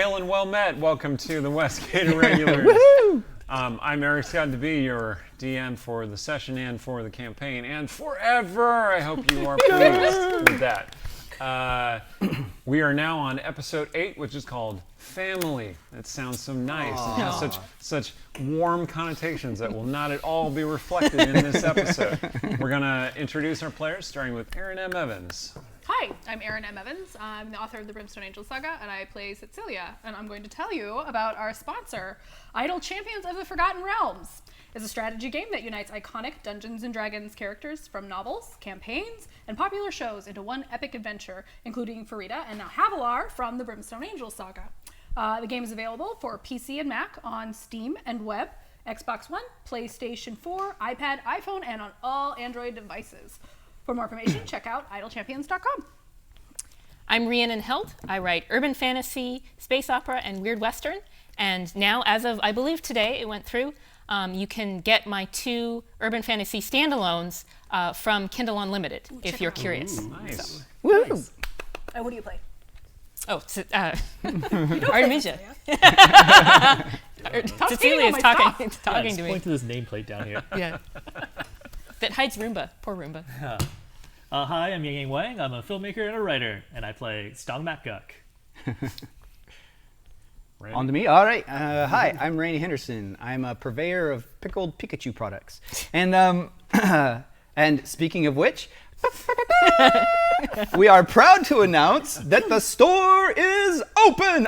hail and well met. Welcome to the Westgate Irregulars. I'm Eric Scott to be your DM for the session and for the campaign and forever. I hope you are pleased with that. We are now on episode 8, which is called Family. That sounds so nice. It has such warm connotations that will not at all be reflected in this episode. We're going to introduce our players, starting with Erin M. Evans. Hi, I'm Erin M. Evans. I'm the author of the Brimstone Angel Saga, and I play Cecilia. And I'm going to tell you about our sponsor, Idle Champions of the Forgotten Realms. It's a strategy game that unites iconic Dungeons & Dragons characters from novels, campaigns, and popular shows into one epic adventure, including Farida and now Havilar from the Brimstone Angel Saga. The game is available for PC and Mac on Steam and web, Xbox One, PlayStation 4, iPad, iPhone, and on all Android devices. For more information, check out idlechampions.com. I'm Rhiannon Held. I write urban fantasy, space opera, and weird western. And now, as of, I believe today, it went through, you can get my 2 urban fantasy standalones from Kindle Unlimited, if you're curious. Nice. So. Woo! Nice. What do you play? Oh, Artemisia. Cecilia is talking to me. Point to this nameplate down here. Yeah. That hides Roomba. Poor Roomba. Hi, I'm Yang Wang. I'm a filmmaker and a writer, and I play Stong Macguk. On to me? All right. Hi, I'm Rainey Henderson. I'm a purveyor of pickled Pikachu products. And and speaking of which, we are proud to announce that the store is open.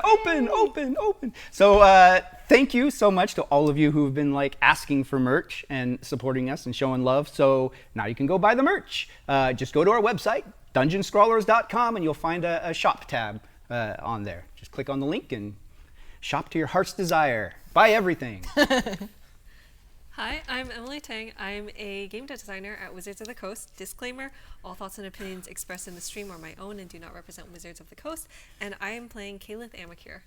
So thank you so much to all of you who have been like asking for merch and supporting us and showing love. So now you can go buy the merch. Just go to our website, DungeonScrawlers.com, and you'll find a shop tab on there. Just click on the link and shop to your heart's desire. Buy everything. Hi, I'm Emily Tang. I'm a game designer at Wizards of the Coast. Disclaimer, all thoughts and opinions expressed in the stream are my own and do not represent Wizards of the Coast. And I am playing Kaelith Amakir.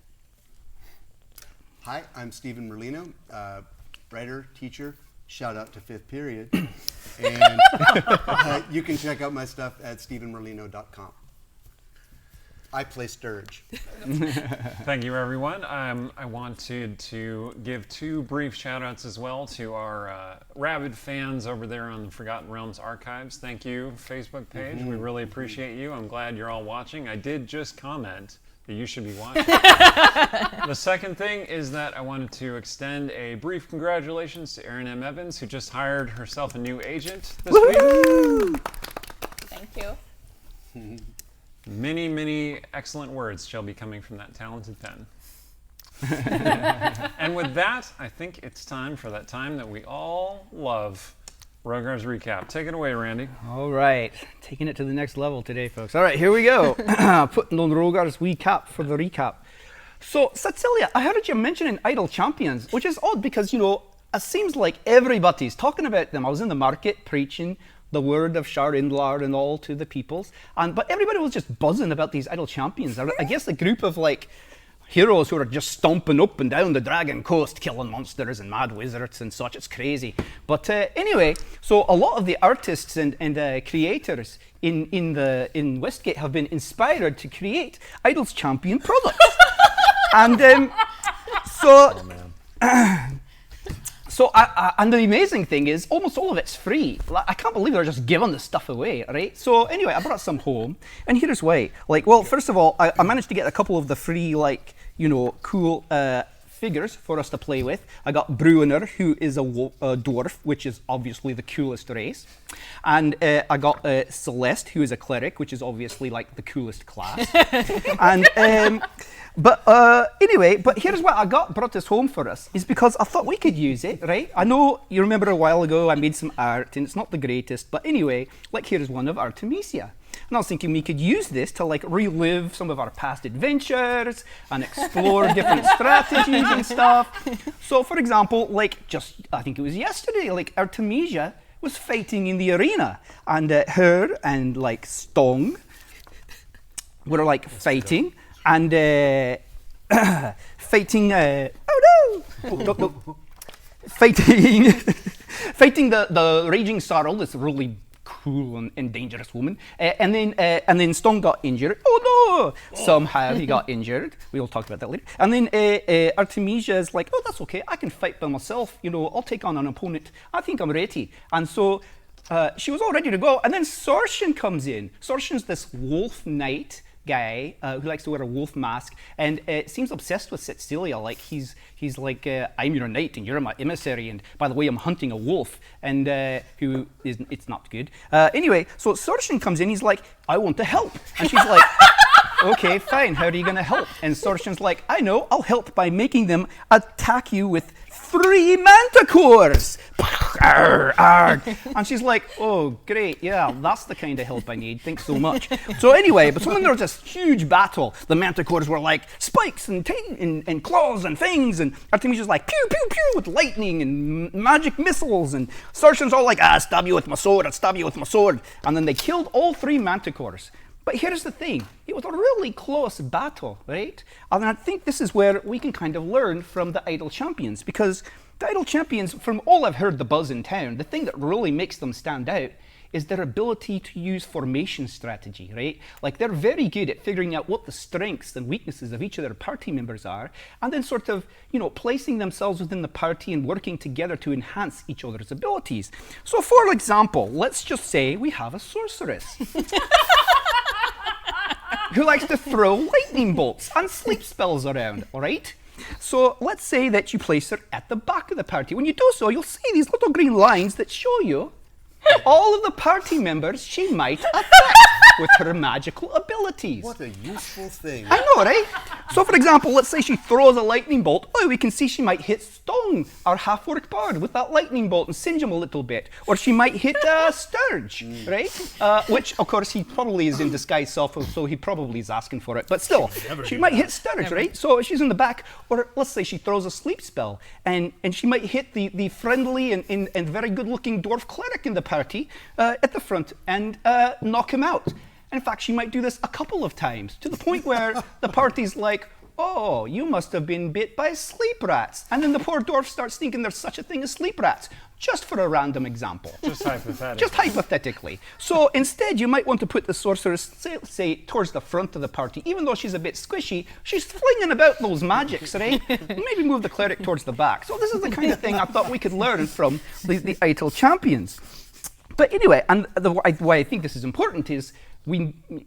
Hi, I'm Stephen Merlino, writer, teacher, shout out to 5th period. And you can check out my stuff at stephenmerlino.com. I play Sturge. Thank you, everyone. I wanted to give 2 brief shout-outs as well to our rabid fans over there on the Forgotten Realms archives. Thank you, Facebook page. We really appreciate you. I'm glad you're all watching. I did just comment that you should be watching. The second thing is that I wanted to extend a brief congratulations to Erin M. Evans, who just hired herself a new agent this week. Thank you. Many, many excellent words shall be coming from that talented pen. And with that, I think it's time for that time that we all love, Rogar's Recap. Take it away, Randy. All right, taking it to the next level today, folks. All right, here we go. Putting on Rogar's recap for the recap. So, Cecilia, I heard you mentioning Idle Champions, which is odd because, you know, it seems like everybody's talking about them. I was in the market preaching the word of Shar Indlar and all to the peoples, but everybody was just buzzing about these Idle Champions. I guess a group of like heroes who are just stomping up and down the Dragon Coast, killing monsters and mad wizards and such. It's crazy. But anyway, so a lot of the artists and creators in Westgate have been inspired to create Idle's Champion products. And so. Oh, man. So, and the amazing thing is, almost all of it's free. Like, I can't believe they're just giving this stuff away, right? So anyway, I brought some home, and here's why. Like, well, first of all, I managed to get a couple of the free, like, you know, cool figures for us to play with. I got Bruiner, who is a dwarf, which is obviously the coolest race. And I got Celeste, who is a cleric, which is obviously, like, the coolest class. And... But anyway, but here's what I brought this home for us, is because I thought we could use it, right? I know you remember a while ago I made some art, and it's not the greatest, but anyway, like here's one of Artemisia. And I was thinking we could use this to like relive some of our past adventures and explore different strategies and stuff. So for example, like just, I think it was yesterday, like Artemisia was fighting in the arena, and her and like Stong were like fighting. And fighting, fighting the Raging Sorrel, this really cruel and dangerous woman. And then Stone got injured. Oh no! Somehow he got injured. We'll talk about that later. And then Artemisia is like, oh, that's okay. I can fight by myself. You know, I'll take on an opponent. I think I'm ready. And so she was all ready to go. And then Sorshin comes in. Sorshin's this wolf knight guy who likes to wear a wolf mask and seems obsessed with Cecilia. Like he's like, I'm your knight and you're my emissary, and by the way, I'm hunting a wolf, and who isn't. It's not good. Anyway, so Sorshin comes in. He's like, I want to help, and she's like, okay, fine. How are you gonna help? And Sorshin's like, I know. I'll help by making them attack you with 3 manticores. Arr, arr. And she's like, oh, great, yeah, that's the kind of help I need. Thanks so much. So anyway, but when there was this huge battle, the manticores were like spikes and claws and things, and Artemisia's like, pew, pew, pew, with lightning and magic missiles, and Sorshin's all like, I'll stab you with my sword, I'll stab you with my sword. And then they killed all 3 manticores. But here's the thing, it was a really close battle, right? And I think this is where we can kind of learn from the Idle Champions, because the Idle Champions, from all I've heard the buzz in town, the thing that really makes them stand out is their ability to use formation strategy, right? Like they're very good at figuring out what the strengths and weaknesses of each of their party members are, and then sort of, you know, placing themselves within the party and working together to enhance each other's abilities. So for example, let's just say we have a sorceress who likes to throw lightning bolts and sleep spells around, all right? So let's say that you place her at the back of the party. When you do so, you'll see these little green lines that show you all of the party members she might affect with her magical abilities. What a useful thing. I know, right? So for example, let's say she throws a lightning bolt. Oh, we can see she might hit Stone, our half-orc bard, with that lightning bolt and singe him a little bit. Or she might hit Sturge, right? Which, of course, he probably is in disguise self, so he probably is asking for it. But still, she might hit Sturge, right? So she's in the back. Or let's say she throws a sleep spell, and she might hit the friendly and very good-looking dwarf cleric in the party at the front and knock him out. In fact, she might do this a couple of times, to the point where the party's like, oh, you must have been bit by sleep rats. And then the poor dwarf starts thinking there's such a thing as sleep rats, just for a random example. Just hypothetically. Just hypothetically. So instead, you might want to put the sorceress, say, towards the front of the party. Even though she's a bit squishy, she's flinging about those magics, right? Maybe move the cleric towards the back. So this is the kind of thing I thought we could learn from the Idle Champions. But anyway, and why I think this is important is,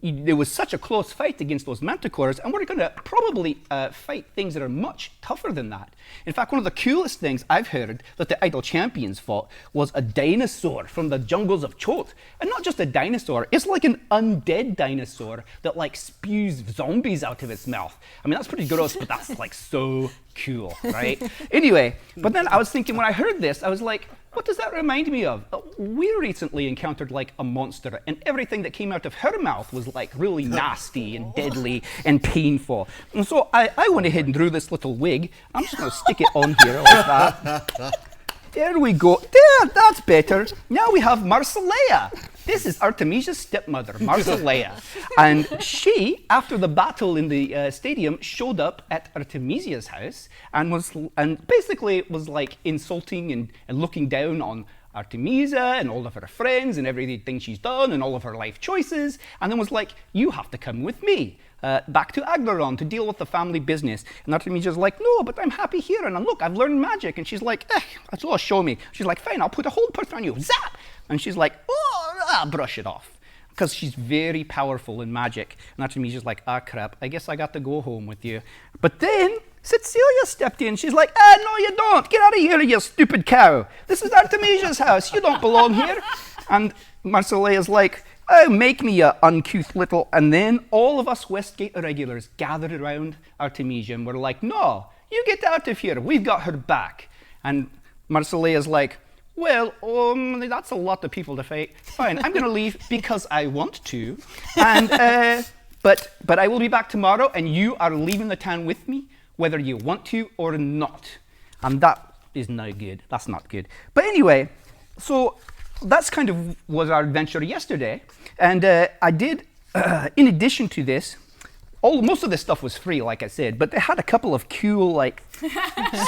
there was such a close fight against those manticores, and we're going to probably fight things that are much tougher than that. In fact, one of the coolest things I've heard that the Idle Champions fought was a dinosaur from the jungles of Chot. And not just a dinosaur, it's like an undead dinosaur that like spews zombies out of its mouth. I mean, that's pretty gross, but that's like so cool, right? Anyway, but then I was thinking, when I heard this, I was like, what does that remind me of? We recently encountered like a monster, and everything that came out of her mouth was like really nasty and deadly and painful. And so I went ahead and drew this little wig. I'm just going to stick it on here like that. There we go. There, that's better. Now we have Marsilea. This is Artemisia's stepmother, Marsilea. And she, after the battle in the stadium, showed up at Artemisia's house and basically was like insulting and looking down on Artemisia and all of her friends and everything she's done and all of her life choices, and then was like, you have to come with me back to Aglaron to deal with the family business. And Artemisia's like, no, but I'm happy here, and look, I've learned magic. And she's like, that's all, show me. She's like, fine, I'll put a whole person on you, zap! And she's like, oh, brush it off. Because she's very powerful in magic. And Artemisia's like, crap, I guess I got to go home with you. But then Cecilia stepped in. She's like, no, you don't. Get out of here, you stupid cow. This is Artemisia's house. You don't belong here. And Marsilea's like, oh, make me, you uncouth little. And then all of us Westgate Irregulars gathered around Artemisia and were like, no, you get out of here. We've got her back. And Marsilea's like, well, that's a lot of people to fight. Fine, I'm going to leave because I want to. And but I will be back tomorrow, and you are leaving the town with me, whether you want to or not. And that is no good. That's not good. But anyway, so that's kind of was our adventure yesterday. And I did, in addition to this, most of this stuff was free, like I said, but they had a couple of cool, like,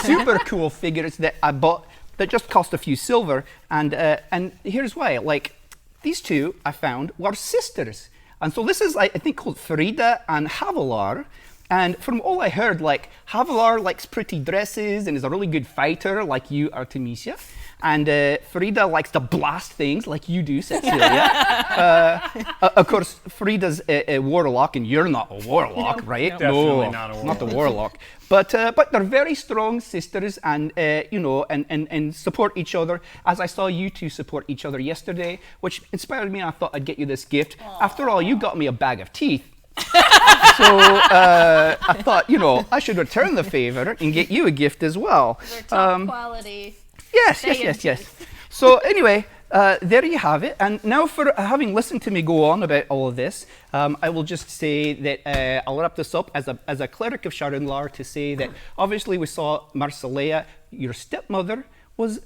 super cool figures that I bought that just cost a few silver. And here's why. Like, these two I found were sisters. And so this is, I think, called Frida and Havilar. And from all I heard, like, Havilar likes pretty dresses and is a really good fighter, like you, Artemisia. And Frida likes to blast things, like you do, Cecilia. Of course, Frida's a warlock, and you're not a warlock, right? Definitely not a Not a warlock. warlock. But they're very strong sisters, and and support each other. As I saw you two support each other yesterday, which inspired me. And I thought I'd get you this gift. After all, you got me a bag of teeth. So I thought, I should return the favor and get you a gift as well. They're top quality. Yes. So anyway, there you have it. And now, for having listened to me go on about all of this, I will just say that I'll wrap this up as a cleric of Sharinlar to say that obviously we saw Marsilea, your stepmother, was,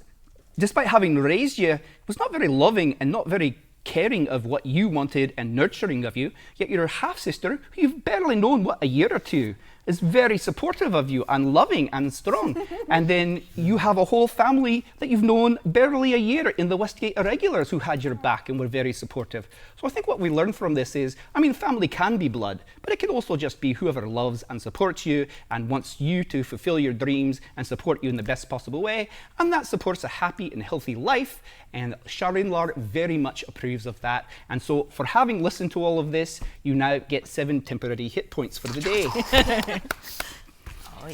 despite having raised you, was not very loving and not very caring of what you wanted and nurturing of you. Yet your half-sister, who you've barely known, a year or two, is very supportive of you and loving and strong. And then you have a whole family that you've known barely a year in the Westgate Irregulars who had your back and were very supportive. So I think what we learn from this is, family can be blood, but it can also just be whoever loves and supports you and wants you to fulfill your dreams and support you in the best possible way. And that supports a happy and healthy life. And Sharinlar very much approves of that. And so for having listened to all of this, you now get 7 temporary hit points for the day.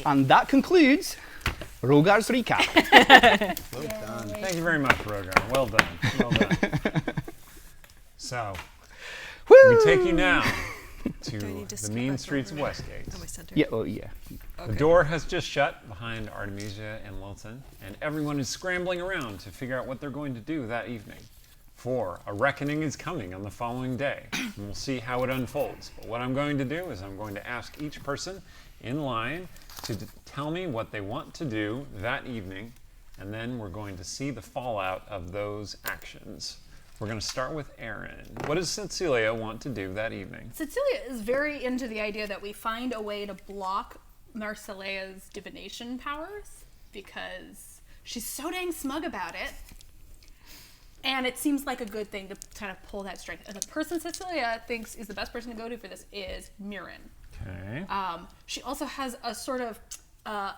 And that concludes Rogar's recap. Well done. Thank you very much, Rogar. Well done. Well done. So, Woo! we take you now to Do I need to the skip mean back streets of over? Westgate. Am I centered? Yeah, yeah. The door has just shut behind Artemisia and Lilten, and everyone is scrambling around to figure out what they're going to do that evening. For a reckoning is coming on the following day, and we'll see how it unfolds. But what I'm going to do is I'm going to ask each person in line to tell me what they want to do that evening, and then we're going to see the fallout of those actions. We're going to start with Aaron. What does Cecilia want to do that evening? Cecilia is very into the idea that we find a way to block Marsilea's divination powers because she's so dang smug about it. And it seems like a good thing to kind of pull that strength. And the person Cecilia thinks is the best person to go to for this is Mirren. Okay. She also has a sort of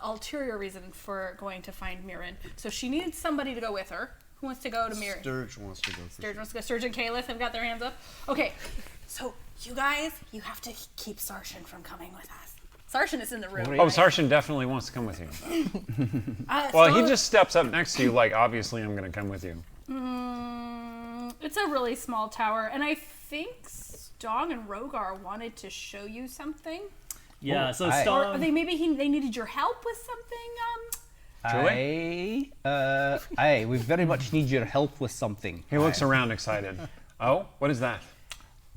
ulterior reason for going to find Mirren. So she needs somebody to go with her. Who wants to go to Mirren? Sturge wants to go for Sturge wants to go. Sturge and Kalis have got their hands up. Okay, so you guys, you have to keep Sarshan from coming with us. Sarshan is in the room. Oh, Sarshan definitely wants to come with you. Well, he just steps up next to you like, obviously I'm going to come with you. It's a really small tower, and I think Stong and Rogar wanted to show you something. Yeah, so aye. Or Stone. they needed your help with something. Aye, we very much need your help with something. He looks around excited. Oh, what is that?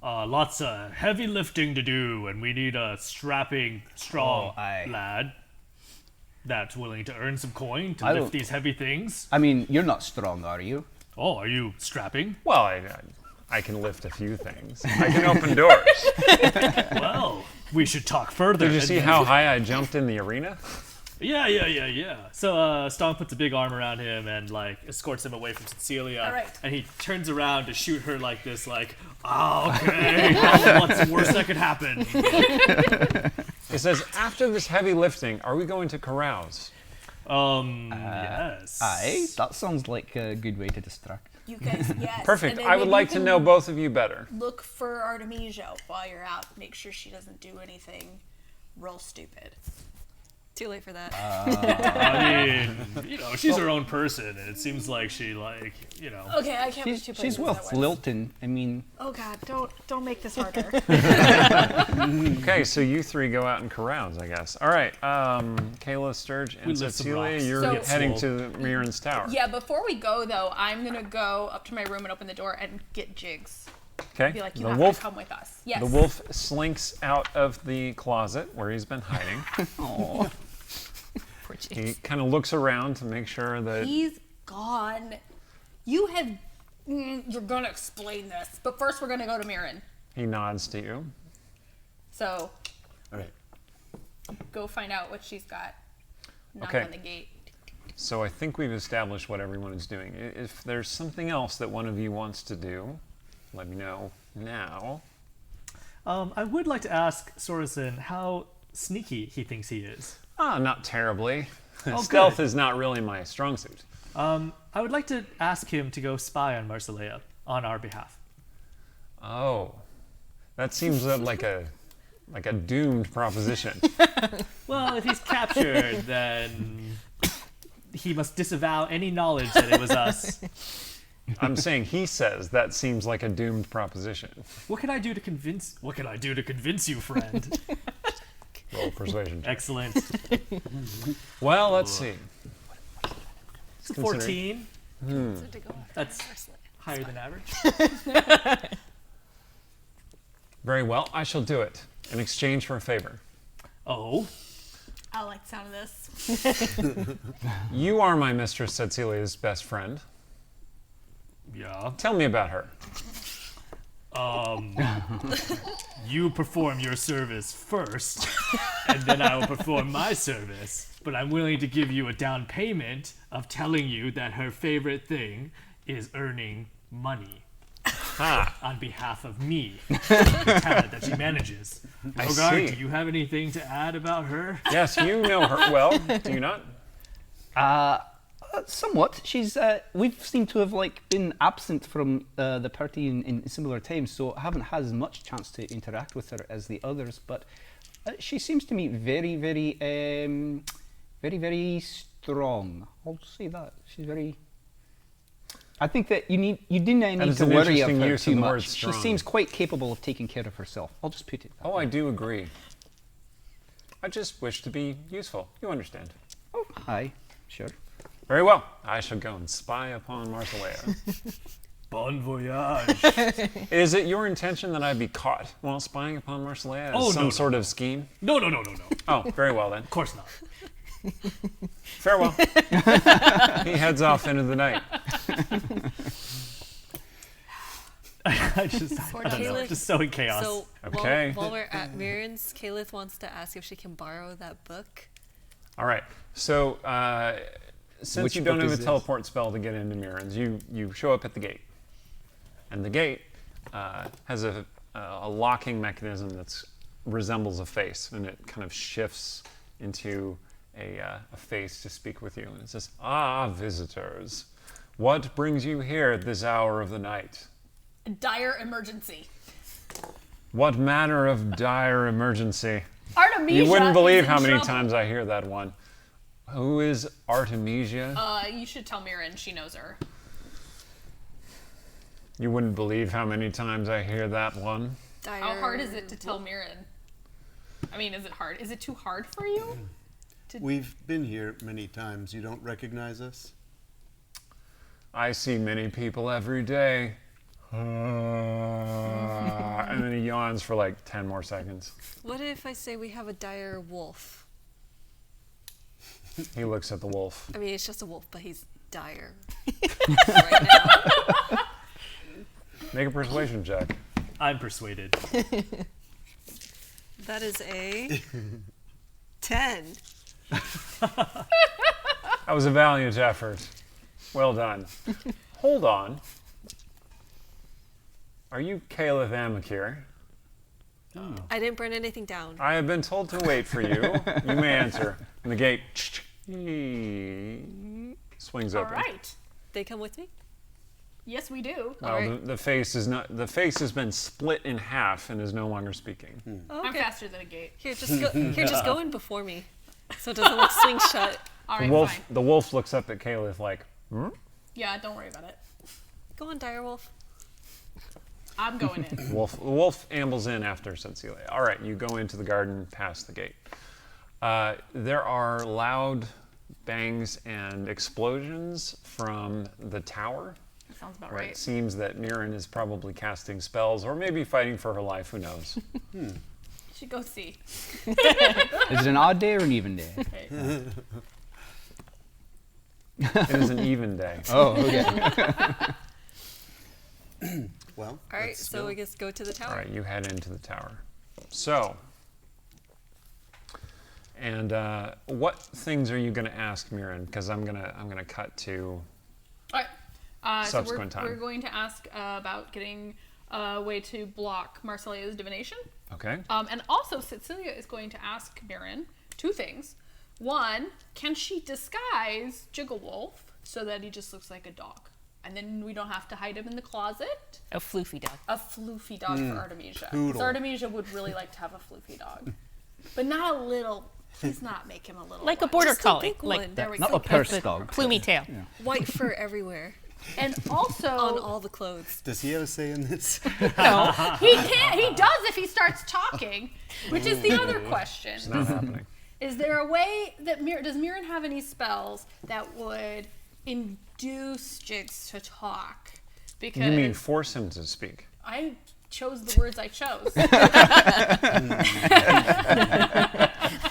Lots of heavy lifting to do, and we need a strapping, strong Oh, aye. lad that's willing to earn some coin to I lift don't- these heavy things. You're not strong, are you? Oh, are you strapping? Well, I can lift a few things. I can open doors. Well, we should talk further. Did you see how high I jumped in the arena? Yeah. So Stong puts a big arm around him and escorts him away from Cecilia. All right. And he turns around to shoot her like this, okay, what's the worst that could happen? It says, after this heavy lifting, are we going to carouse? Yes. Aye, that sounds like a good way to distract. You guys, yes. Perfect. And then I would maybe like you to can know both of you better. Look for Artemisia while you're out. Make sure she doesn't do anything real stupid. Too late for that. I mean, she's her own person, and it seems like she, Okay, I can't put two places She's with at once. Lilten. Oh God, don't make this harder. Okay, so you three go out and carouse, I guess. All right, Kayla, Sturge, We and lift some Cecilia, rocks. you're So- heading to Mirren's tower. Yeah, before we go though, I'm gonna go up to my room and open the door and get Jigs. Okay. Be like, you The have wolf, to come with us. Yes. the wolf slinks out of the closet where he's been hiding. Oh, Poor He James. kind of looks around to make sure that He's gone. You have. You're gonna explain this, but first we're gonna go to Mirren. he nods to you. So All right. go find out what she's got. Knock Okay. on the gate. So I think we've established what everyone is doing. If there's something else that one of you wants to do, let me know now. I would like to ask Sorensen how sneaky he thinks he is. Not terribly. Oh, Stealth good. is not really my strong suit. I would like to ask him to go spy on Marsilea on our behalf. Oh, that seems like a doomed proposition. Well, if he's captured, then he must disavow any knowledge that it was us. I'm saying he says that seems like a doomed proposition. What can I do to convince you, friend? Roll persuasion check. Excellent. Well, let's see. It's 14. So to go That's higher than average. Very well, I shall do it in exchange for a favor. Oh, I like the sound of this. You are my mistress Cecilia's best friend. yeah. Tell me about her. You perform your service first, and then I will perform my service. But I'm willing to give you a down payment of telling you that her favorite thing is earning money on behalf of me, the talent that she manages. I Rogard, see. do you have anything to add about her? Yes, you know her well, do you not? Somewhat. She's. We've seemed to have been absent from the party in similar times, so I haven't had as much chance to interact with her as the others. But she seems to me very, very, very strong. I'll say that she's very. I think that you didn't need is to an worry of interesting her use too of the word much. She strong. seems quite capable of taking care of herself. I'll just put it. That Oh, way. I do agree. I just wish to be useful. You understand. Oh, hi. Sure. Very well. I shall go and spy upon Marsilea. Bon voyage. Is it your intention that I be caught while spying upon Marsilea as Oh, some no. sort of scheme? No. Oh, very well then. Of course not. Farewell. He heads off into the night. I don't know. Caliph- Just so in chaos. So Okay. while we're at Mirren's, Caliph wants to ask if she can borrow that book. All right. So, since Which you don't book have a is this? teleport spell to get into Mirren's, you show up at the gate. And the gate has a locking mechanism that resembles a face, and it kind of shifts into a face to speak with you. And it says, "Ah, visitors, what brings you here at this hour of the night? A dire emergency. What manner of dire emergency?" Artemisia. You wouldn't is believe in how many trouble. times I hear that one. Who is Artemisia? You should tell Mirren. She knows her. You wouldn't believe how many times I hear that one. How hard is it to tell Mirren? I mean, is it hard? Is it too hard for you? We've been here many times. You don't recognize us? I see many people every day. And then he yawns for like 10 more seconds. What if I say we have a dire wolf? He looks at the wolf. I mean, it's just a wolf, but he's dire right now. Make a persuasion check. I'm persuaded. That is a 10. That was a valiant effort. Well done. Hold on. Are you Caliph Amakir? I didn't burn anything down. I have been told to wait for you. You may enter. And the gate swings All open. right. They come with me? Yes, we do. Well, Alright. the face is not. The face has been split in half and is no longer speaking. Oh, I'm okay. faster than a gate. Here, just go in before me, so it doesn't look swing shut. All The right, wolf. fine. The wolf looks up at Caliph like, Yeah, don't worry about it. Go on, dire wolf. I'm going in. Wolf. The wolf ambles in after Cecilia. All right, you go into the garden past the gate. There are loud bangs and explosions from the tower. Sounds about Right. right. It seems that Mirren is probably casting spells or maybe fighting for her life. Who knows? You should go see. Is it an odd day or an even day? Okay. It is an even day. Oh, okay. Well, All right, let's so go. I guess go to the tower. All right, you head into the tower. So, and what things are you going to ask Mirren? Because I'm gonna cut to. All right. Subsequent so time. we're going to ask about getting a way to block Marsilea's divination. Okay. And also, Cecilia is going to ask Mirren 2 things. One, can she disguise Jigglewolf so that he just looks like a dog? And then we don't have to hide him in the closet. A floofy dog. A floofy dog for Artemisia. Poodle. So Artemisia would really like to have a floofy dog. But not a little, please not make him a little Like a one. border Just a collie. big Like one. There we Not go. a purse the dog. plumy tail. White fur everywhere And also, on all the clothes. Does he have a say in this? No. he can't, he does if he starts talking, which is the other question. It's not happening. Is there a way that does Mirren have any spells that would induce Jigs to talk? Because You mean force him to speak? I chose the words I chose.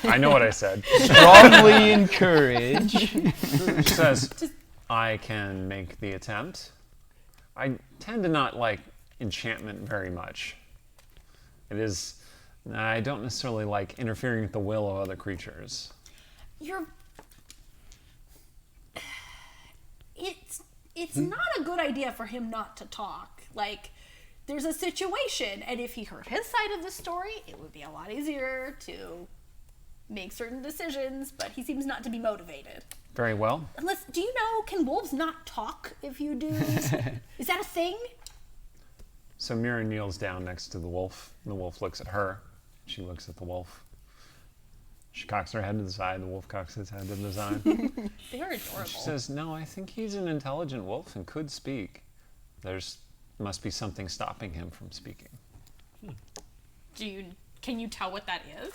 I know what I said. Strongly encourage. She says, I can make the attempt. I tend to not like enchantment very much. I don't necessarily like interfering with the will of other creatures. It's not a good idea for him not to talk. Like, there's a situation, and if he heard his side of the story, it would be a lot easier to make certain decisions, but he seems not to be motivated. Very well. Unless, do you know, can wolves not talk if you do? Is that a thing? So Mira kneels down next to the wolf. The wolf looks at her. She looks at the wolf. She cocks her head to the side. The wolf cocks his head to the side. They are adorable. She says, no, I think he's an intelligent wolf and could speak. Must be something stopping him from speaking. Can you tell what that is?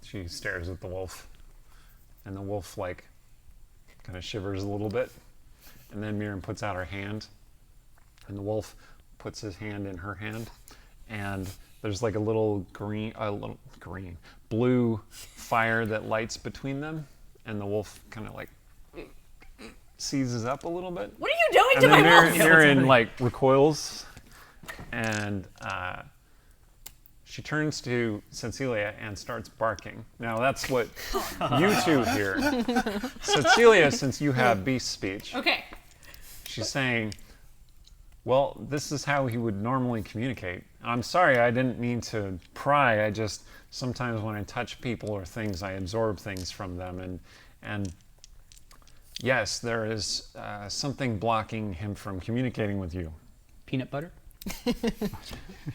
She stares at the wolf. And the wolf, kind of shivers a little bit. And then Mirren puts out her hand. And the wolf puts his hand in her hand. And there's a little blue fire that lights between them. And the wolf kind of seizes up a little bit. What are you doing And to my then wolf? Mirren recoils. And she turns to Cecilia and starts barking. Now that's what you two hear. Cecilia, since you have beast speech, Okay. she's saying, well, this is how he would normally communicate. I'm sorry, I didn't mean to pry. Sometimes when I touch people or things, I absorb things from them. And yes, there is something blocking him from communicating with you. Peanut butter?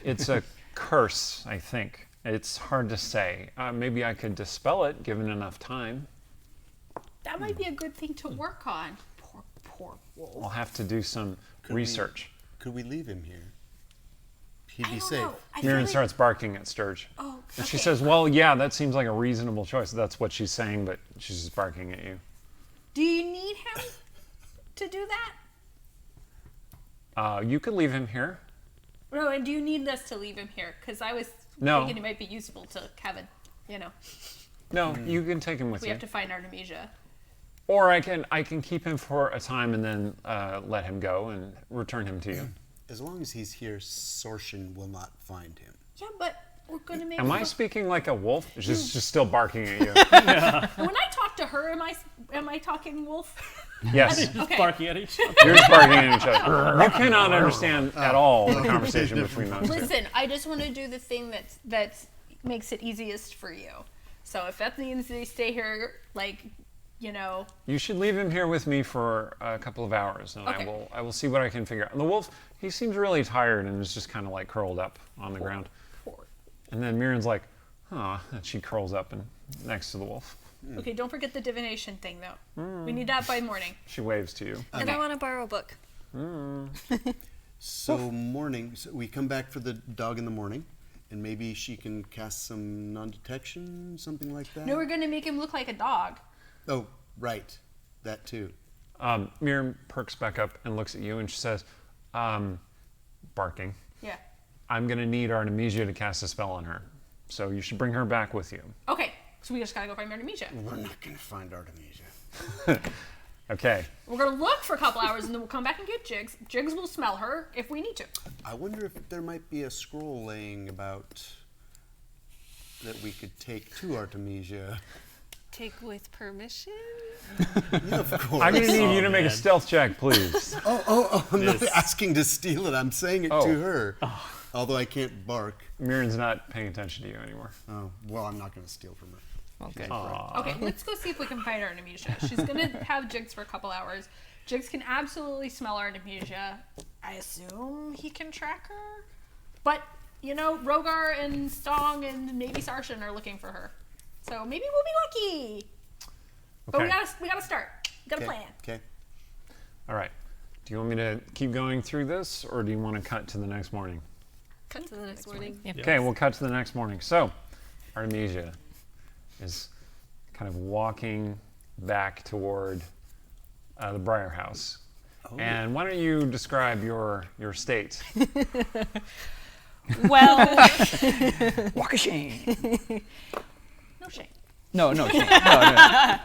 It's a curse, I think. It's hard to say. Maybe I could dispel it given enough time. That might be a good thing to work on. Poor wolf. I'll have to do some research. Could we leave him here? He'd I be don't safe. know. I Mirren feel like- starts barking at Sturge. Oh, And she okay. says, well, yeah, that seems like a reasonable choice. That's what she's saying, but she's just barking at you. Do you need him to do that? You could leave him here. No, and do you need us to leave him here? Because I was No. thinking it might be useful to have it, No, you can take him with we you. have to find Artemisia. Or I can keep him for a time and then let him go and return him to you. As long as he's here, Sorshin will not find him. Yeah, but we're going to make Am I him speaking like a wolf? She's just still barking at you. When I talk to her, am I talking wolf? Yes. Okay. Barking at each other. You're just barking at each other. You cannot understand at all the conversation between those two. Listen, I just want to do the thing that makes it easiest for you. So if that means they stay here, You should leave him here with me for a couple of hours, and Okay. I will see what I can figure out. And the wolf, he seems really tired and is just kind of curled up on the ground. poor. And then Mirren's like, huh, and she curls up next to the wolf. Okay, don't forget the divination thing though. We need that by morning. She waves to you. And I want to borrow a book. So morning, so we come back for the dog in the morning, and maybe she can cast some non-detection, something like that. No, we're going to make him look like a dog. Oh, right, that too. Mirren perks back up and looks at you, and she says, barking, Yeah. I'm going to need Artemisia to cast a spell on her. So you should bring her back with you. Okay, so we just got to go find Artemisia. We're not going to find Artemisia. Okay. We're going to look for a couple hours and then we'll come back and get Jigs. Jigs will smell her if we need to. I wonder if there might be a scroll laying about that we could take to Artemisia. take with permission? Of course. I'm going to need you to make a man. stealth check, please. I'm not This- asking to steal it. I'm saying it Oh. to her. Although I can't bark. Mirren's not paying attention to you anymore. Oh, well, I'm not going to steal from her. Okay. Okay, let's go see if we can find Artemisia. She's gonna have Jigs for a couple hours. Jigs can absolutely smell Artemisia. I assume he can track her. But, you know, Rogar and Stong and maybe Sarshan are looking for her. So maybe we'll be lucky. But Okay. we gotta start. We gotta plan. Okay. All right. Do you want me to keep going through this, or do you want to cut to the next morning? Cut to the next morning. Yeah. Okay, we'll cut to the next morning. So, Artemisia is kind of walking back toward the Briar House. And why don't you describe your state? Well, Walk of shame. No shame. No, shame. No.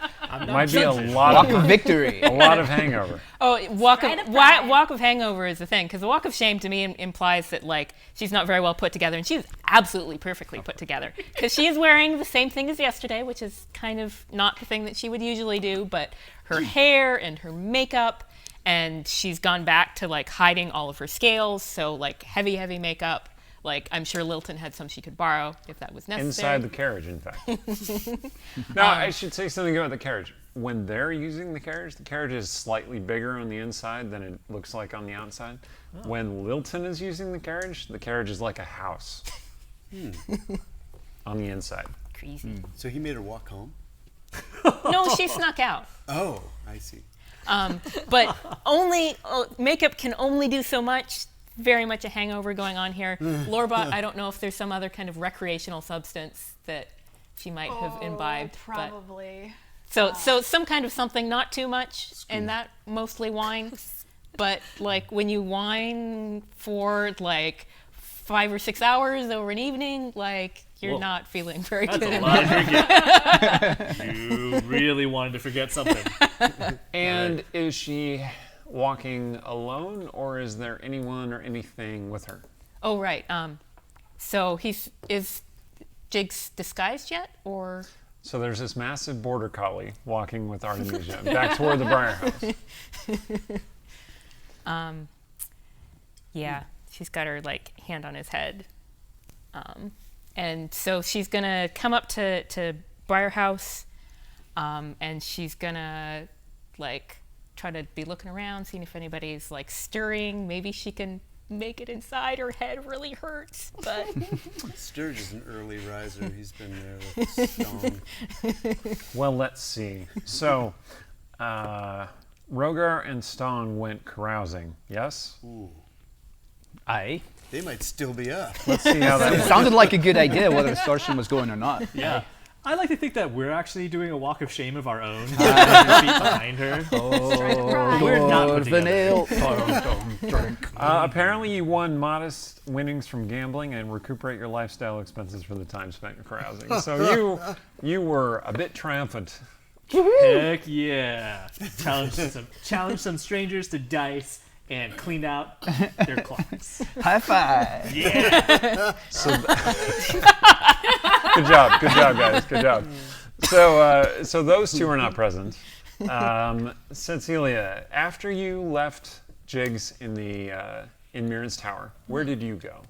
Might be a Walk lot of of victory. hangover. walk Stride of of pride. walk of hangover is the thing, because the walk of shame to me implies that like she's not very well put together, and she's absolutely perfectly put together because she is wearing the same thing as yesterday, which is kind of not the thing that she would usually do, but her hair and her makeup, and she's gone back to like hiding all of her scales, so like heavy makeup. Like, I'm sure Lilten had some she could borrow if that was necessary. Inside the carriage, in fact. Now, I should say something about the carriage. When they're using the carriage is slightly bigger on the inside than it looks like on the outside. When Lilten is using the carriage is like a house on the inside. Crazy. So he made her walk home? No, she snuck out. Oh, I see. But makeup can only do so much. Very much a hangover going on here. Lorbot, I don't know if there's some other kind of recreational substance that she might have imbibed. But Probably. so some kind of something, not too much, and that mostly wine. But like when you wine for like 5 or 6 hours over an evening, like you're Whoa. not feeling very That's good. a in lot that. of drinking. You really wanted to forget something. And is she walking alone, or is there anyone or anything with her? Oh right. So is Jigs disguised yet, or? So there's this massive border collie walking with Artemisia back toward the Briar House. Yeah, she's got her like hand on his head, and so she's gonna come up to Briar House, and she's gonna like try to be looking around, seeing if anybody's like stirring. Maybe she can make it inside. Her head really hurts, but Sturge is an early riser. He's been there with Stone. Well, let's see. So, Rogar and Stong went carousing, yes? Ooh, Aye. they might still be up. Let's see how that It went. sounded like a good idea, whether the Starshin was going or not. Yeah. I like to think that we're actually doing a walk of shame of our own. 100 feet behind her. Oh, We're not Lord put together. Vanille. Apparently, you won modest winnings from gambling and recuperate your lifestyle expenses for the time spent carousing. So you were a bit triumphant. Heck yeah. Challenge some strangers to dice and clean out their clocks. High five. Yeah. Good job, guys. Good job. So those two are not present. Cecilia, after you left Jigs in Mirren's tower, where did you go?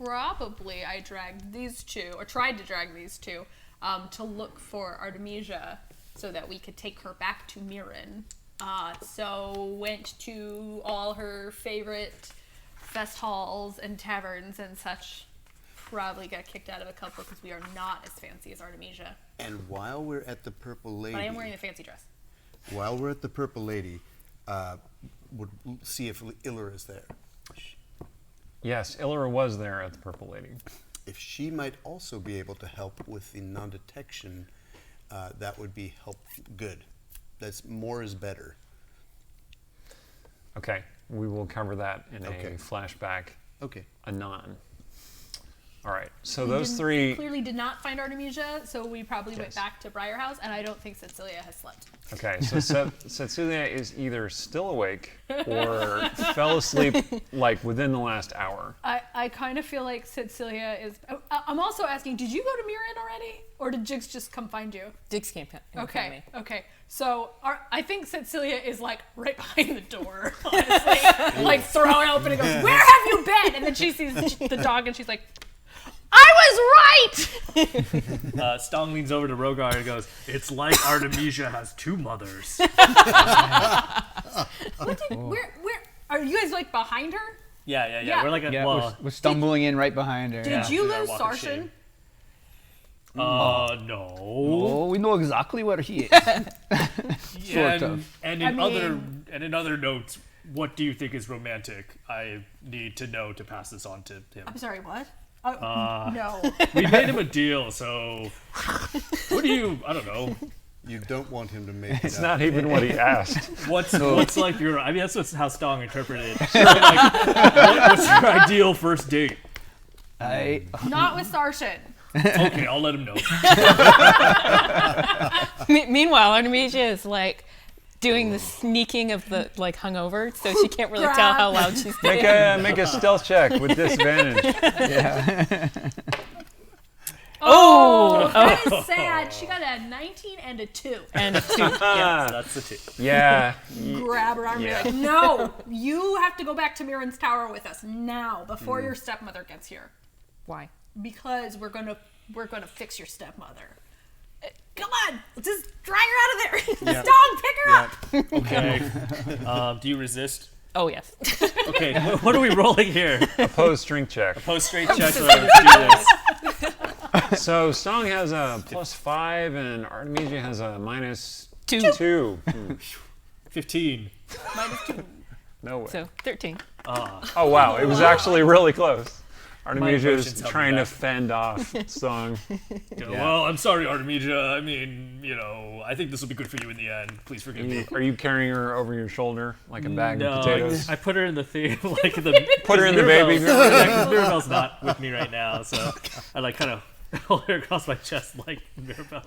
Probably I dragged these two, or tried to drag these two, to look for Artemisia so that we could take her back to Mirren. So went to all her favorite fest halls and taverns and such. Probably got kicked out of a couple because we are not as fancy as Artemisia. And while we're at the Purple Lady, But I am wearing a fancy dress. while we're at the Purple Lady, would see if Iller is there. Yes, Illyra was there at the Purple Lady. If she might also be able to help with the non-detection, that would be good. That's more is better. Okay, we will cover that in Okay. a flashback Okay. anon. All right. So We those didn't- three. clearly did not find Artemisia, so we probably went Yes. back to Briar House, and I don't think Cecilia has slept. Okay, so Cecilia is either still awake or fell asleep like within the last hour. I kind of feel like Cecilia is. I'm also asking, did you go to Mirren already, or did Jigs just come find you? Diggs can't find me. Okay. So I think Cecilia is like right behind the door, honestly, like throwing open and goes, "Where have you been?" And then she sees the dog and she's like, "I was right." Stong leans over to Rogar and goes, "It's like Artemisia has two mothers." Where are you guys like behind her? Yeah. Yeah. We're like Yeah, we're stumbling in right behind her. Did you Yeah, lose walk of Sarshan? shame. No. Oh, we know exactly where he is. Yeah, Sort of. And I in mean- other notes, what do you think is romantic? I need to know to pass this on to him. I'm sorry, what? No. We made him a deal, so what do you? I don't know. You don't want him to make It's it not even what he asked. What's like your? I mean, how Stong interpreted it. What's your ideal first date? Not with Sarshan. Okay, I'll let him know. Meanwhile, Artemisia is like doing the sneaking of the like hungover, so she can't really tell Grab. how loud she's Make a stealth check with disadvantage. Oh, that is sad. She got a 19 and a 2. and a 2. Yeah. That's the two. Yeah. Grab her arm and be Yeah. like, "No, you have to go back to Mirren's tower with us now, before your stepmother gets here, Why? because we're gonna fix your stepmother. Come on, let's just drag her out of there. Stone, pick her up." Okay. Do you resist? Oh yes. Okay. What are we rolling here? Opposed strength check. Post straight check. So let's do this. So Stong has a +5 and Artemisia has a Two. -2. 15. No way. So 13. Oh wow, it was actually really close. Artemisia emotions is held me trying to back. fend off Stong. Well, I'm sorry, Artemisia. I mean, I think this will be good for you in the end. Please forgive me. Are you carrying her over your shoulder like a bag of No, potatoes? I put her in the thing, like the. Put her in the baby. Mirabelle's not with me right now, so I like kind of hold her across my chest like Mirabelle.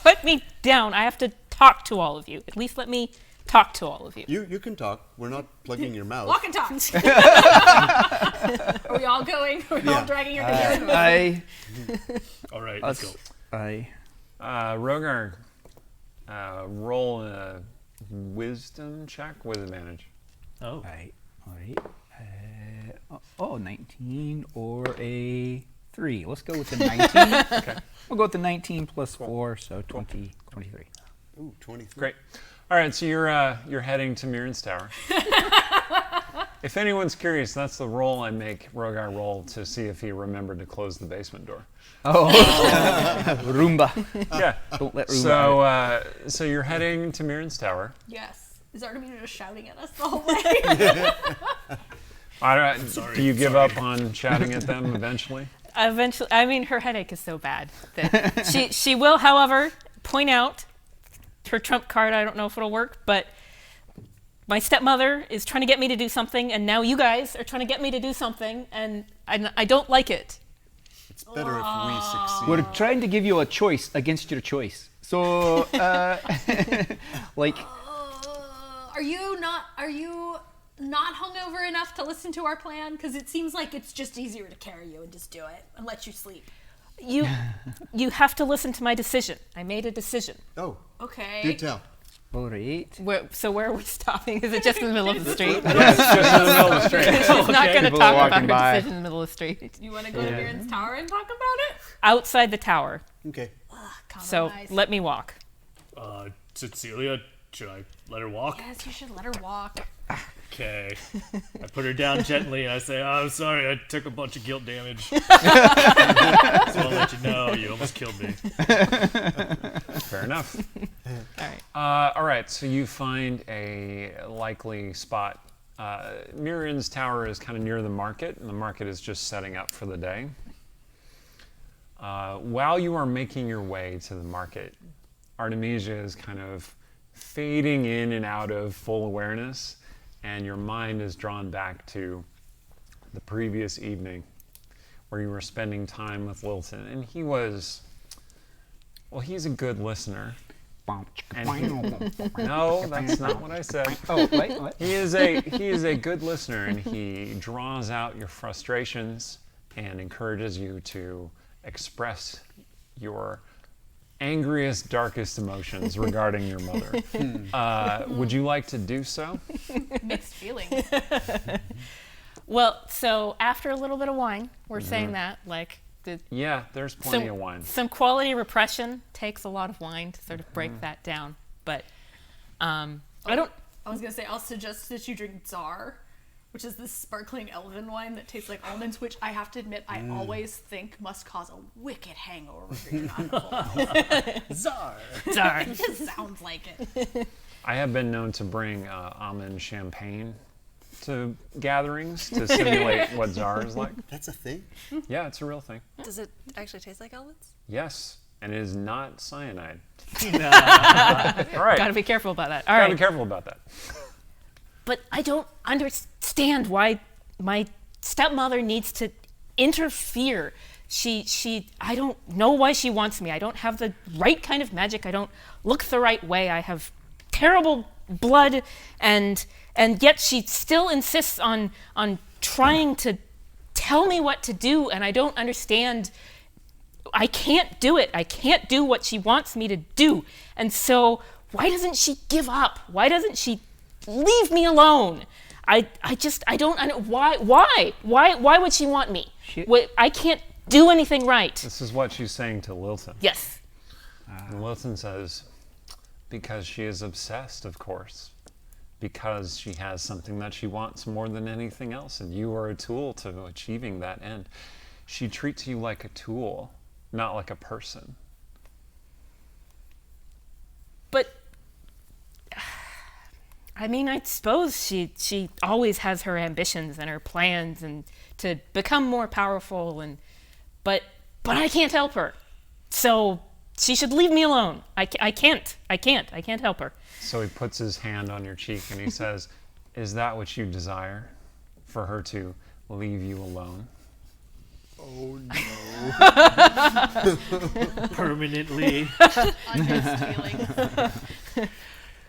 Put me down. I have to talk to all of you. At least let me talk to all of you. You can talk. We're not plugging your mouth. Walk and talk. Are we all going? Are we all dragging her together? All right, let's go. Rogar, roll a wisdom check with advantage. Oh, All right. 19 or a 3. Let's go with the 19. Okay. We'll go with the 19 plus 4, so 23. Ooh, 23. Great. All right, so you're heading to Mirren's tower. If anyone's curious, that's the roll I make Rogar roll to see if he remembered to close the basement door. Oh, Roomba. Yeah. Don't let Roomba out. So you're heading to Mirren's tower. Yes. Is Artemisia just shouting at us the whole way? Do you give up on shouting at them eventually? Eventually, I mean, her headache is so bad that she will, however, point out her trump card. I don't know if it'll work, but my stepmother is trying to get me to do something, and now you guys are trying to get me to do something, and I don't like it. It's better if we succeed. We're trying to give you a choice against your choice. So, like, Are you not hungover enough to listen to our plan? Because it seems like it's just easier to carry you and just do it and let you sleep. You have to listen to my decision. I made a decision. Oh, Okay. do tell. all right. So where are we stopping? Is it just in the middle of the street? It's just in the middle of the street. She's not going to People talk are about her walking by. decision in the middle of the street. You want to go to Mirren's tower and talk about it? Outside the tower. Okay. So Compromise. let me walk. Cecilia, should I let her walk? Yes, you should let her walk. Okay. I put her down gently and I say, "I'm sorry, I took a bunch of guilt damage." So I'll let you know, you almost killed me. Fair enough. All right. All right, so you find a likely spot. Mirren's tower is kind of near the market, and the market is just setting up for the day. While you are making your way to the market, Artemisia is kind of fading in and out of full awareness, and your mind is drawn back to the previous evening where you were spending time with Lilten, and he was, well, he's a good listener. No, that's not what I said. Oh, wait, what? He is a good listener, and he draws out your frustrations and encourages you to express your angriest, darkest emotions regarding your mother. Would you like to do so? Mixed feelings. Well, so after a little bit of wine, we're saying that, like, Yeah, there's plenty of wine. some quality repression takes a lot of wine to sort of break that down. But I don't. I was gonna say I'll suggest that you drink Tsar, which is this sparkling elven wine that tastes like almonds, which I have to admit I always think must cause a wicked hangover if you're not in full health. Czar. Sorry. It just sounds like it. I have been known to bring almond champagne to gatherings to simulate what Tsar is like. That's a thing. Yeah, it's a real thing. Does it actually taste like almonds? Yes, and it is not cyanide. No. All right, Got to be careful about that. All gotta right. be careful about that. But I don't understand why my stepmother needs to interfere. I don't know why she wants me. I don't have the right kind of magic. I don't look the right way. I have terrible blood, and yet she still insists on trying to tell me what to do, and I don't understand. I can't do it. I can't do what she wants me to do. And so why doesn't she give up? Why doesn't she leave me alone? I don't why would she want me? I can't do anything right. This is what she's saying to Lilten. Yes. And Lilten says, because she is obsessed, of course. Because she has something that she wants more than anything else, and you are a tool to achieving that end. She treats you like a tool, not like a person. But I mean, I suppose she always has her ambitions and her plans and to become more powerful, and but I can't help her. So she should leave me alone. I can't help her. So he puts his hand on your cheek and he says, is that what you desire? For her to leave you alone? Oh no. Permanently. Mixed feelings.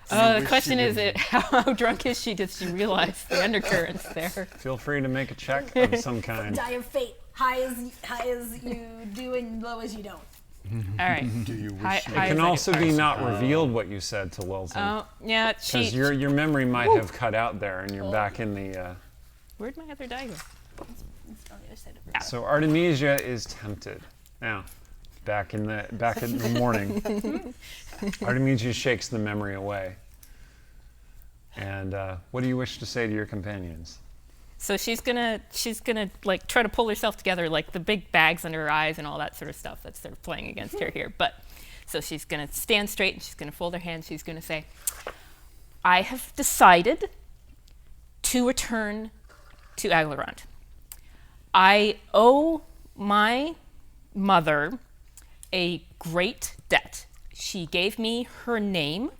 The question is, how drunk is she? Does she realize the undercurrents there? Feel free to make a check of some kind. Die of fate. High as you do and low as you don't. All right. Do you wish Hi- you It hi- can Isaac. also be not revealed what you said to Lilten. Oh, yeah. Because your memory might have cut out there and you're back in the... Where'd my other die go? It's on the other side of her. So Artemisia is tempted. Now, back in the morning, Artemisia shakes the memory away. And what do you wish to say to your companions? So she's gonna like try to pull herself together, like the big bags under her eyes and all that sort of stuff that's sort of playing against her here. But so she's gonna stand straight and she's gonna fold her hands. She's gonna say, "I have decided to return to Aglarond. I owe my mother a great debt. She gave me her name.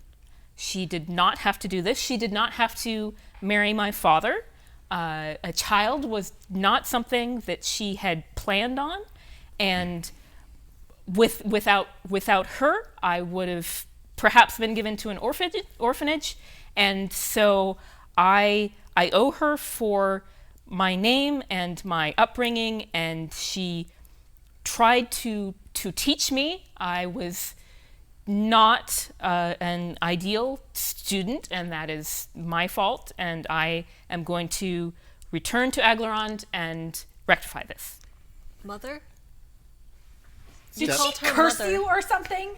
She did not have to do this. She did not have to marry my father. A child was not something that she had planned on, and without her, I would have perhaps been given to an orphanage, and so I owe her for my name and my upbringing, and she tried to teach me. I was not an ideal student, and that is my fault, and I am going to return to Aglarond and rectify this." Mother? Did You she called her curse mother. you or something?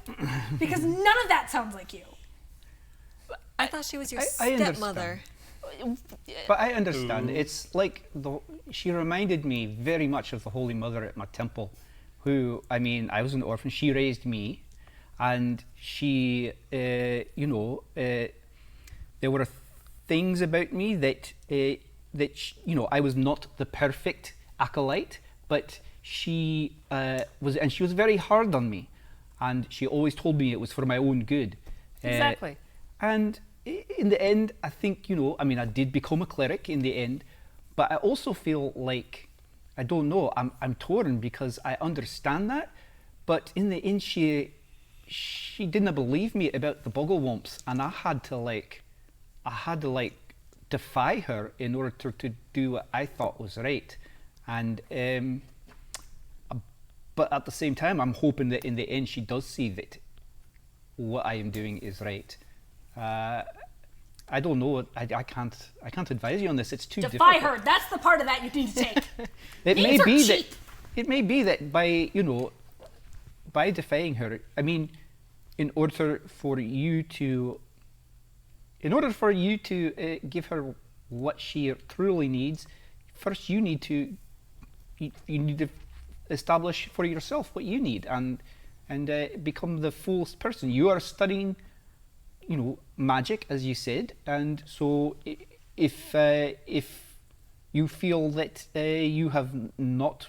Because none of that sounds like you. I thought she was your I understand. stepmother. But I understand. It's like she reminded me very much of the Holy Mother at my temple, who, I mean, I was an orphan. She raised me, and she, there were things about me that I was not the perfect acolyte, but she was, and she was very hard on me, and she always told me it was for my own good. Exactly. And in the end, I think, I did become a cleric in the end, but I also feel like I don't know. I'm torn because I understand that, but in the end, she didn't believe me about the bogglewomps, and I had to defy her in order to do what I thought was right, and but at the same time, I'm hoping that in the end she does see that what I am doing is right. I don't know. I can't advise you on this. It's too Defy difficult. her. That's the part of that you need to take. It Names are cheap. It may be that by defying her, I mean, in order for you to give her what she truly needs, first you need to establish for yourself what you need and become the full person. You are studying, magic, as you said, and so if you feel that you have not,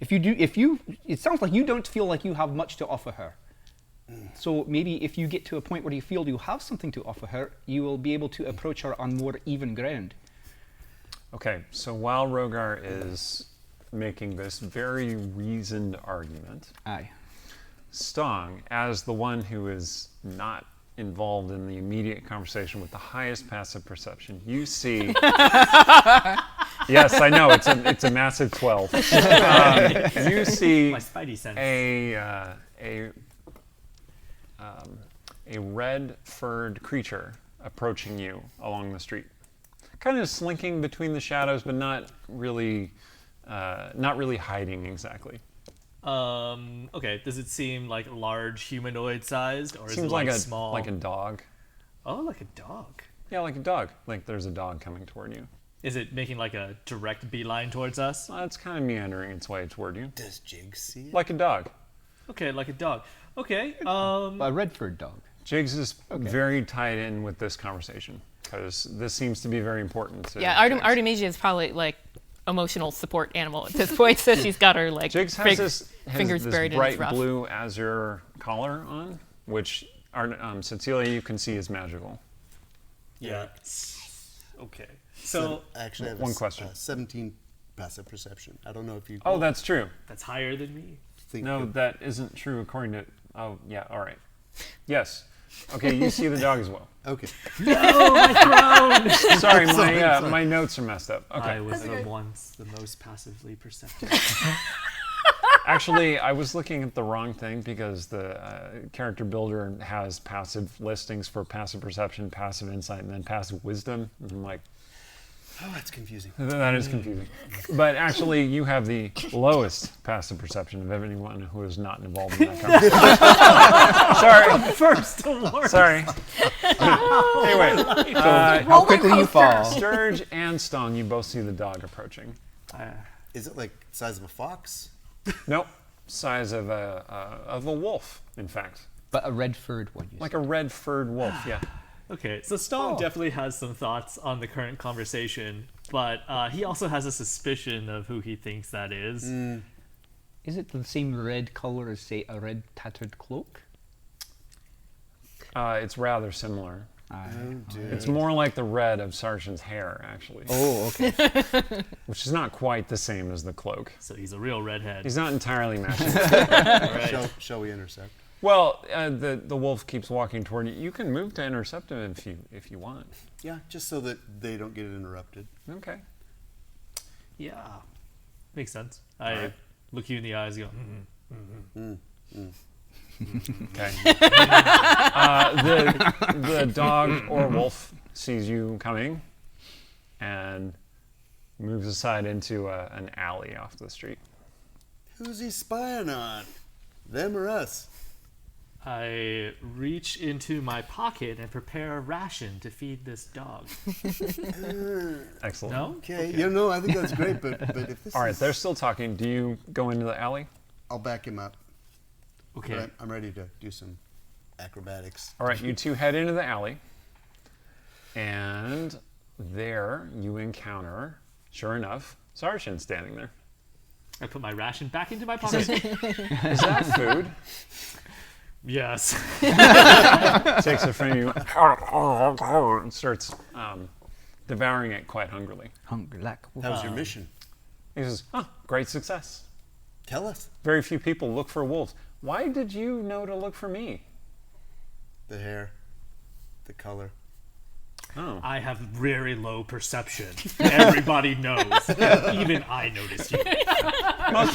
it sounds like you don't feel like you have much to offer her. So maybe if you get to a point where you feel you have something to offer her, you will be able to approach her on more even ground. Okay, so while Rogar is making this very reasoned argument, Aye. Stong, as the one who is not involved in the immediate conversation with the highest passive perception, you see... Yes, I know, it's a massive 12. You see My spidey sense. a red-furred creature approaching you along the street. Kind of slinking between the shadows, but not really hiding exactly. Okay, does it seem like large humanoid sized, or is Seems it like a small? like a dog. Oh, like a dog. Yeah, like a dog. Like there's a dog coming toward you. Is it making like a direct beeline towards us? It's kind of meandering its way toward you. Does Jig see it? Like a dog. Okay, like a dog. Okay, A Redford dog. Jigs is very tied in with this conversation because this seems to be very important to Yeah, Jigs. Artemisia is probably like emotional support animal at this point, so she's got her like Jigs has fingers this buried in bright his ruff. blue azure collar on, which Cecilia you can see is magical. Yeah. Okay. So Actually, I have One question. 17 passive perception. I don't know if you Oh, that's true. that's higher than me. think No, of- that isn't true according to... Oh, yeah, all right. Yes. Okay, you see the dog as well. Okay. Sorry, Sorry. my notes are messed up. Okay. I was once the most passively perceptive. Actually, I was looking at the wrong thing because the character builder has passive listings for passive perception, passive insight, and then passive wisdom. And I'm like, Oh, that's confusing. that is confusing. But actually, you have the lowest passive perception of anyone who is not involved in that conversation. Sorry. First award. Sorry. Anyway, How quickly you fall. Sturge and Stone, you both see the dog approaching. Is it like the size of a fox? Nope. Size of a wolf, in fact. But a Redford one. Like a red-furred wolf, yeah. Okay, so Stone definitely has some thoughts on the current conversation, but he also has a suspicion of who he thinks that is. Is it the same red color as, say, a red tattered cloak? It's rather similar. Oh, dear. It's more like the red of Sargent's hair, actually. Oh, okay. Which is not quite the same as the cloak. So he's a real redhead. He's not entirely matching. Shall we intercept? Well, the wolf keeps walking toward you. You can move to intercept him if you want. Yeah, just so that they don't get interrupted. Okay. Yeah, makes sense. I look you in the eyes and go, Okay. The dog or wolf sees you coming and moves aside into an alley off the street. Who's he spying on? Them or us? I reach into my pocket and prepare a ration to feed this dog. Excellent. No? Okay, you know, I think that's great, but if this All right, is... they're still talking. Do you go into the alley? I'll back him up. Okay. But I'm ready to do some acrobatics. All right, you two head into the alley. And there you encounter, sure enough, Sargent standing there. I put my ration back into my pocket. Is that food? Yes. Takes it from you and starts devouring it quite hungrily. Hungry like How's your mission? He says, "Oh, great success. Tell us. Very few people look for wolves. Why did you know to look for me?" The hair, the color. Oh. I have very low perception. Everybody knows. Even I noticed you. Most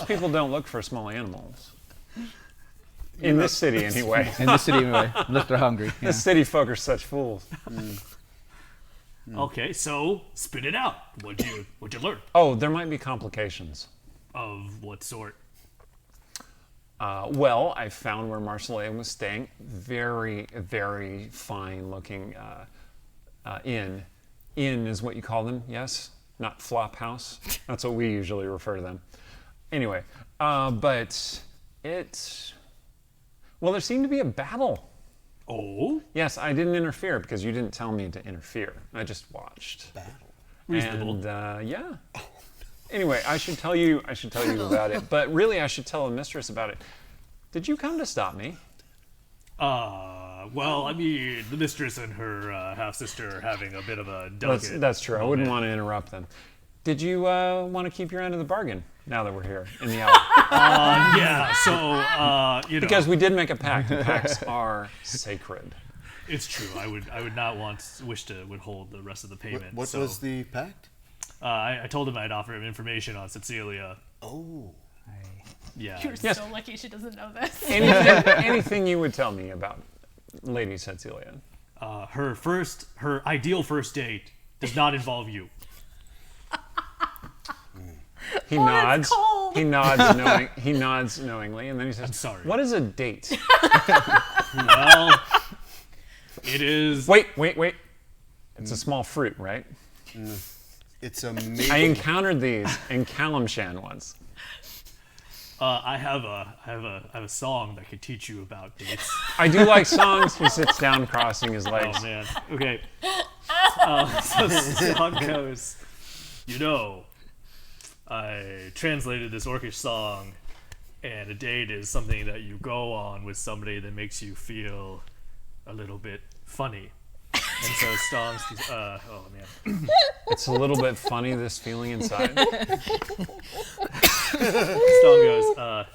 people don't look for small animals. In this city, anyway. In the city, anyway, unless they're hungry. Yeah. The city folk are such fools. Okay, so spit it out. What'd you learn? Oh, there might be complications. Of what sort? Well, I found where Marsilea was staying. Very, very fine-looking inn. Inn is what you call them, yes? Not flop house. That's what we usually refer to them. Anyway, but it... Well, there seemed to be a battle. Oh? Yes, I didn't interfere because you didn't tell me to interfere. I just watched. Battle. Reasonable. And yeah. Anyway, I should tell you about it, but really I should tell the mistress about it. Did you come to stop me? Well, I mean, the mistress and her half-sister are having a bit of a delicate... That's true. I wouldn't want to interrupt them. Did you want to keep your end of the bargain now that we're here in the alley? Yeah, so, you know... Because we did make a pact, and pacts are sacred. It's true. I would not wish to withhold the rest of the payment. What was the pact? I told him I'd offer him information on Cecilia. Oh. Yeah. You're Yes. so lucky she doesn't know this. Anything you would tell me about Lady Cecilia? Her ideal first date does not involve you. He Oh, nods. that's cold. He nods knowingly, and then he says, I'm sorry. What is a date?" Well, it is... Wait. It's a small fruit, right? It's amazing. I encountered these in Kalimshan once. I have a song that could teach you about dates. I do like songs. He sits down, crossing his legs. Oh man. Okay. So the song goes, you know, I translated this orcish song, and a date is something that you go on with somebody that makes you feel a little bit funny. And so songs, oh man. It's a little bit funny, this feeling inside. The song goes,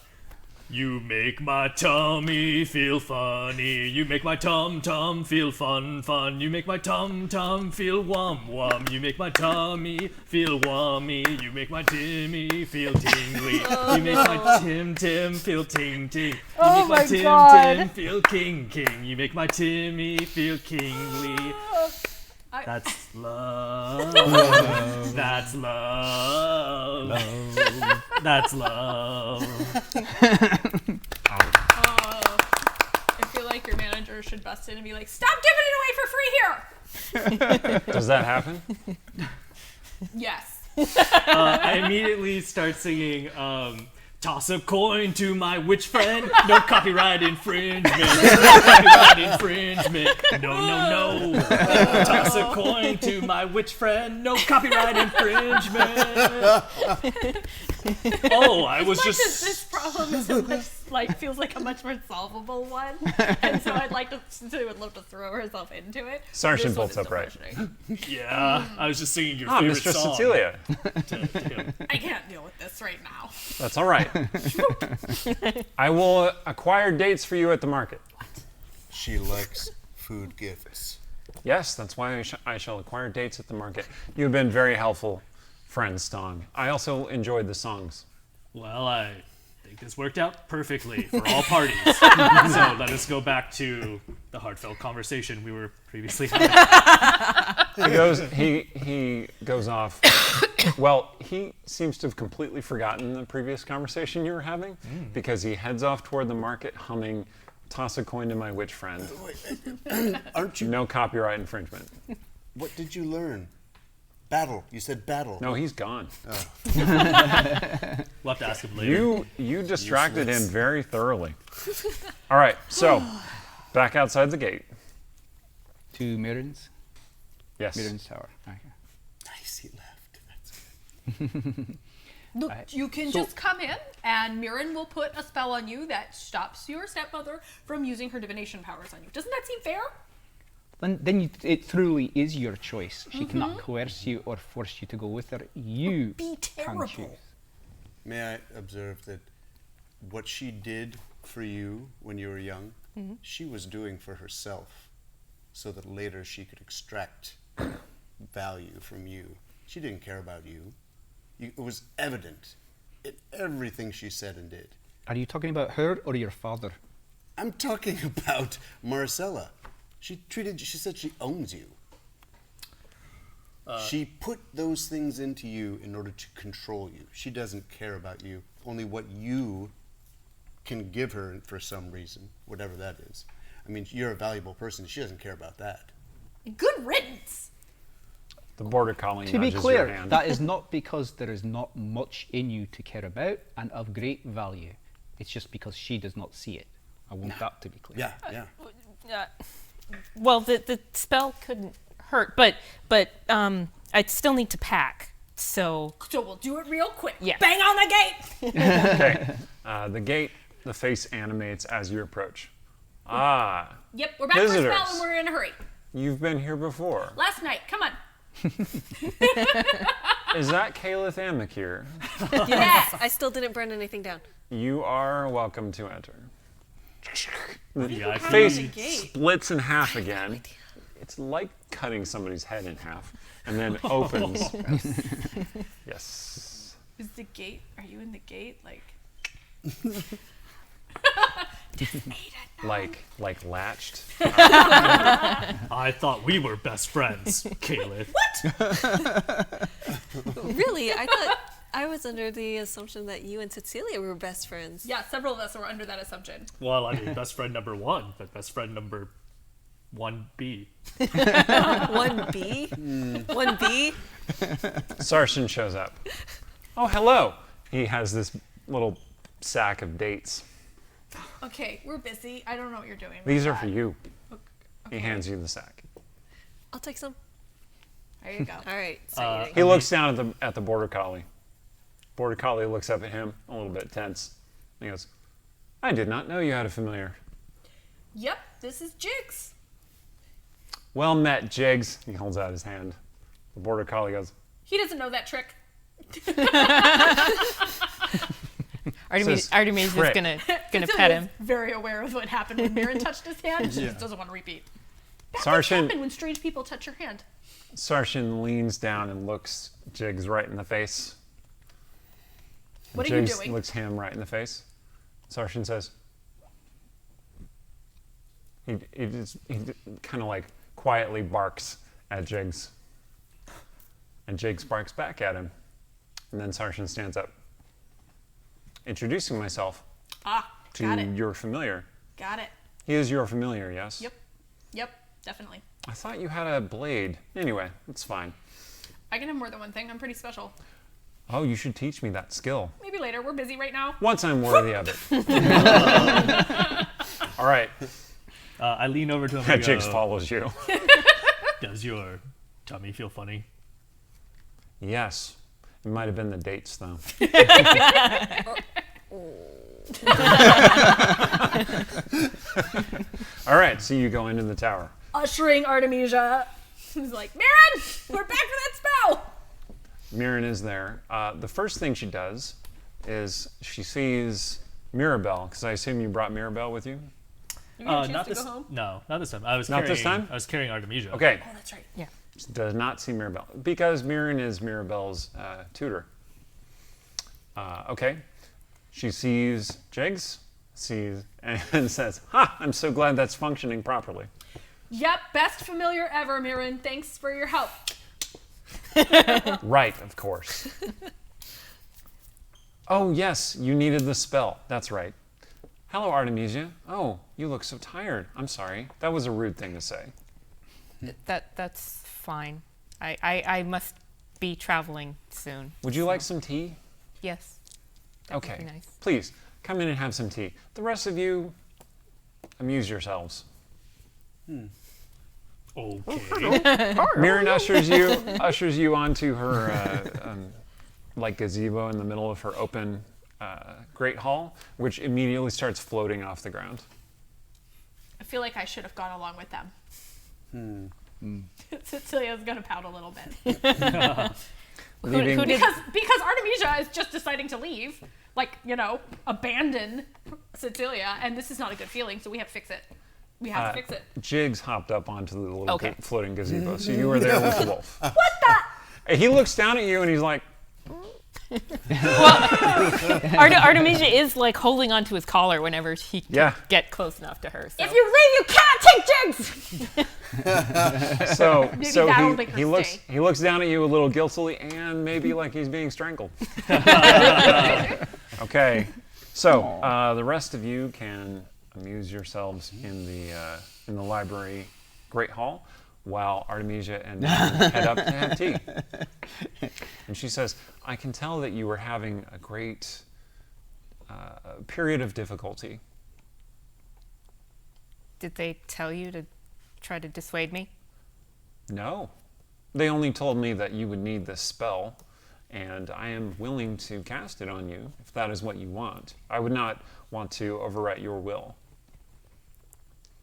you make my tummy feel funny. You make my tum-tum feel fun. You make my tum-tum feel wum-wum. You make my tummy feel wummy. You make my Timmy feel tingly. You make my Tim-Tim feel ting-ting. You make my Tim-Tim feel king-king. You make my Timmy feel kingly. That's love. That's love. That's love. I feel like your manager should bust in and be like, "Stop giving it away for free here!" Does that happen? Yes. I immediately start singing, toss a coin to my witch friend. No copyright infringement. No copyright infringement. No. Toss a coin to my witch friend. No copyright infringement. Oh, I was just... This problem is feels like a much more solvable one, and so I'd love to throw herself into it. Sergeant This one bolts is upright. still frustrating. Yeah, I was just singing your favorite Mistress song. Cecilia. to him. I can't deal with this right now. That's all right. I will acquire dates for you at the market. She likes food gifts. Yes, that's why I shall acquire dates at the market. You've been very helpful, friend Stong. I also enjoyed the songs. Well, I think this worked out perfectly for all parties. So let us go back to the heartfelt conversation we were previously having. He goes off. Well, he seems to have completely forgotten the previous conversation you were having because he heads off toward the market humming "Toss a coin to my witch friend." Aren't you? No copyright infringement. What did you learn? Battle. You said battle. No, he's gone. We'll have to ask him later. You distracted him very thoroughly. All right, so back outside the gate. To Mirren's? Yes. Mirren's tower. Okay. Nice, he left. That's good. Look, you can just come in, and Mirren will put a spell on you that stops your stepmother from using her divination powers on you. Doesn't that seem fair? then it truly is your choice. She cannot coerce you or force you to go with her. You Be can terrible. choose. May I observe that what she did for you when you were young, she was doing for herself, so that later she could extract value from you. She didn't care about you. It was evident in everything she said and did. Are you talking about her or your father? I'm talking about Marcella. She said she owns you. She put those things into you in order to control you. She doesn't care about you, only what you can give her for some reason, whatever that is. I mean, you're a valuable person. She doesn't care about that. Good riddance. The border collie To be nudges your clear, hand. that is not because there is not much in you to care about and of great value. It's just because she does not see it. I want that to be clear. Yeah. Well, the spell couldn't hurt, but I'd still need to pack. So So we'll do it real quick. Yeah. Bang on the gate. Okay. The gate, the face animates as you approach. Ah, Yep, we're back for a Visitors. spell and we're in a hurry. you've been here before. Last night, come on. Is that Calith Amikir? Yes, I still didn't burn anything down. You are welcome to enter. The VIP. face gate. splits in half again. It's like cutting somebody's head in half, and then opens. Yes. Is the gate, are you in the gate? Like, Like latched. I thought we were best friends, Caleb. Really? I thought I was under the assumption that you and Cecilia were best friends. yeah, several of us were under that assumption. Well, I mean, best friend number 1, but best friend number 1B. 1B? 1B? Sarshan shows up. Oh, hello. He has this little sack of dates. Okay, we're busy. I don't know what you're doing. These with are for that. you. He hands you the sack. I'll take some. There you go. All right. Start eating. He looks down at the border collie. Border collie looks up at him, a little bit tense. He goes, "I did not know you had a familiar." Yep, this is Jigs. Well met, Jigs. He holds out his hand. The border collie goes, He doesn't know that trick. Says, Artemisia's "Trick." gonna Cecilia's pet him. very aware of what happened when Mirren touched his hand. She just doesn't want to repeat. Bad things Sarshan, happen when strange people touch your hand. Sarshan leans down and looks Jigs right in the face. What are you Jigs doing? looks him right in the face. Sarshan says, he kind of like quietly barks at Jigs. And Jigs barks back at him. And then Sarshan stands up. Introducing myself Ah, to got it. your familiar. Got it. He is your familiar, yes? Yep, definitely. I thought you had a blade. Anyway, it's fine. I can have more than one thing. I'm pretty special. Oh, you should teach me that skill. Maybe later. We're busy right now. Once I'm worthy of it. All right. I lean over to him and Jigs go, follows you. does your tummy feel funny? Yes. It might have been the dates, though. All right, so you go into the tower. Ushering Artemisia. He's like, Mirren, we're back for that spell. Mirren is there. The first thing she does is she sees Mirabelle, because I assume you brought Mirabelle with you? You get a chance Not to this. go home? No, not this time. I was Not carrying, this time? I was carrying Artemisia. Okay. Oh, that's right. She does not see Mirabelle, because Mirren is Mirabelle's tutor. Okay. She sees Jigs, and says, "Ha! I'm so glad that's functioning properly." Yep, best familiar ever, Mirren. Thanks for your help. Right, of course. Oh, yes, you needed the spell. That's right. Hello, Artemisia. Oh, you look so tired. I'm sorry. That was a rude thing to say. That's fine. I must be traveling soon. Would you like some tea? Yes. That would Okay. be nice. Please, come in and have some tea. The rest of you, amuse yourselves. Okay. Mirren ushers you onto her like gazebo in the middle of her open great hall, which immediately starts floating off the ground. I feel like I should have gone along with them. Cecilia's gonna pout a little bit Leaving- who did? because Artemisia is just deciding to leave, abandon Cecilia, and this is not a good feeling. So we have to fix it. We have to fix it. Jigs hopped up onto the little Okay. floating gazebo, so you were there with the wolf. What the? He looks down at you and he's like, Artemisia is like holding onto his collar whenever he can get close enough to her. So. If you leave, you can't take Jigs. so that'll make her he looks stay. he looks down at you a little guiltily and maybe like he's being strangled. Okay, so the rest of you can amuse yourselves in the library Great Hall while Artemisia and Miriam head up to have tea. And she says, I can tell that you were having a great period of difficulty. Did they tell you to try to dissuade me? No. They only told me that you would need this spell, and I am willing to cast it on you if that is what you want. I would not want to overwrite your will.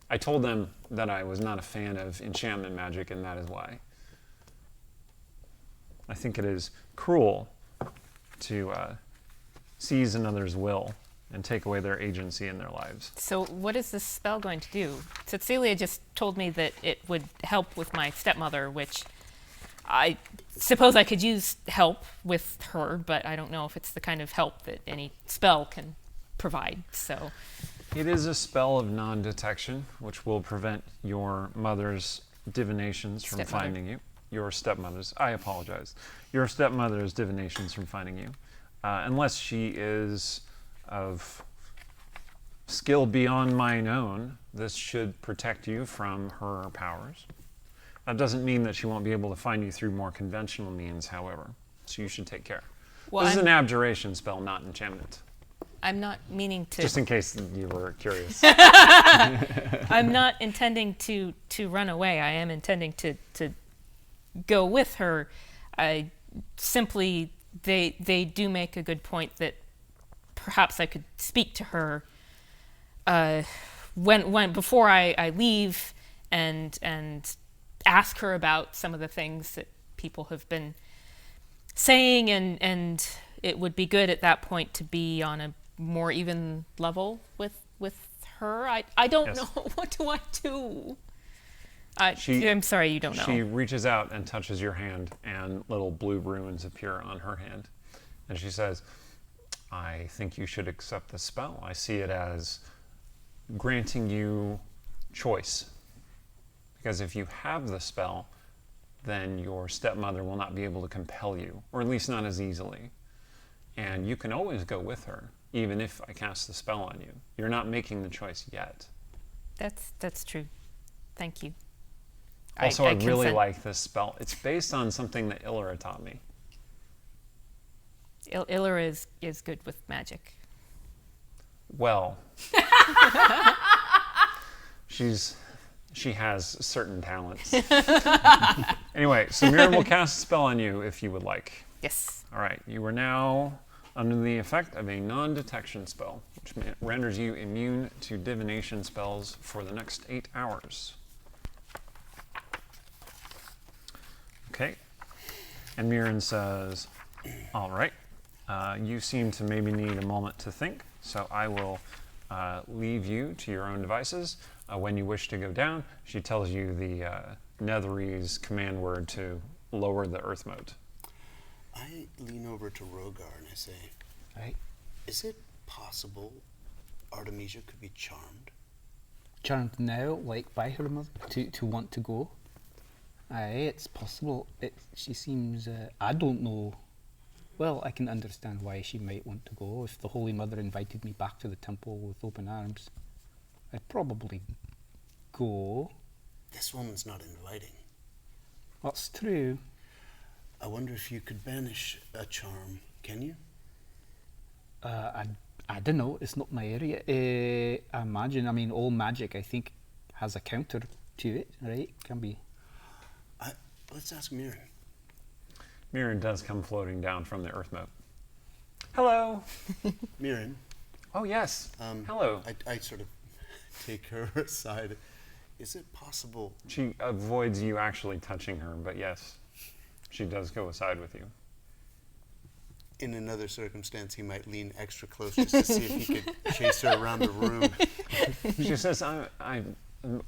I told them that I was not a fan of enchantment magic, and that is why. I think it is cruel to seize another's will and take away their agency in their lives. So what is this spell going to do? Cecilia just told me that it would help with my stepmother, which I suppose I could use help with her, but I don't know if it's the kind of help that any spell can provide. So It is a spell of non-detection, which will prevent your mother's divinations from Stepmother. finding you. Your stepmother's, I apologize. Your stepmother's divinations from finding you. Unless she is of skill beyond mine own, this should protect you from her powers. That doesn't mean that she won't be able to find you through more conventional means, however. So you should take care. Well, this is I'm- an abjuration spell, not enchantment. I'm not meaning to. Just in case you were curious. I'm not intending to run away. I am intending to go with her. I simply they do make a good point that perhaps I could speak to her when before I leave and ask her about some of the things that people have been saying, and it would be good at that point to be on a more even level with her. I don't Yes. know. What do I do? She- I'm sorry, you don't know. She reaches out and touches your hand, and little blue runes appear on her hand. And she says, I think you should accept the spell. I see it as granting you choice. Because if you have the spell, then your stepmother will not be able to compel you, or at least not as easily. And you can always go with her, even if I cast the spell on you. You're not making the choice yet. That's true. Thank you. Also, I really consent. like this spell. It's based on something that Illyra taught me. Illyra is good with magic. Well, she has certain talents. Anyway, so Miriam will cast a spell on you if you would like. Yes. All right, you are now under the effect of a non-detection spell, which renders you immune to divination spells for the next 8 hours. Okay. And Mirren says, all right, you seem to maybe need a moment to think, so I will leave you to your own devices. When you wish to go down, she tells you the Netherese command word to lower the earth mote. I lean over to Rogar and I say, Right. is it possible Artemisia could be charmed? Charmed now, like by her mother, to want to go. Aye, it's possible. She seems, I don't know. Well, I can understand why she might want to go. If the Holy Mother invited me back to the temple with open arms, I'd probably go. This woman's not inviting. That's true. I wonder if you could banish a charm. Can you? I don't know. It's not my area. I imagine. I mean, all magic, I think, has a counter to it, right? Can be. Let's ask Mirren. Mirren does come floating down from the earth mote. Hello. Mirren. Oh, yes. Hello. I sort of take her aside. Is it possible? She avoids you actually touching her, but yes, she does go aside with you. In another circumstance, he might lean extra close just to see if he could chase her around the room. She says,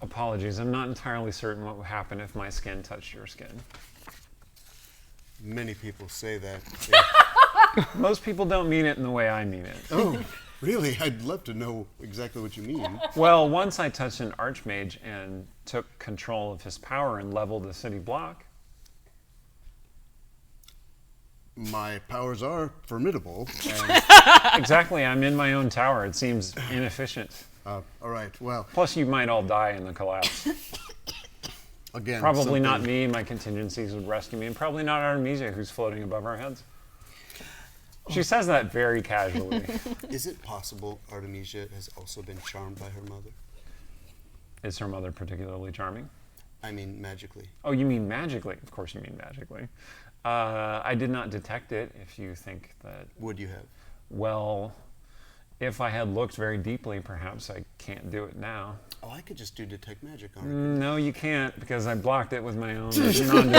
apologies, I'm not entirely certain what would happen if my skin touched your skin. Many people say that. Most people don't mean it in the way I mean it. Oh, really? I'd love to know exactly what you mean. Well, once I touched an archmage and took control of his power and leveled the city block. My powers are formidable. And Exactly, I'm in my own tower. It seems inefficient. all right, well, Plus, you might all die in the collapse. again, Probably not something- me. My contingencies would rescue me, and probably not Artemisia, who's floating above our heads. She says that very casually. Is it possible Artemisia has also been charmed by her mother? Is her mother particularly charming? I mean, magically. Oh, you mean magically? Of course you mean magically. I did not detect it, if you think that... Would you have? Well, if I had looked very deeply, perhaps I can't do it now. Oh, I could just do detect magic on her. No, you can't, because I blocked it with my own non-detection spell,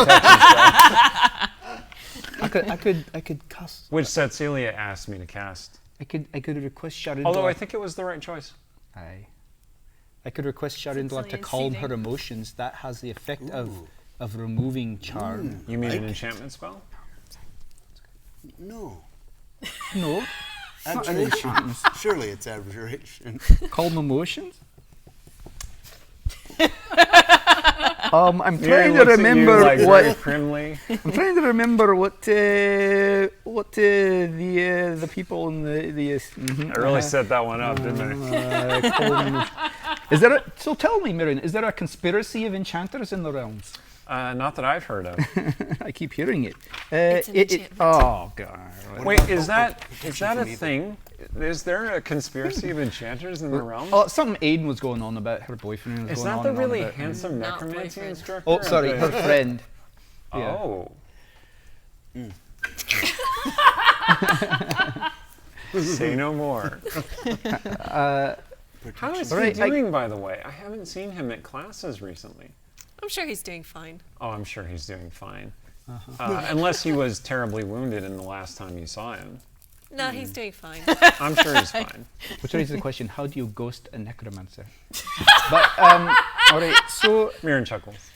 I could cast. which Cecilia asked me to cast. I could request Sharindla. Although I think it was the right choice. Aye. I could request Sharindla to Sicilian calm seething. her emotions. That has the effect of removing charm. You mean an I- enchantment spell? No. No, Abjuration. Surely it's abjuration. calm emotions. I'm trying to looks at you, remember like, what. very primly. I'm trying to remember what the people in the. I really set that one up, didn't I? Is there so tell me, Mirren, is there a conspiracy of enchanters in the realms? Not that I've heard of. I keep hearing it. It's an enchantment. Oh god. Wait, is that protection a from evil. thing? Is there a conspiracy of enchanters in the realm? Oh, something Aiden was going on about her boyfriend. Was Is going that on the and on really about. handsome Not necromancy boyfriend. instructor? Oh, sorry, at her the- friend. Yeah. Oh. Say no more. How is he Right, I- doing, by the way? I haven't seen him at classes recently. I'm sure he's doing fine. Oh, I'm sure he's doing fine. Unless he was terribly wounded in the last time you saw him. No, he's doing fine. I'm sure he's fine. Which raises the question: how do you ghost a necromancer? But all right, so Mirren chuckles.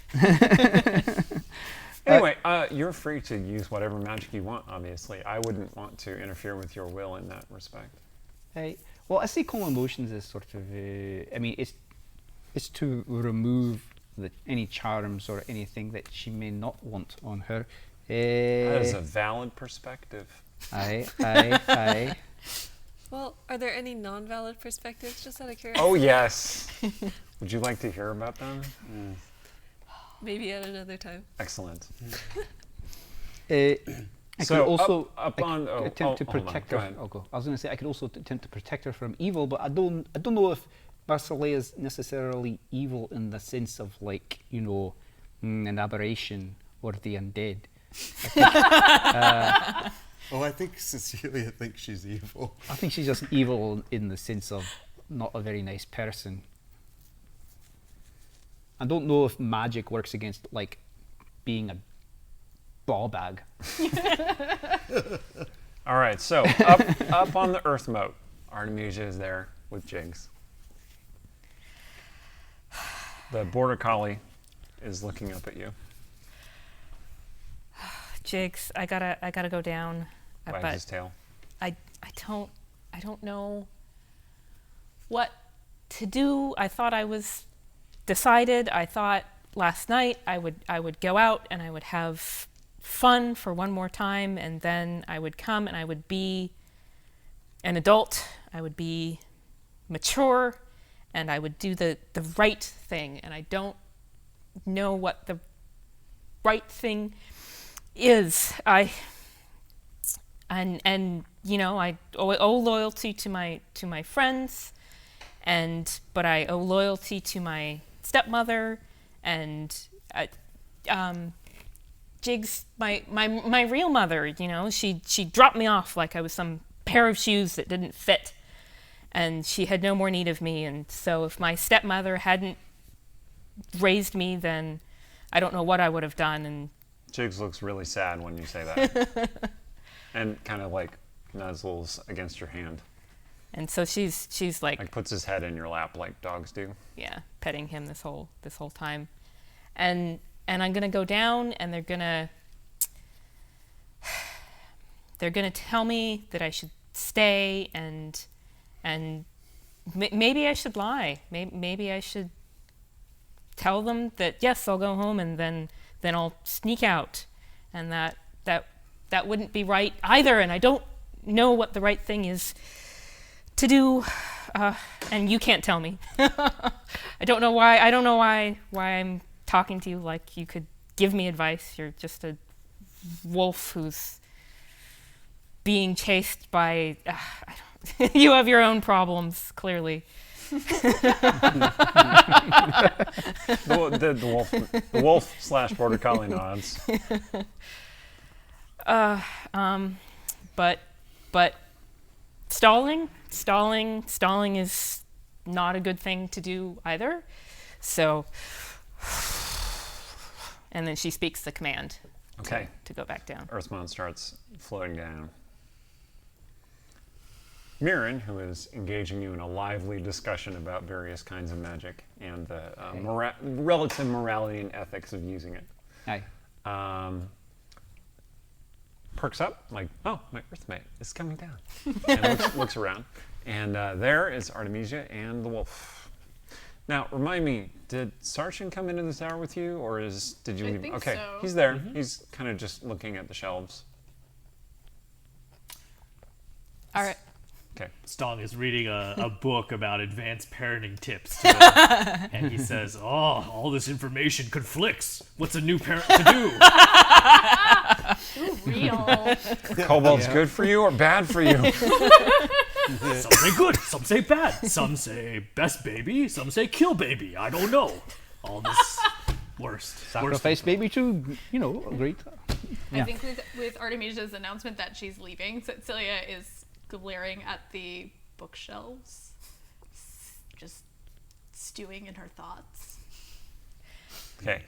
Anyway, you're free to use whatever magic you want, obviously. I wouldn't want to interfere with your will in that respect. well, I see calm emotions as sort of. I mean, it's to remove any charms or anything that she may not want on her. That is a valid perspective. Aye. Well, are there any non-valid perspectives, just out of curiosity? Oh, yes. Would you like to hear about them? Maybe at another time. Excellent. I So, could also up on- oh, attempt to hold on, protect go her. ahead. I'll go. I was going to say I could also attempt to protect her from evil, but I don't know if Marsilea is necessarily evil in the sense of an aberration or the undead. Oh, I think Cecilia thinks she's evil. I think she's just evil in the sense of not a very nice person. I don't know if magic works against being a ball bag. All right, so up on the earth moat, Artemisia is there with Jigs. The border collie is looking up at you. Jigs, I gotta go down. Wags his tail. I don't know what to do. I thought I was decided. I thought last night I would go out and I would have fun for one more time, and then I would come and I would be an adult. I would be mature, and I would do the right thing. And I don't know what the right thing is. I owe loyalty to my friends, but I owe loyalty to my stepmother, and Jigs, my real mother. She dropped me off like I was some pair of shoes that didn't fit, and she had no more need of me. And so if my stepmother hadn't raised me, then I don't know what I would have done. And Jigs looks really sad when you say that. And kind of like nuzzles against your hand. and so she's Like puts his head in your lap like dogs do. yeah, petting him this whole time, and I'm gonna go down, and they're gonna tell me that I should stay, and maybe I should lie. Maybe I should tell them that yes, I'll go home, and then I'll sneak out, and that wouldn't be right either, and I don't know what the right thing is to do, and you can't tell me. I don't know why I'm talking to you like you could give me advice. You're just a wolf who's being chased by you have your own problems, clearly. The wolf / border collie nods. But stalling is not a good thing to do either. So, and then she speaks the command. Okay. To go back down. Earthmon starts floating down. Mirren, who is engaging you in a lively discussion about various kinds of magic and the relative morality and ethics of using it. Aye. Perks up, like, oh, my Earthmate is coming down. And looks around. And there is Artemisia and the wolf. Now, remind me, did Sarshan come into this tower with you, or did you leave? think Okay, so. he's there. He's kind of just looking at the shelves. All right. Okay. Stong is reading a book about advanced parenting tips to him, and he says, "Oh, all this information conflicts. What's a new parent to do?" Real. Kobold's good for you or bad for you? Some say good, some say bad, some say best baby, some say kill baby. I don't know. All this worst. Sacrifice baby to, great. I think with Artemisia's announcement that she's leaving, Cecilia is glaring at the bookshelves, just stewing in her thoughts. Okay.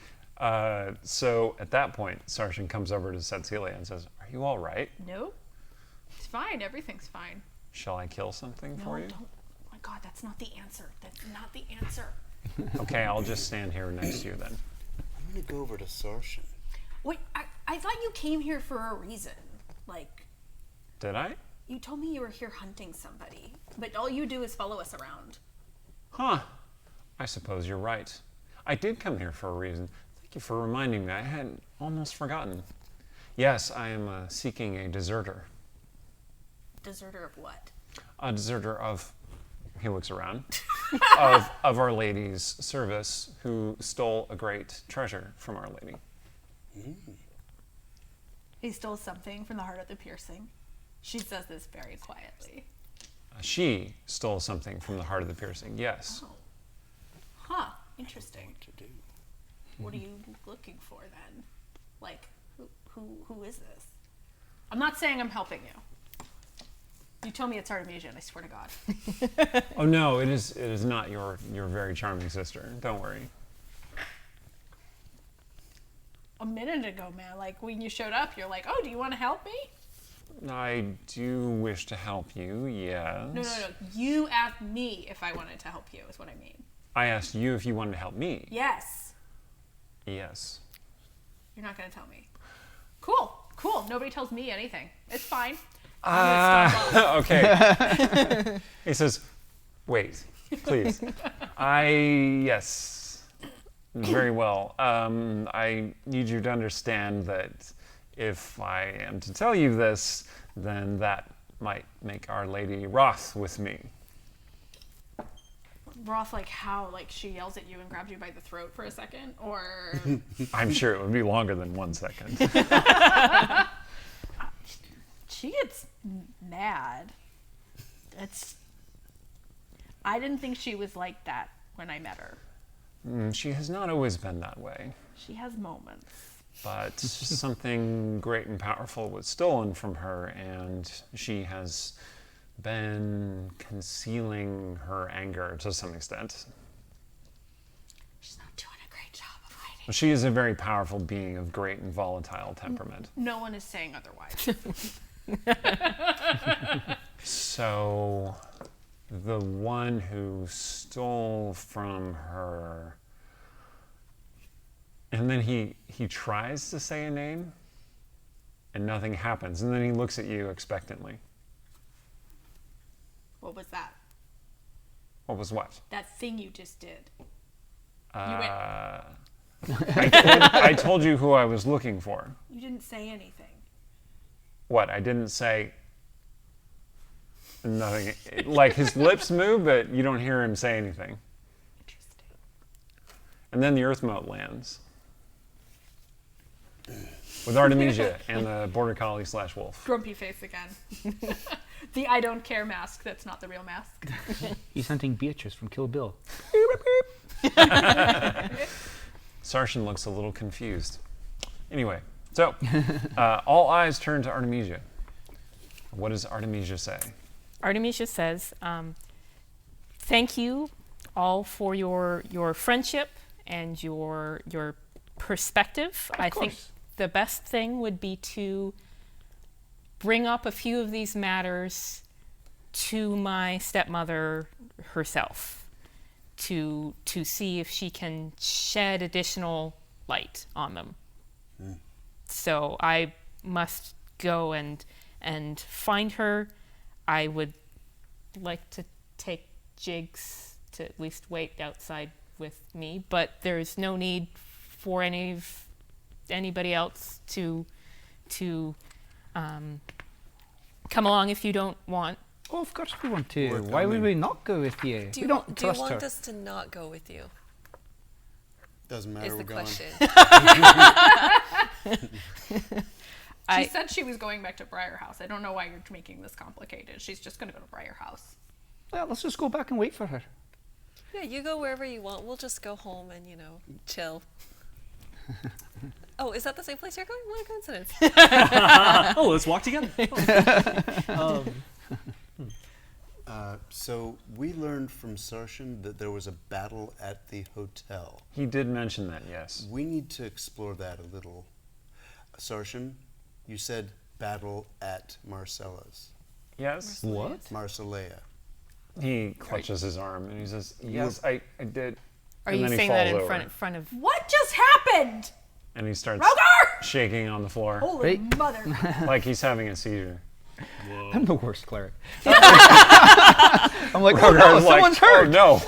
So at that point, Sarshan comes over to Cecilia and says, "Are you all right? Nope. It's fine. Everything's fine. Shall I kill something for you?" Don't. Oh my God, that's not the answer. That's not the answer. Okay, I'll just stand here next to you then. I'm going to go over to Sarshan. Wait, I thought you came here for a reason. Like, Did I? you told me you were here hunting somebody, but all you do is follow us around. Huh. I suppose you're right. I did come here for a reason. Thank you for reminding me. I had almost forgotten. Yes, I am seeking a deserter. Deserter of what? A deserter of, he looks around, of Our Lady's service, who stole a great treasure from Our Lady. He stole something from the heart of the piercing. She says this very quietly. She stole something from the heart of the piercing, yes. Oh. Huh. Interesting. To do. What are you looking for then? Like, who is this? I'm not saying I'm helping you. You told me it's Artemisia, and I swear to God. Oh no, it is not your very charming sister. Don't worry. A minute ago, man, like when you showed up, you're like, "Oh, do you want to help me?" I do wish to help you, yes. No. You asked me if I wanted to help you, is what I mean. I asked you if you wanted to help me. Yes. Yes. You're not going to tell me. Cool. Nobody tells me anything. It's fine. Okay. He says, "Wait, please." Yes. Very well. I need you to understand that if I am to tell you this, then that might make Our Lady wroth with me. Wroth, like how? Like she yells at you and grabs you by the throat for a second? Or... I'm sure it would be longer than 1 second. She gets mad. I didn't think she was like that when I met her. She has not always been that way. She has moments. But something great and powerful was stolen from her, and she has been concealing her anger to some extent. She's not doing She is a very powerful being of great and volatile temperament. No one is saying otherwise. So, the one who stole from her, and then he tries to say a name, and nothing happens, and then he looks at you expectantly. What was that? What was what? That thing you just did. I told you who I was looking for. You didn't say anything. What? I didn't say nothing. Like his lips move, but you don't hear him say anything. Interesting. And then the Earth Mote lands with Artemisia and the Border Collie / Wolf. Grumpy face again. The I don't care mask that's not the real mask. He's hunting Beatrice from Kill Bill. Sarshan looks a little confused. Anyway, so all eyes turn to Artemisia. What does Artemisia say? Artemisia says, thank you all for your friendship and your perspective. I think the best thing would be to bring up a few of these matters to my stepmother herself to see if she can shed additional light on them. So I must go and find her. I would like to take Jigs to at least wait outside with me, but there's no need for anybody else to come along if you don't want. Oh, of course we want to. We're Why would coming. we not go with you? Do We you, don't do you trust want her. us to not go with you? Doesn't matter. Is We're the going. question. She said she was going back to Briar House. I don't know why you're making this complicated. She's just going to go to Briar House. Well, let's just go back and wait for her. Yeah, you go wherever you want. We'll just go home and, chill. Oh, is that the same place you're going? What a coincidence. Oh, let's walk together. So we learned from Sarshan that there was a battle at the hotel. He did mention that, yes. We need to explore that a little. Sarshan, you said battle at Marcella's. Yes? What? Marsilea. He clutches his arm and he says, yes, I did. Are And you then he saying that falls in over. front of? What just happened? And he starts Rogar! shaking on the floor Holy Right. mother. like he's having a seizure. I'm the worst cleric. I'm like, oh no, Rogar's like, someone's hurt. Oh no,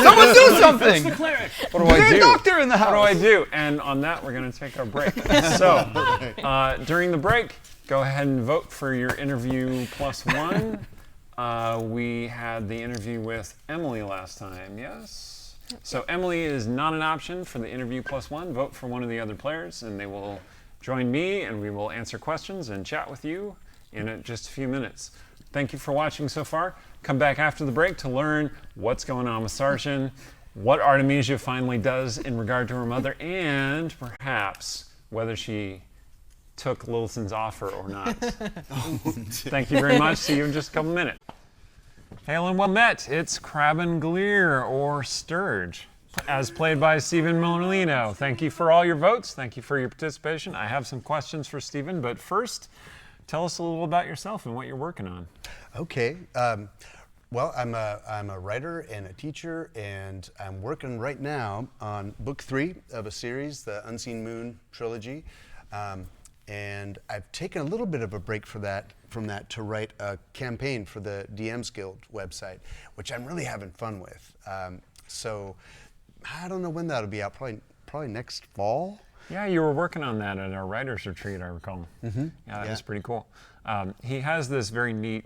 Someone do something. what do Is there I a do? doctor in the house? What do I do? And on that, we're going to take our break. So, during the break, go ahead and vote for your interview +1. We had the interview with Emily last time, yes? So Emily is not an option for the interview +1. Vote for one of the other players, and they will join me, and we will answer questions and chat with you in just a few minutes. Thank you for watching so far. Come back after the break to learn what's going on with Sarshan, what Artemisia finally does in regard to her mother, and perhaps whether she took Lilten's offer or not. Thank you very much. See you in just a couple minutes. Hail and well met. It's Crabangleer or Sturge, as played by Stephen Molino. Thank you for all your votes. Thank you for your participation. I have some questions for Stephen, but first, tell us a little about yourself and what you're working on. Okay. Well, I'm a writer and a teacher, and I'm working right now on book 3 of a series, the Unseen Moon trilogy. And I've taken a little bit of a break from that to write a campaign for the DMs Guild website, which I'm really having fun with. So I don't know when that'll be out. Probably next fall. Yeah, you were working on that at our writers' retreat, I recall. Mm-hmm. Yeah, that was pretty cool. He has this very neat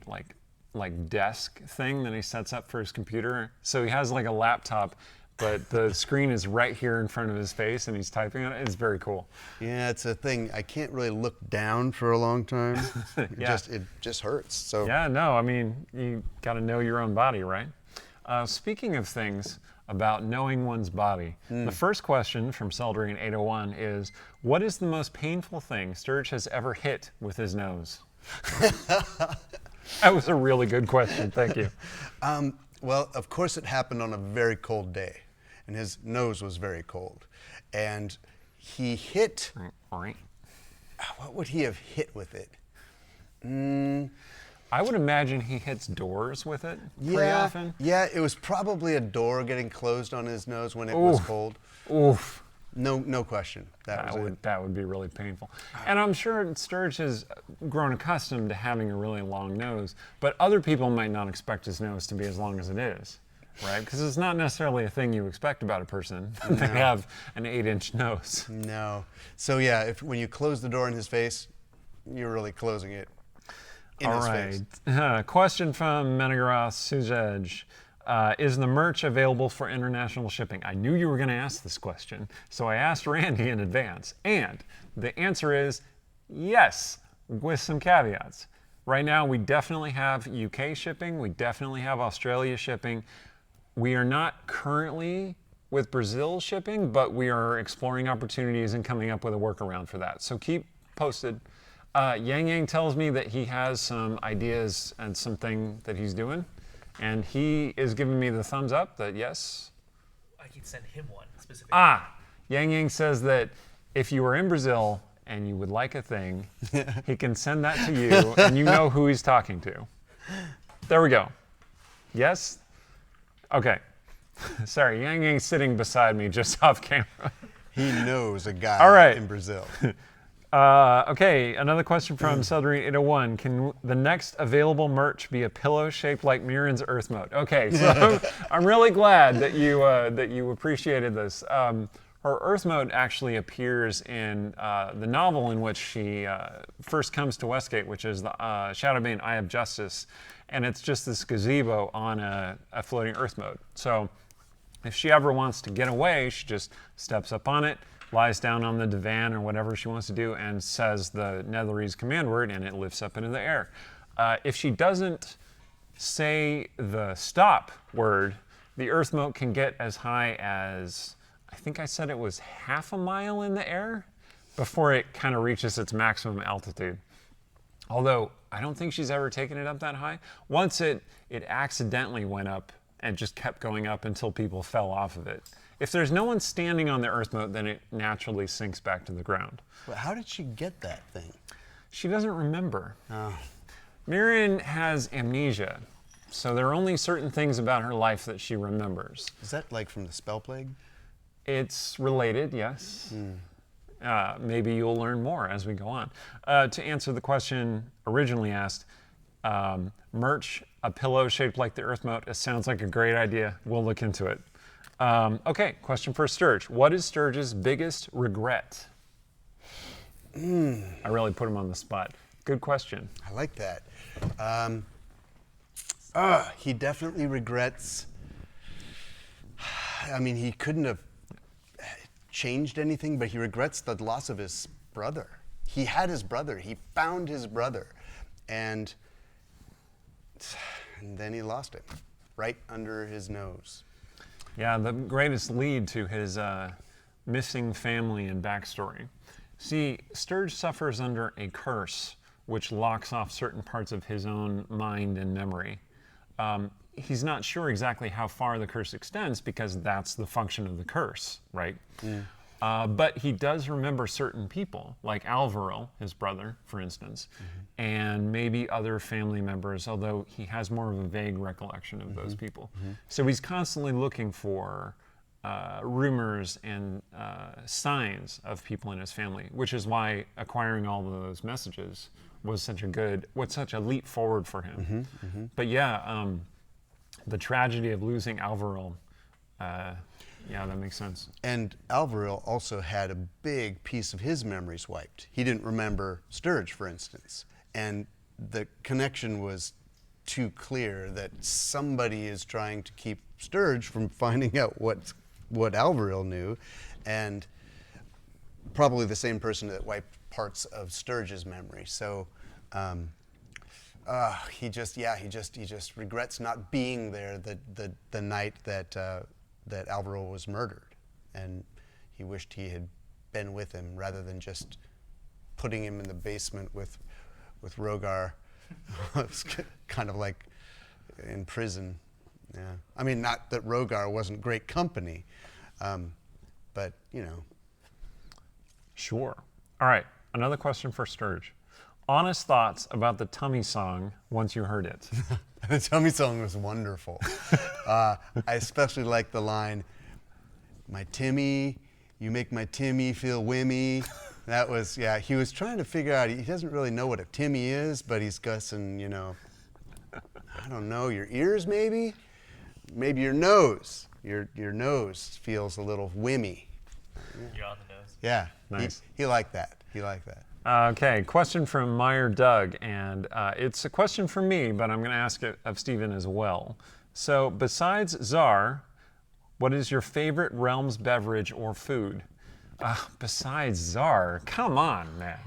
like desk thing that he sets up for his computer. So he has like a laptop, but the screen is right here in front of his face and he's typing on it. It's very cool. Yeah, it's a thing. I can't really look down for a long time. Yeah. It just hurts. So Yeah, no, I mean, you got to know your own body, right? Speaking of things about knowing one's body, the first question from Seldrian 801 is, what is the most painful thing Sturge has ever hit with his nose? That was a really good question, thank you. Well, of course it happened on a very cold day. and his nose was very cold. And he hit, what would he have hit with it? I would imagine he hits doors with it pretty often. Yeah, it was probably a door getting closed on his nose when it was cold. Oof. No question. That would be really painful. And I'm sure Sturge has grown accustomed to having a really long nose, but other people might not expect his nose to be as long as it is, right? Because it's not necessarily a thing you expect about a person. They have an 8-inch nose. No. So yeah, when you close the door in his face, you're really closing it in his face. Question from Menegaroth Suzej. Is the merch available for international shipping? I knew you were going to ask this question, so I asked Randy in advance. And the answer is yes, with some caveats. Right now, we definitely have UK shipping. We definitely have Australia shipping. We are not currently with Brazil shipping, but we are exploring opportunities and coming up with a workaround for that. So keep posted. Yang Yang tells me that he has some ideas and something that he's doing. And he is giving me the thumbs up that yes. I can send him one specifically. Yang Yang says that if you were in Brazil and you would like a thing, he can send that to you and you know who he's talking to. There we go. Yes? Okay. Sorry, Yang Yang's sitting beside me just off camera. He knows a guy in Brazil. Okay, another question from Seldrine801. Can the next available merch be a pillow shaped like Mirren's Earth Mode? Okay, so I'm really glad that you appreciated this. Her Earth Mode actually appears in the novel in which she first comes to Westgate, which is the Shadowbane Eye of Justice, and it's just this gazebo on a floating Earth Mode. So if she ever wants to get away, she just steps up on it, lies down on the divan or whatever she wants to do, and says the Netherese command word, and it lifts up into the air. If she doesn't say the stop word, the Earth Moat can get as high as, I think I said it was half a mile in the air before it kind of reaches its maximum altitude. Although, I don't think she's ever taken it up that high. Once it accidentally went up and just kept going up until people fell off of it. If there's no one standing on the Earth Moat, then it naturally sinks back to the ground. But how did she get that thing? She doesn't remember. Oh. Mirren has amnesia, so there are only certain things about her life that she remembers. Is that like from the Spell Plague? It's related, yes. Maybe you'll learn more as we go on. To answer the question originally asked, merch, a pillow shaped like the Earth Moat, it sounds like a great idea. We'll look into it. Okay, question for Sturge. What is Sturge's biggest regret? I really put him on the spot. Good question. I like that. He definitely regrets. I mean, he couldn't have changed anything, but he regrets the loss of his brother. He had his brother. He found his brother. And then he lost him right under his nose. Yeah, the greatest lead to his missing family and backstory. See, Sturge suffers under a curse which locks off certain parts of his own mind and memory. He's not sure exactly how far the curse extends because that's the function of the curse, right? But he does remember certain people, like Alvaro, his brother, for instance, and maybe other family members, although he has more of a vague recollection of those people. So he's constantly looking for rumors and signs of people in his family, which is why acquiring all of those messages was such a leap forward for him. But yeah, the tragedy of losing Alvaro, yeah, that makes sense. And Alvaro also had a big piece of his memories wiped. He didn't remember Sturge, for instance. And the connection was too clear that somebody is trying to keep Sturge from finding out what Alvaro knew. And probably the same person that wiped parts of Sturge's memory. So he just regrets not being there the night that Alvaro was murdered, and he wished he had been with him rather than just putting him in the basement with Rogar. It's kind of like in prison. Yeah, I mean, not that Rogar wasn't great company, But, you know. Sure. All right. Another question for Sturge. Honest thoughts about the tummy song once you heard it. The tummy song was wonderful. I especially like the line, "My Timmy, you make my Timmy feel wimmy." That was, yeah, he was trying to figure out, he doesn't really know what a Timmy is, but he's guessing, you know, I don't know, your ears maybe? Maybe your nose. Your nose feels a little wimmy. You're on the nose. Yeah, Nice. He liked that. He liked that. Okay, question from Meyer Doug, and it's a question for me, but I'm going to ask it of Stephen as well. So, besides Czar, what is your favorite Realms beverage or food? Besides Czar, come on, man.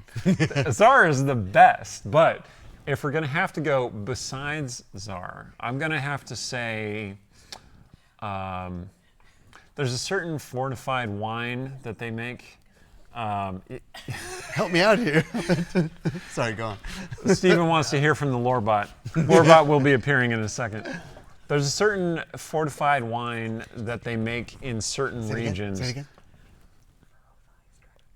Czar is the best, but if we're going to have to go besides Czar, I'm going to have to say there's a certain fortified wine that they make. Help me out here. Sorry, go on. Stephen wants to hear from the Lorebot. Lorebot will be appearing in a second. There's a certain fortified wine that they make in certain regions. Say it again.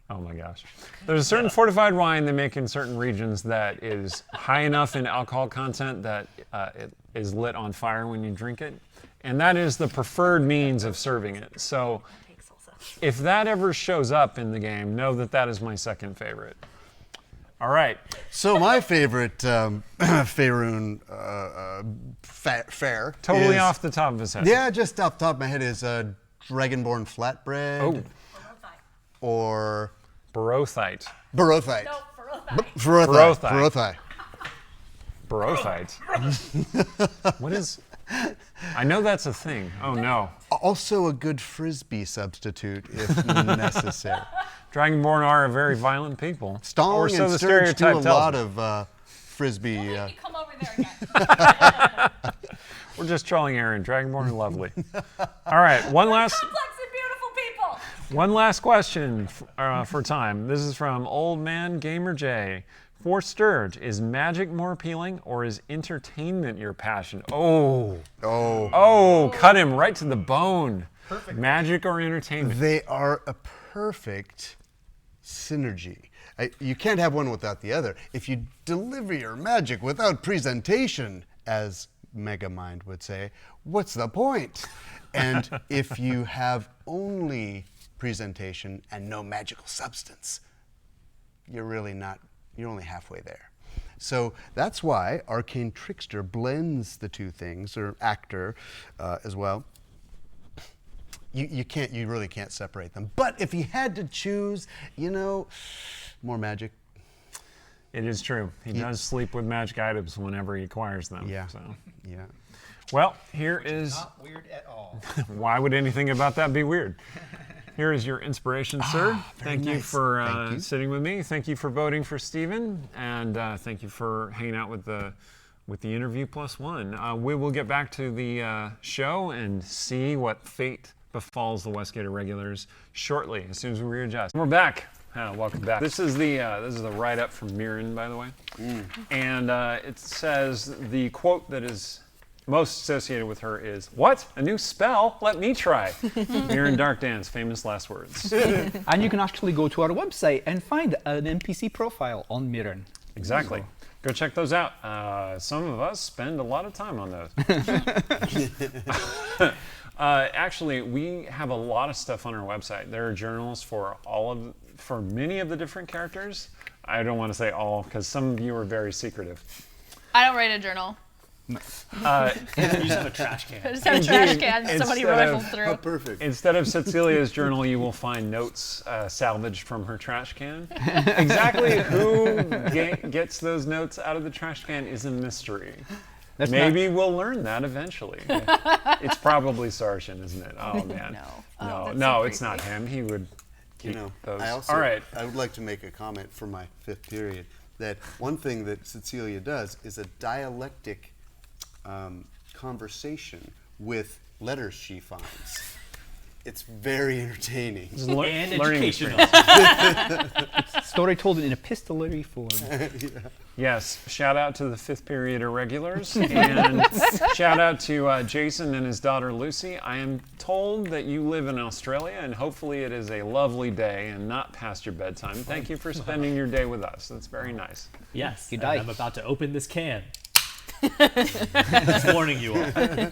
Oh my gosh. There's a certain fortified wine they make in certain regions that is high enough in alcohol content that it is lit on fire when you drink it. And that is the preferred means of serving it. So if that ever shows up in the game, know that that is my second favorite. All right. So my favorite Faerun fare Totally is, off the top of his head. Yeah, just off the top of my head is Dragonborn flatbread. Oh. Or Barothite. Barothite. No, for Barothite. Barothite. What is... I know that's a thing. Oh no. Also a good frisbee substitute if necessary. Dragonborn are a very violent people. Stong Or so and the Sturge do stereotype a tells lot me. of frisbee. Come over there again. We're just trolling Aaron. Dragonborn are lovely. All right, one last Complex and beautiful people. question for time. This is from Old Man Gamer J. For Sturge, is magic more appealing or is entertainment your passion? Oh, cut him right to the bone. Perfect. Magic or entertainment? They are a perfect synergy. You can't have one without the other. If you deliver your magic without presentation, as Megamind would say, what's the point? And if you have only presentation and no magical substance, you're only halfway there. So that's why Arcane Trickster blends the two things, or Actor as well. You really can't separate them. But if you had to choose, more magic. It is true. He does sleep with magic items whenever he acquires them. Yeah. So. Yeah. Well, here is... Not weird at all. Why would anything about that be weird? Here is your inspiration, sir. Thank you nice. for Thank you. sitting with me. Thank you for voting for Stephen, and thank you for hanging out with the interview +1. We will get back to the show and see what fate befalls the Westgate Irregulars shortly, as soon as we readjust. We're back. Welcome back. This is the write-up from Mirren, by the way, and it says the quote that is most associated with her is, "What? A new spell? Let me try." Mirren Darkdan's famous last words. And you can actually go to our website and find an NPC profile on Mirren. Exactly. Go check those out. Some of us spend a lot of time on those. Actually, we have a lot of stuff on our website. There are journals for many of the different characters. I don't want to say all because some of you are very secretive. I don't write a journal. Using a trash can. I just have a trash can somebody Instead rifled of- through. Oh, perfect. Instead of Cecilia's journal, you will find notes salvaged from her trash can. Exactly who gets those notes out of the trash can is a mystery. Maybe we'll learn that eventually. It's probably Sarshan, isn't it? Oh man. No, it's not him. He would keep those. All right. I would like to make a comment for my 5th period that one thing that Cecilia does is a dialectic conversation with letters she finds. It's very entertaining. It's And learning educational. experience. Story told in epistolary form. Yes, shout out to the 5th period Irregulars, and shout out to Jason and his daughter Lucy. I am told that you live in Australia, and hopefully it is a lovely day and not past your bedtime. Thank you for spending your day with us. That's very nice. Yes, Good and day. I'm about to open this can. Just warning you all.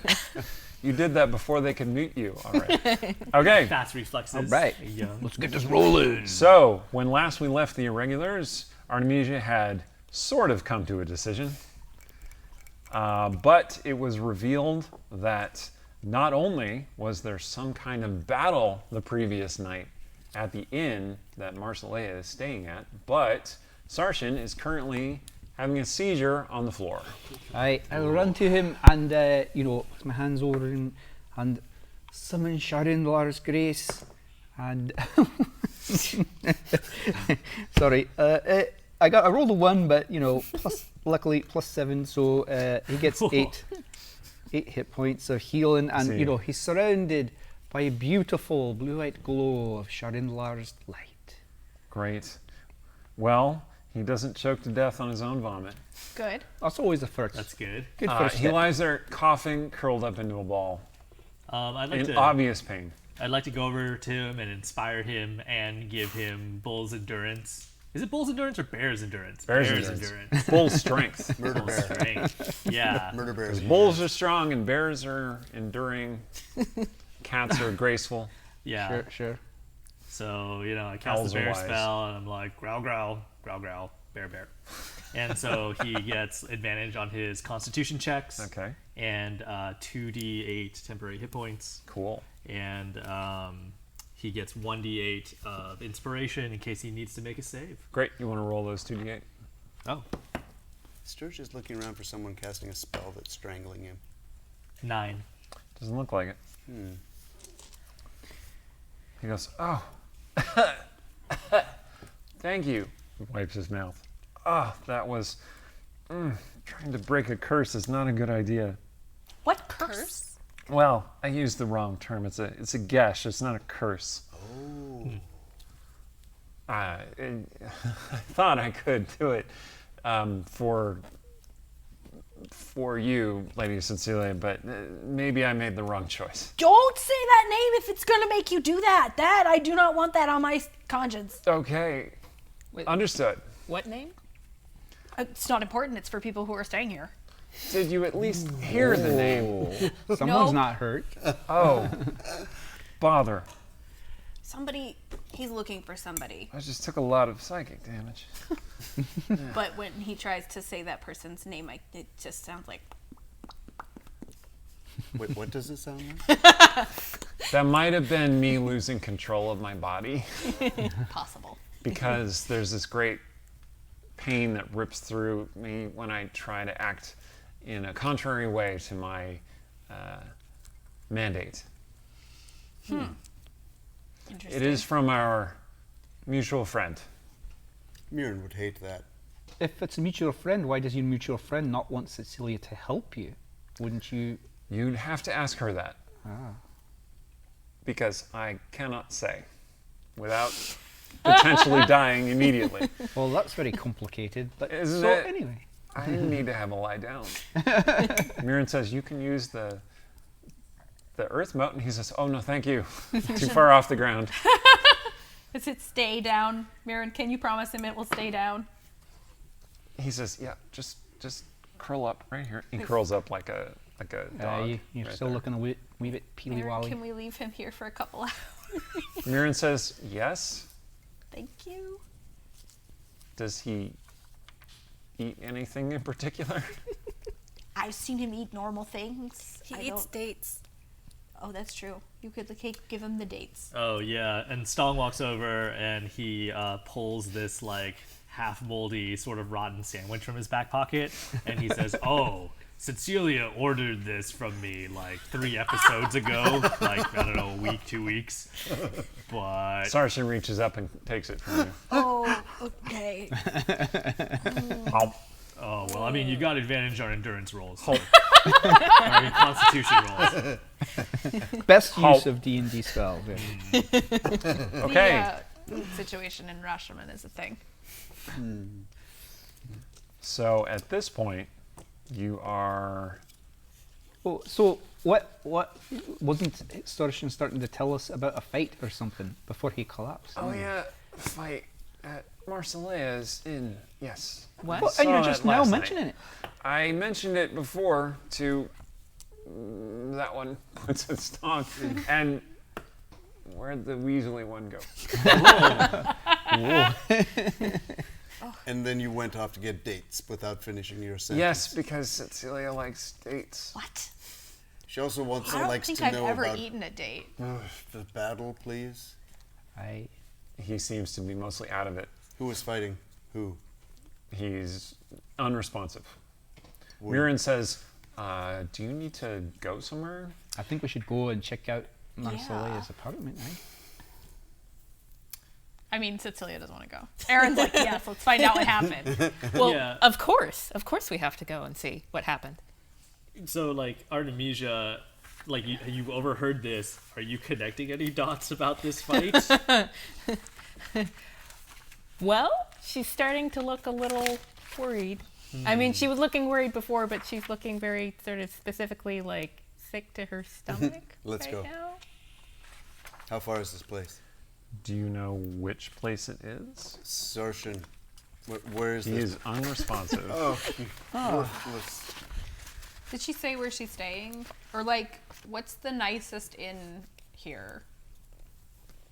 You did that before they could mute you. All right. Okay. Fast reflexes. All right. Young. Let's get this rolling. So, when last we left the Irregulars, Artemisia had sort of come to a decision. But it was revealed that not only was there some kind of battle the previous night at the inn that Marsilea is staying at, but Sarshan is currently having a seizure on the floor. I'll run to him and, put my hands over him and summon Sharinlar's grace and... Sorry. I rolled a 1, but, luckily +7, so he gets 8 hit points of healing, and, See. He's surrounded by a beautiful blue-white glow of Sharinlar's light. Great. Well, he doesn't choke to death on his own vomit. Good. That's always a first. That's good. Good first He step. lies there coughing, curled up into a ball, I'd like in to. obvious pain. I'd like to go over to him and inspire him and give him Bull's endurance. Is it Bull's endurance or Bear's endurance? Bear's endurance. Full strength. Murder Bull's bear. strength. Yeah. Murder bears. Bulls are strong and bears are enduring. Cats are graceful. Yeah. Sure. So, I cast Owls the are bear wise. spell and I'm like, growl, growl, growl, growl, bear, bear. And so he gets advantage on his constitution checks. Okay. And 2d8 temporary hit points. Cool. And he gets 1d8 of inspiration in case he needs to make a save. Great. You want to roll those 2d8? Oh. Sturge is looking around for someone casting a spell that's strangling him. 9. Doesn't look like it. He goes, oh. Thank you. He wipes his mouth. Oh, that was... trying to break a curse is not a good idea. What curse? Well, I used the wrong term. It's a gesh. It's not a curse. Oh. I thought I could do it for you, Lady Cecilia, but maybe I made the wrong choice. Don't say that name if it's gonna make you do that. I do not want that on my conscience. Okay. Wait. Understood. What name? It's not important. It's for people who are staying here. Did you at least hear the name? Someone's No. not hurt. Oh, bother. Somebody, he's looking for somebody. I just took a lot of psychic damage. But when he tries to say that person's name, it just sounds like... Wait, what does it sound like? That might have been me losing control of my body possible. because there's this great pain that rips through me when I try to act in a contrary way to my mandate. Interesting. It is from our mutual friend. Mirren would hate that. If it's a mutual friend, why does your mutual friend not want Cecilia to help you? Wouldn't you? You'd have to ask her that. Because I cannot say without potentially dying immediately. Well, that's very complicated. But Isn't so it? anyway, I need to have a lie down. Mirren says, you can use the earth moat, and he says, oh no, thank you. Too far off the ground. Does it stay down? Mirren, can you promise him it will stay down? He says, yeah, just curl up right here. He curls up like a dog. you're right still there. looking a wee bit peely Mirren, wally. can we leave him here for a couple hours? Mirren says, yes. Thank you. Does he eat anything in particular? I've seen him eat normal things. He I eats don't- dates. Oh, that's true. You could give him the dates. Oh, yeah. And Stong walks over and he pulls this, like, half moldy, sort of rotten sandwich from his back pocket. And he says, oh, Cecilia ordered this from me, like, 3 episodes ago. Like, I don't know, a week, 2 weeks. But... Sarshan reaches up and takes it from you. Oh, okay. Hump. Oh, well, I mean, you got advantage on endurance rolls. Hump. Alright, Constitution rolls. Best Halt. use of D&D spell. Yeah. Okay. The situation in Rashomon is a thing. So at this point, you are. Oh, so what wasn't Sturge starting to tell us about a fight or something before he collapsed? Oh yeah, fight at Marsilea's Inn. Yes. What? Well, and you're Saw just it now last mentioning it. I mentioned it before to that one puts its tongue. And where'd the Weasley one go? And then you went off to get dates without finishing your sentence. Yes, because Cecilia likes dates. What? She also wants I don't likes think to I've know ever about eaten a date. the battle, please. He seems to be mostly out of it. Who was fighting? Who? He's unresponsive. Mirren says, do you need to go somewhere? I think we should go and check out Marsilea's apartment, right? I mean, Cecilia doesn't want to go. Aaron's like, yes, let's find out what happened. Well, Yeah. of course we have to go and see what happened. So, like, Artemisia, like, you overheard this. Are you connecting any dots about this fight? Well, she's starting to look a little worried. I mean, she was looking worried before, but she's looking very sort of specifically like sick to her stomach. Let's right go. Now. How far is this place? Do you know which place it is? Sarshan. Where is He this? is unresponsive. Oh, worthless. Did she say where she's staying? Or, like, what's the nicest inn here?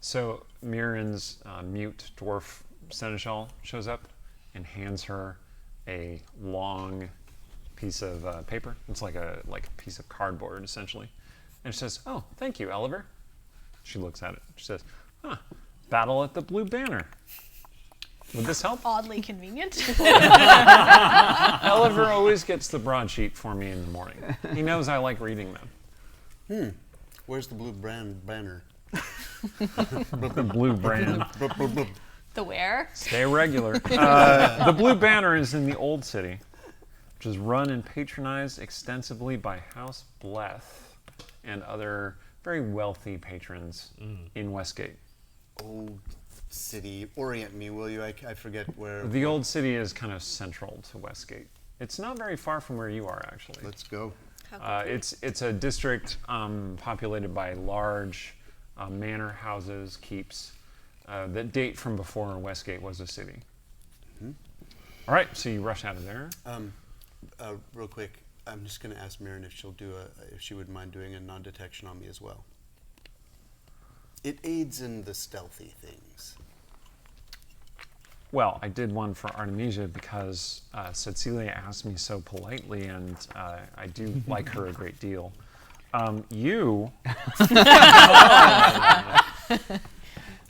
So Mirren's mute dwarf seneschal shows up and hands her a long piece of paper. It's like a piece of cardboard, essentially. And she says, "Oh, thank you, Oliver." She looks at it. She says, "Huh, battle at the Blue Banner. Would this help?" Oddly convenient. Oliver always gets the broadsheet for me in the morning. He knows I like reading them. Where's the blue banner? The Blue Brand. The where? Stay regular. The Blue Banner is in the Old City, which is run and patronized extensively by House Bleth and other very wealthy patrons in Westgate. Old City. Orient me, will you? I forget where. The Old City is kind of central to Westgate. It's not very far from where you are, actually. Let's go. It's a district populated by large manor houses, keeps, that date from before Westgate was a city. All right, so you rush out of there. Real quick, I'm just going to ask Mirren if if she would mind doing a non-detection on me as well. It aids in the stealthy things. Well, I did one for Artemisia because Cecilia asked me so politely, and I do like her a great deal. You...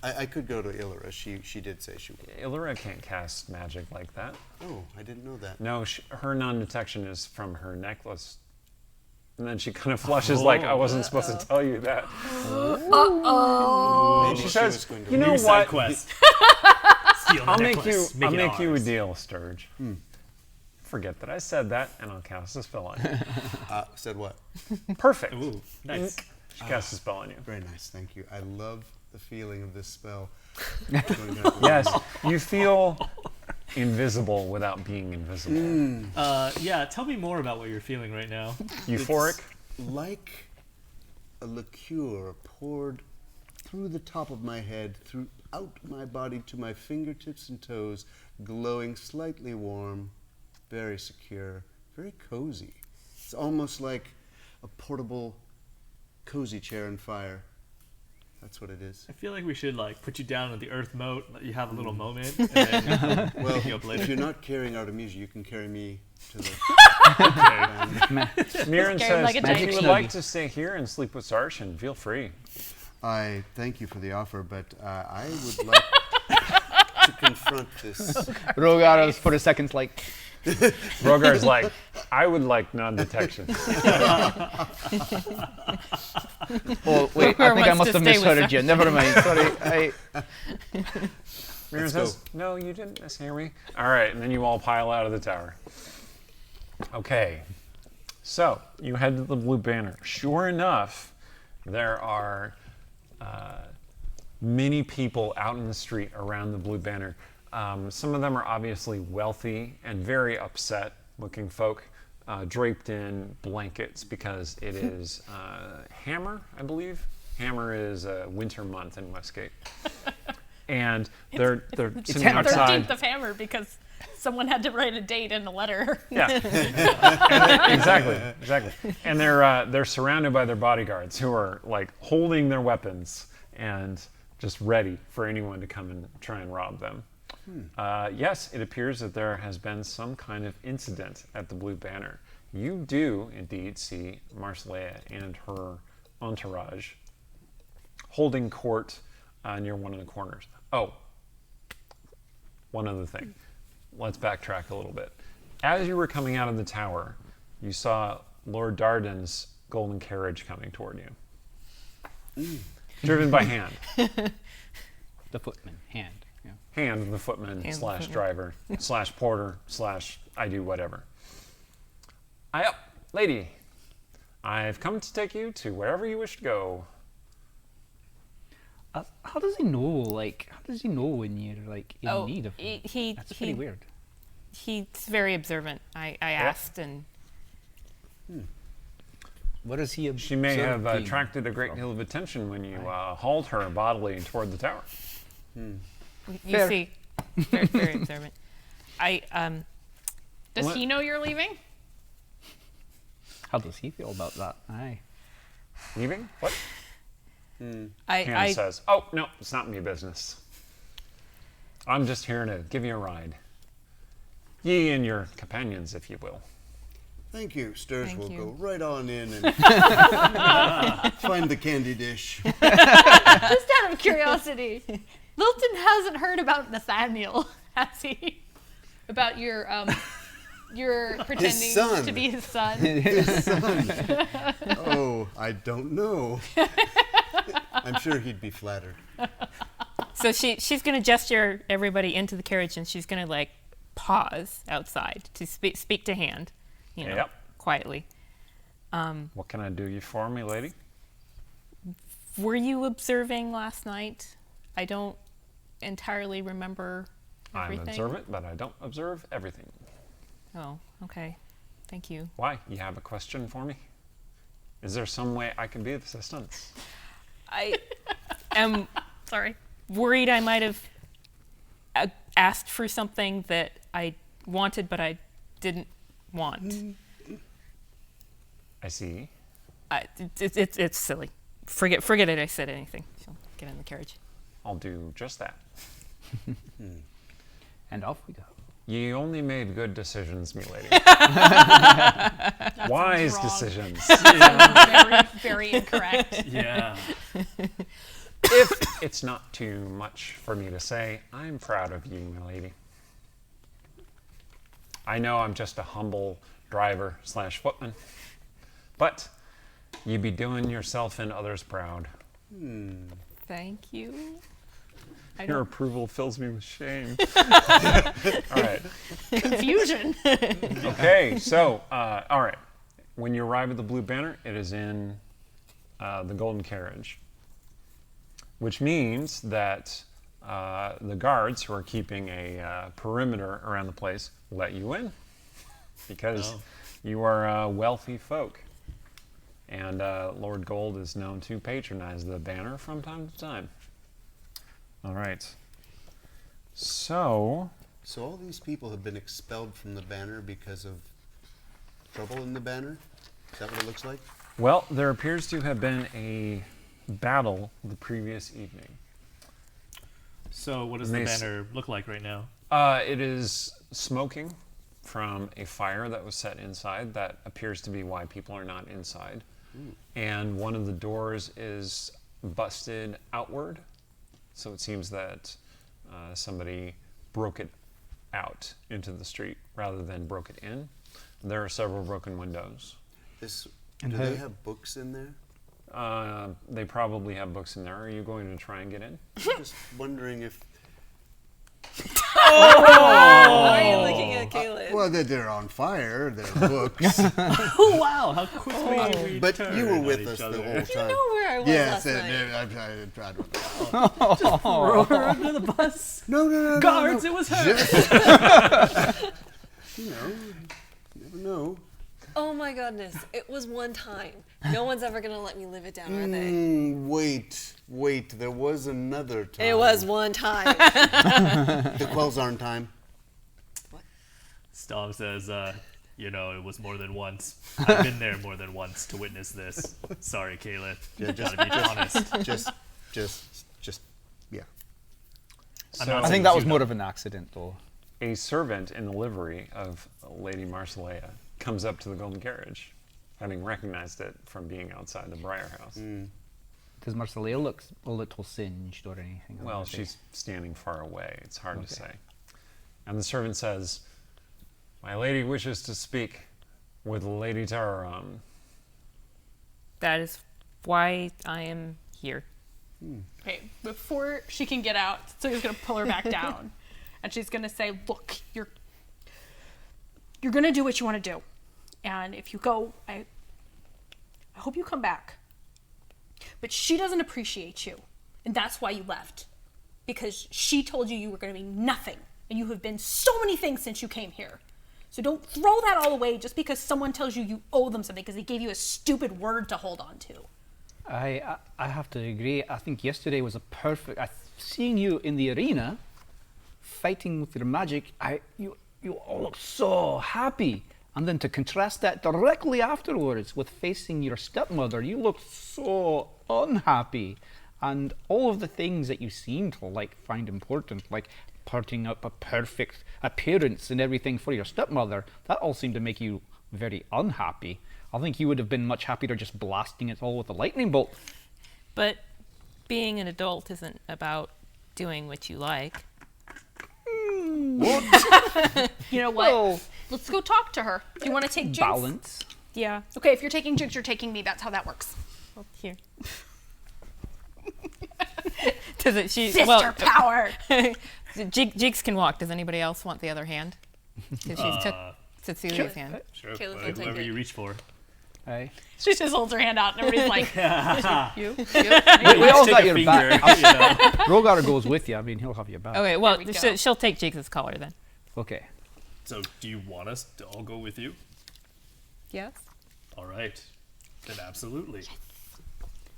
I could go to Illyra. She did say she would. Illyra can't cast magic like that. Oh, I didn't know that. No, her non-detection is from her necklace. And then she kind of flushes like, I wasn't supposed to tell you that. Maybe She she says, was going to you know New side what? quest. Steal the I'll make necklace. you Make it a ours. deal, Sturge. Forget that I said that, and I'll cast a spell on you. Said what? Perfect. Ooh, nice. She casts a spell on you. Very nice, thank you. I love the feeling of this spell. Yes, you feel invisible without being invisible. Yeah, tell me more about what you're feeling right now. Euphoric. Like a liqueur poured through the top of my head, throughout my body to my fingertips and toes, glowing slightly warm, very secure, very cozy. It's almost like a portable cozy chair and fire. That's what it is. I feel like we should like put you down on the earth moat, let you have a little moment, and then Well, pick you up later. if you're not carrying Artemisia, you can carry me to the... Mirren Scared says, like a if giant you would sheep. like to stay here and sleep with Sarshan, feel free. I thank you for the offer, but I would like to confront this. Rogar for a second, like, Rogar's like, I would like non-detection. oh wait, I Rogar think I wants must to have stay with misheard you. Never mind. Sorry. Mirren Let's says, no, you didn't mishear me. All right, and then you all pile out of the tower. Okay. So you head to the Blue Banner. Sure enough, there are many people out in the street around the Blue Banner. Some of them are obviously wealthy and very upset-looking folk, draped in blankets because it is Hammer, I believe. Hammer is a winter month in Westgate, and they're sitting outside. 13th of Hammer because someone had to write a date in a letter. Yeah, exactly. And they're surrounded by their bodyguards who are like holding their weapons and just ready for anyone to come and try and rob them. Yes, it appears that there has been some kind of incident at the Blue Banner. You do indeed see Marsilea and her entourage holding court near one of the corners. Oh, one other thing. Let's backtrack a little bit. As you were coming out of the tower, you saw Lord Darden's golden carriage coming toward you. Driven by hand. The footman, hand. Yeah. Hand of the footman slash driver slash porter slash I do whatever. Lady, I've come to take you to wherever you wish to go. How does he know? Like, how does he know when you're like in need of him? That's pretty weird. He's very observant. I asked, and What is he? She may have attracted a great deal of attention when you hauled her bodily toward the tower. you see, very, very observant. Does he know you're leaving? How does he feel about that? Aye. Leaving? What? I Hannah says, "Oh no, it's not me business. I'm just here to give you a ride. Ye and your companions, if you will." Thank you. Sturge Thank will you. go right on in and find the candy dish. Just out of curiosity, Lilten hasn't heard about Nathaniel, has he? About your pretending son. to be his son. His son. Oh, I don't know. I'm sure he'd be flattered. So she's going to gesture everybody into the carriage, and she's going to like pause outside to speak to Hand, Yep. quietly. What can I do you for me, lady? Were you observing last night? I don't entirely remember everything. I'm observant, but I don't observe everything. Oh, okay. Thank you. Why? You have a question for me? Is there some way I can be of assistance? I am Sorry. worried I might have asked for something that I wanted, but I didn't want. I see. It's silly. Forget it. I said anything. So get in the carriage. I'll do just that. And off we go. Ye only made good decisions, me lady. Wise wrong. decisions. Very, very incorrect. Yeah. If it's not too much for me to say, I'm proud of you, my lady. I know I'm just a humble driver / footman, but you be doing yourself and others proud. Thank you. Your approval fills me with shame. All right. Confusion. Okay, so, all right. When you arrive at the Blue Banner, it is in the Golden Carriage, which means that the guards who are keeping a perimeter around the place let you in because you are wealthy folk. And Lord Gold is known to patronize the banner from time to time. All right. So all these people have been expelled from the banner because of trouble in the banner? Is that what it looks like? well, there appears to have been a battle the previous evening. So what does the banner look like right now? It is smoking from a fire that was set inside. That appears to be why people are not inside. And one of the doors is busted outward. So it seems that somebody broke it out into the street rather than broke it in. There are several broken windows. Do they have books in there? They probably have books in there. Are you going to try and get in? I'm just wondering if... Why are you looking at Kaylin? Well, they're on fire. They're books. Oh wow! How quickly we But turn you were on with each us other. the whole You time. know where I was Yes, last night. I don't know. Throw her under the bus. No. Guards! It was her. You know, you never know. Oh my goodness. It was one time. No one's ever going to let me live it down, are they? Wait. There was another time. It was one time. The quells aren't time. Stom says, it was more than once. I've been there more than once to witness this. Sorry, Kayla. Gotta be honest. Just, yeah. I'm not I saying think that you was know. more of an accident, though. A servant in the livery of Lady Marsilea comes up to the golden carriage, having recognized it from being outside the Briar House. Does Marsilea look a little singed or anything? on Well, her face? she's standing far away. It's hard to say. And the servant says, "My lady wishes to speak with Lady Tararam." That is why I am here. Okay, before she can get out, Cecilia's gonna pull her back down, and she's gonna say, "Look, you're gonna do what you want to do, and if you go, I hope you come back. But she doesn't appreciate you, and that's why you left, because she told you were gonna be nothing, and you have been so many things since you came here. So don't throw that all away just because someone tells you owe them something because they gave you a stupid word to hold on to." I have to agree. I think yesterday was a perfect. Seeing you in the arena, fighting with your magic, you all look so happy, and then to contrast that directly afterwards with facing your stepmother, you look so unhappy, and all of the things that you seem to find important, like putting up a perfect appearance and everything for your stepmother, that all seemed to make you very unhappy. I think you would have been much happier just blasting it all with a lightning bolt. But being an adult isn't about doing what you like. You know what? Well, Let's go talk to her. Do you want to take Jinx? balance. Yeah. Okay, if you're taking Jinx, you're taking me. That's how that works. Well, here. Does it? Sister power. Jigs can walk. Does anybody else want the other hand? Because she took Cecilia's hand. Sure, Kayla can take whoever it. you reach for. Aye. She just holds her hand out, and everybody's like, You? We all Take got a your finger, back. Rogar goes with you. I mean, he'll have your back. Okay, well, There we go. she'll take Jigs' collar then. Okay. So, do you want us to all go with you? Yes. All right. Then absolutely.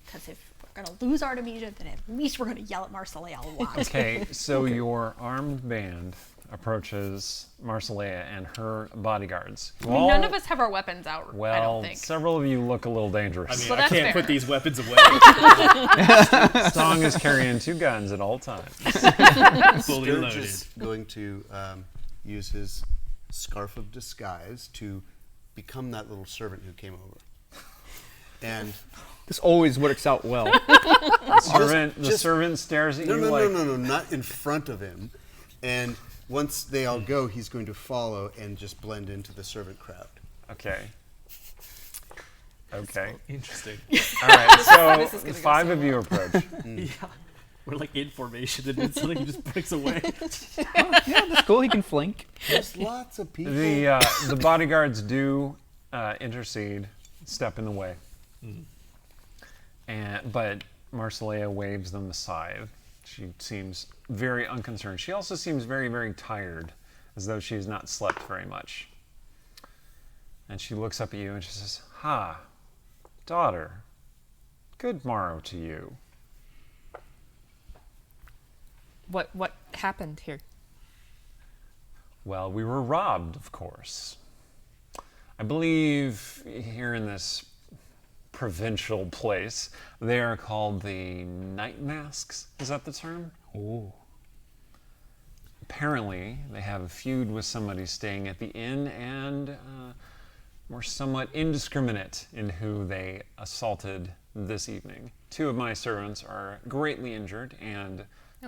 because if we're going to lose Artemisia, then at least we're going to yell at Marsilea a lot. Okay, so your armed band approaches Marsilea and her bodyguards. I mean, none of us have our weapons out, I Well, don't think. several of you look a little I dangerous. mean, Well, I that's can't fair. put these weapons away. Song is carrying 2 guns at all times. Fully Sturge loaded. is going to use his scarf of disguise to become that little servant who came over. And This always works out well. The servant stares at you like... no, not in front of him. And once they all go, he's going to follow and just blend into the servant crowd. Okay. Okay. Interesting. All right, so This is gonna go 5 so of you approach. Yeah. We're like in formation and then suddenly he just breaks away. Yeah, that's cool. He can flank. There's lots of people. The bodyguards do intercede, step in the way. But Marsilea waves them aside. She seems very unconcerned. She also seems very, very tired, as though she has not slept very much. And she looks up at you and she says, "Ha, daughter, good morrow to you." What happened here? Well, we were robbed, of course. I believe here in this provincial place, they are called the night masks. Is that the term? Oh. Apparently, they have a feud with somebody staying at the inn and were somewhat indiscriminate in who they assaulted this evening. 2 of my servants are greatly injured and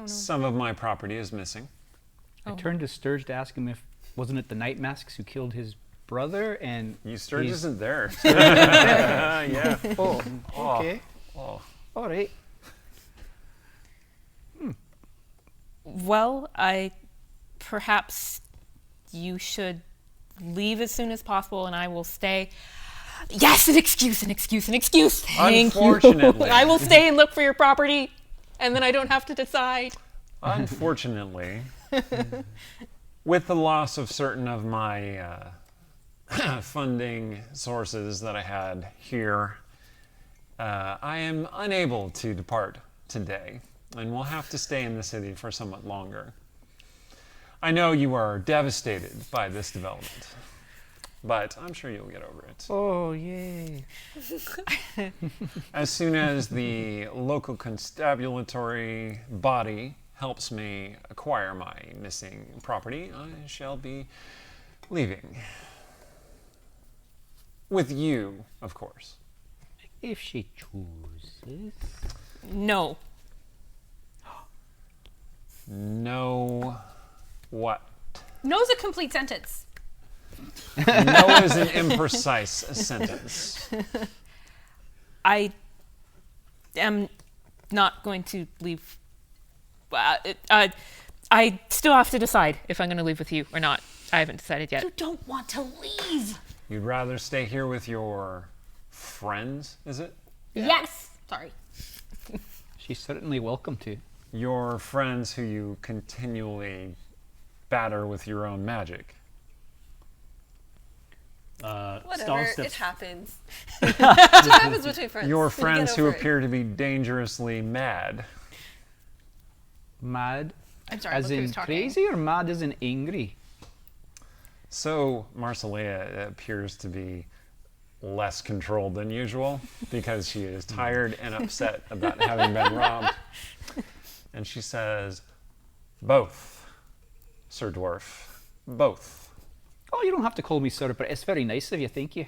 some of my property is missing. I turned to Sturge to ask him if wasn't it the night masks who killed his brother, and Sturge he's- isn't there. Yeah. Oh, okay. Oh. All right. Well, perhaps you should leave as soon as possible, and I will stay. Yes, an excuse. Thank Unfortunately. you. I will stay and look for your property, and then I don't have to decide. Unfortunately, with the loss of certain of my funding sources that I had here, I am unable to depart today, and will have to stay in the city for somewhat longer. I know you are devastated by this development, but I'm sure you'll get over it. Oh, yay. As soon as the local constabulary body helps me acquire my missing property, I shall be leaving. With you, of course. If she chooses. No. No. What? No's a complete sentence. No is an imprecise sentence. I am not going to leave. I still have to decide if I'm going to leave with you or not. I haven't decided yet. You don't want to leave. You'd rather stay here with your friends, is it? Yes. Sorry. She's certainly welcome to. Your friends who you continually batter with your own magic. Whatever, Stall it steps. happens. It just happens between friends. Your We get friends who over it. appear to be dangerously mad. Mad I'm sorry. as look in who's talking. crazy or mad as in angry? So Marsilea appears to be less controlled than usual because she is tired and upset about having been robbed. And she says, both, Sir Dwarf, both. Oh, you don't have to call me sir, but it's very nice of you, thank you.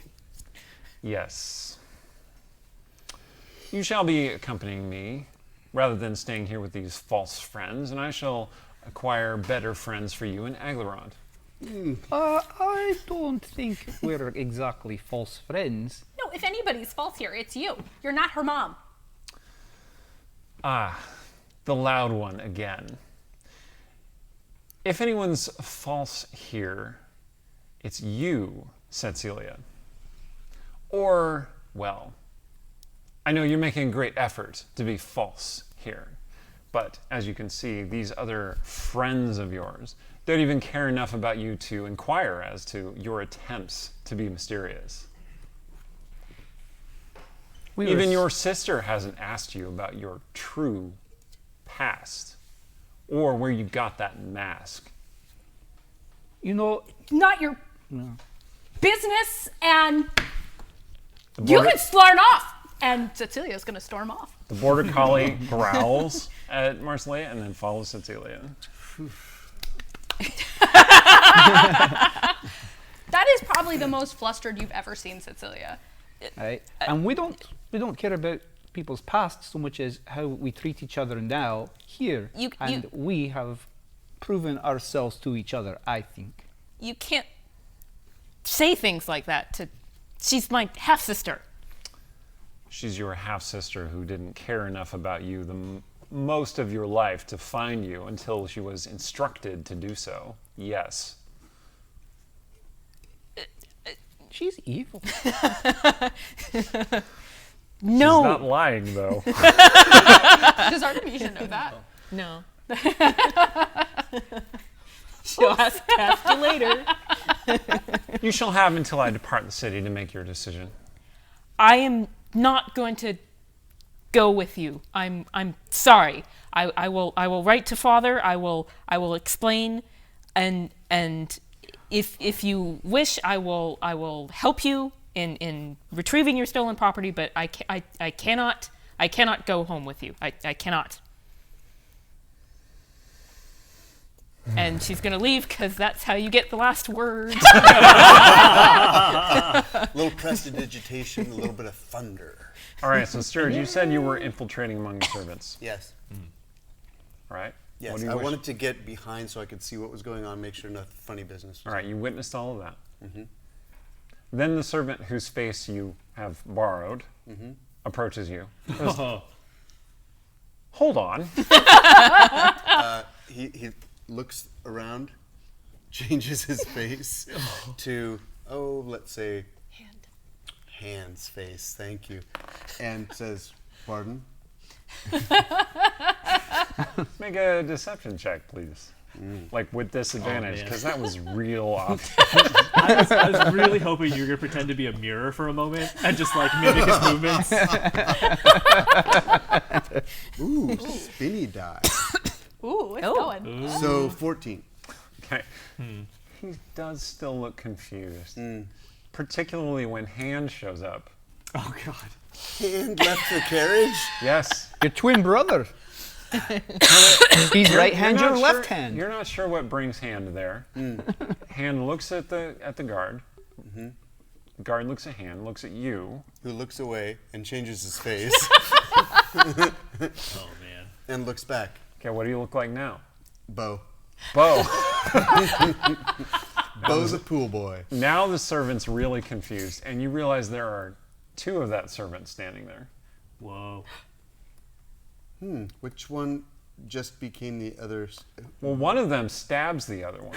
Yes. You shall be accompanying me rather than staying here with these false friends, and I shall acquire better friends for you in Aglarond. I don't think we're exactly false friends. No, if anybody's false here, it's you. You're not her mom. Ah, the loud one again. If anyone's false here, it's you, said Celia. Or, well, I know you're making a great effort to be false here, but as you can see, these other friends of yours don't even care enough about you to inquire as to your attempts to be mysterious. Even your sister hasn't asked you about your true past or where you got that mask. You know, Not your business, and The you border, can storm off. And Cecilia's going to storm off. the border collie growls at Marsilea and then follows Cecilia. That is probably the most flustered you've ever seen Cecilia. right? And we don't care about people's past so much as how we treat each other now here. And we have proven ourselves to each other, I think. You can't say things like that to. She's my half sister. She's your half-sister who didn't care enough about you most of your life to find you until she was instructed to do so. Yes. She's evil. No. She's not lying, though. Does Artemisia know that? No. She'll ask you later. You shall have until I depart the city to make your decision. I am not going to go with you. I'm sorry. I will write to father. I will explain, and if you wish, I will help you in retrieving your stolen property. But I cannot go home with you. I cannot. And she's going to leave because that's how you get the last word. A little prestidigitation, a little bit of thunder. All right, so Sturge, you said you were infiltrating among the servants, Yes. right? Yes. What do you I wish? wanted to get behind so I could see what was going on, make sure no funny business. All right, you witnessed all of that. Then the servant whose face you have borrowed approaches you. Goes, hold on. He looks around changes his face to, let's say, Hand's face. Thank you. And says, pardon? Make a deception check, please. Like with disadvantage, man. because that was real off. I was really hoping you were gonna pretend to be a mirror for a moment and just like mimic his movements. Ooh, spinny die. Ooh, it's Oh. going. So 14. Okay. He does still look confused, particularly when Hand shows up. Oh God. Hand left the carriage? Yes. Your twin brother. He's right hand, You're you're not left sure- hand. You're not sure what brings Hand there. Hand looks at the guard. Guard looks at Hand, looks at you. Who looks away and changes his face Oh man. and looks back. Okay, what do you look like now? Bo. Bo. Bo's a pool boy. Now the servant's really confused, and you realize there are two of that servant standing there. Whoa. Which one just became the other? Well, one of them stabs the other one,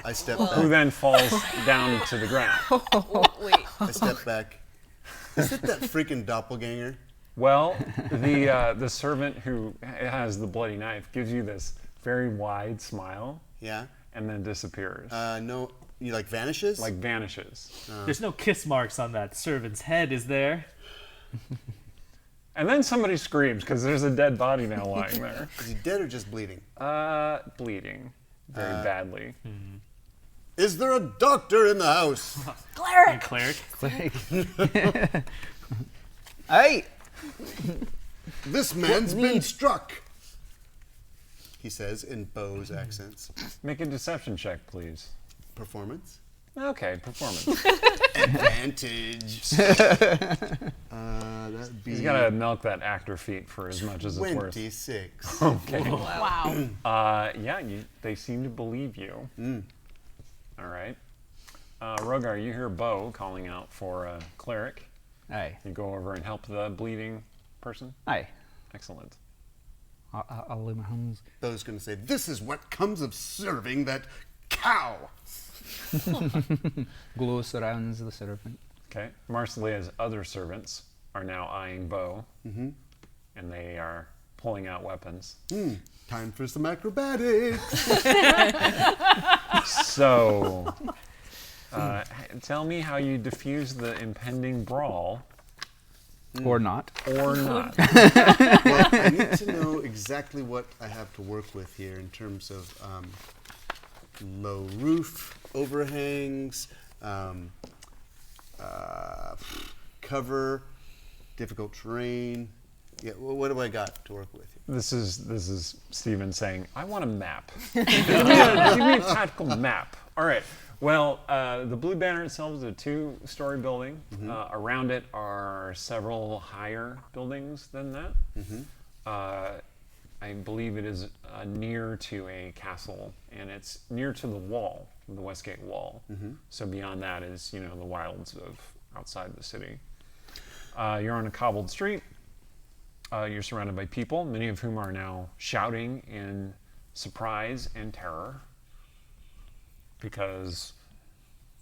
I step who back. then falls down to the ground. Wait. I step back. Is it that freaking doppelganger? Well, the servant who has the bloody knife gives you this very wide smile Yeah. and then disappears, No. You like vanishes? like vanishes. There's no kiss marks on that servant's head, is there? And then somebody screams because there's a dead body now lying there, Is he dead or just bleeding? bleeding very badly. Is there a doctor in the house? And cleric. Hey, This man's been struck. He says in Bo's accents. Make a deception check, please. Performance. Okay, performance. Advantage. That'd be He's got to milk that actor feat for as much as it's worth. 26. Okay. Wow. Yeah, they seem to believe you. All right. Rogar, you hear Bo calling out for a cleric. aye, You go over and help the bleeding person. aye. Excellent. I'll lay my hands. Bo's going to say, this is what comes of serving that cow. Glow surrounds the serpent. Okay. Marsalea's other servants are now eyeing Bo, and they are pulling out weapons. Time for some acrobatics. So, tell me how you diffuse the impending brawl, Or not. or not. Well, I need to know exactly what I have to work with here in terms of low roof, overhangs, cover, difficult terrain. Yeah, well, what do I got to work with here? This is Steven saying, I want a map. Give me a tactical map. All right. Well, the Blue Banner itself is a 2-story building. Around it are several higher buildings than that. I believe it is near to a castle, and it's near to the wall, the Westgate wall. So beyond that is, the wilds of outside the city. You're on a cobbled street. You're surrounded by people, many of whom are now shouting in surprise and terror because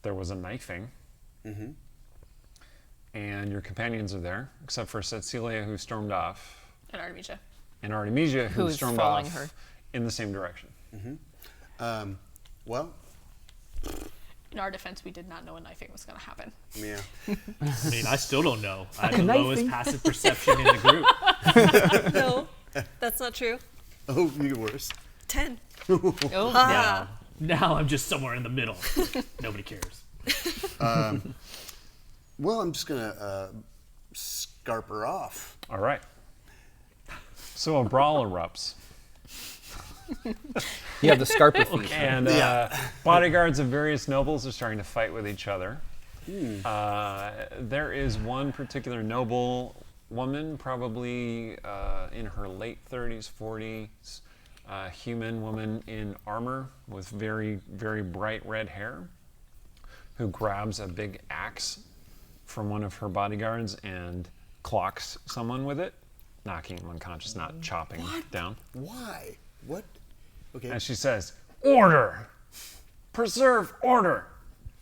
there was a knifing. And your companions are there, except for Cecilia, who stormed off, And Artemisia. and Artemisia, who Who's stormed following off her. in the same direction. Well, In our defense, we did not know a knifing was going to happen. yeah. I mean, I still don't know. I have the lowest passive perception in the group. No, that's not true. Oh, you get worse. 10. Oh, Now I'm just somewhere in the middle. Nobody cares. Well, I'm just going to scarp her off. All right. So a brawl erupts. You have the scarper feet. And bodyguards of various nobles are starting to fight with each other. There is one particular noble woman, probably in her late 30s, 40s, human woman in armor with very, very bright red hair, who grabs a big axe from one of her bodyguards and clocks someone with it, knocking him unconscious, not chopping down. Why? What? Okay. And she says, "Order!" Preserve order.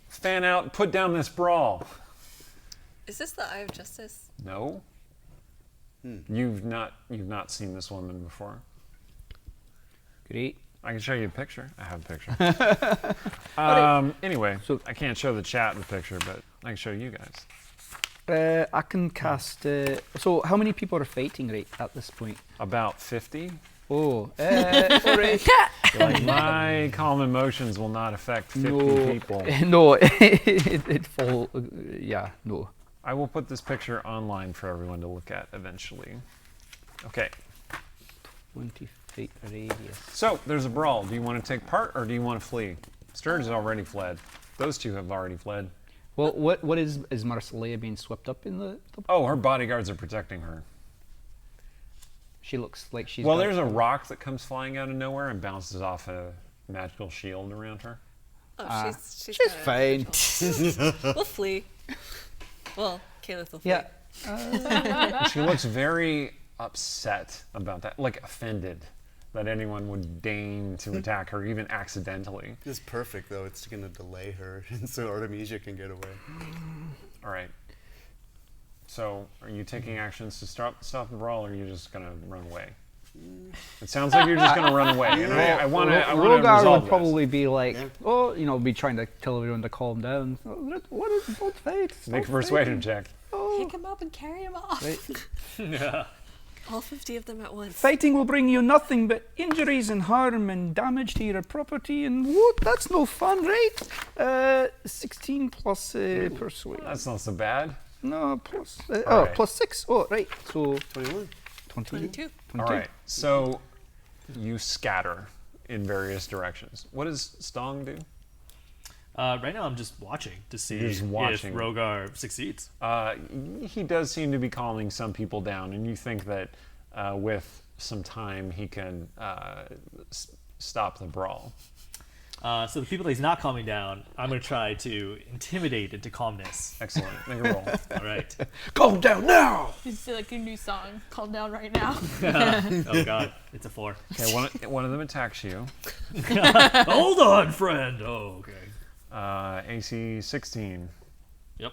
Fan out, put down this brawl. Is this the Eye of Justice? No. You've not seen this woman before. Great. I can show you a picture. I have a picture. Anyway, So- I can't show the chat the picture, but I can show you guys. I can cast. So, how many people are fighting right at this point? About 50. Oh, all right. My calm emotions will not affect 50 No, people. no, it fall. Yeah, no. I will put this picture online for everyone to look at eventually. Okay, 20 feet radius. so there's a brawl. Do you want to take part or do you want to flee? Sturge has already fled. Those two have already fled. Well, what is Marsilea being swept up in the Oh, her bodyguards are protecting her. She looks like she's. Well, got- there's a rock that comes flying out of nowhere and bounces off a magical shield around her. Oh, She's got it. fine. We'll flee. Well, Caleb will flee. Yeah. She looks very upset about that, like offended that anyone would deign to attack her, even accidentally. It's perfect, though. It's going to delay her, and so Artemisia can get away. All right. So, are you taking actions to stop the brawl, or are you just going to run away? It sounds like you're just going to run away. And I want to Rogar resolve will this. probably be like, Yeah. oh, be trying to tell everyone to calm down. What is don't fight? Make a stop persuasion fighting. check. Oh, Pick him up and carry him off. right. All 50 of them at once. Fighting will bring you nothing but injuries and harm and damage to your property, and what? That's no fun, right? 16 plus persuasion. That's not so bad. No, plus. All right. Plus 6. Oh, right. So 21. 22. All right. So, you scatter in various directions. What does Stong do? Right now, I'm just watching to see You're just watching. if Rogar succeeds. He does seem to be calming some people down, and you think that with some time he can stop the brawl. So the people that he's not calming down, I'm going to try to intimidate into calmness. Excellent. Make a roll. All right. calm down now. It's like a new song. Calm down right now. Oh God, it's a 4. Okay, one of them attacks you. Hold on, friend. Oh, okay. AC 16. Yep.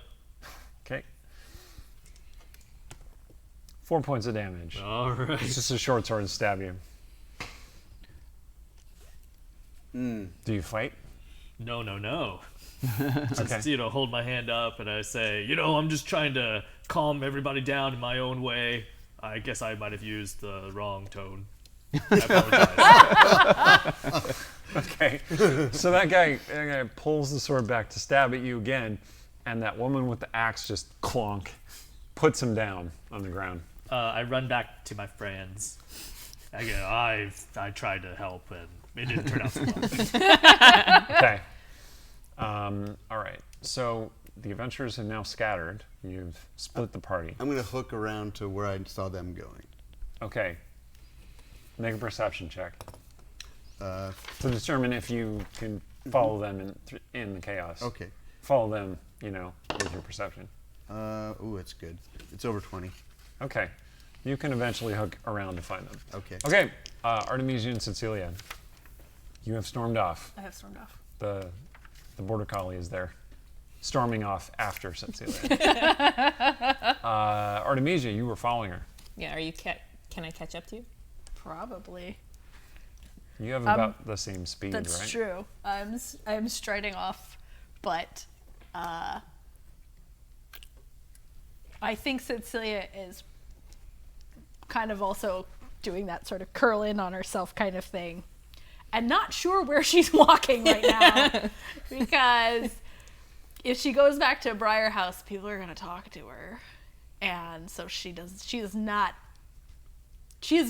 Okay. 4 points of damage. All right. It's just a short sword to stab you. Do you fight? No. Okay. Just, hold my hand up and I say, I'm just trying to calm everybody down in my own way. I guess I might have used the wrong tone. I apologize. Okay. So that guy pulls the sword back to stab at you again, and that woman with the axe just clonk, puts him down on the ground. I run back to my friends. Again, I tried to help and it didn't turn out so well. Okay. All right. So the adventurers have now scattered. You've split the party. I'm going to hook around to where I saw them going. Okay. Make a perception check Uh, to determine if you can follow them in the chaos. okay. Follow them, with your perception. Ooh, it's good. It's over 20. Okay. You can eventually hook around to find them. Okay. Okay. Artemisia and Cecilia, you have stormed off. I have stormed off. The border collie is there, storming off after Cecilia. Artemisia, you were following her. Yeah, can I catch up to you? Probably. You have about the same speed, That's right? true. I'm striding off, but I think Cecilia is kind of also doing that sort of curl in on herself kind of thing, and not sure where she's walking right now because if she goes back to Briar House, people are going to talk to her, and so she is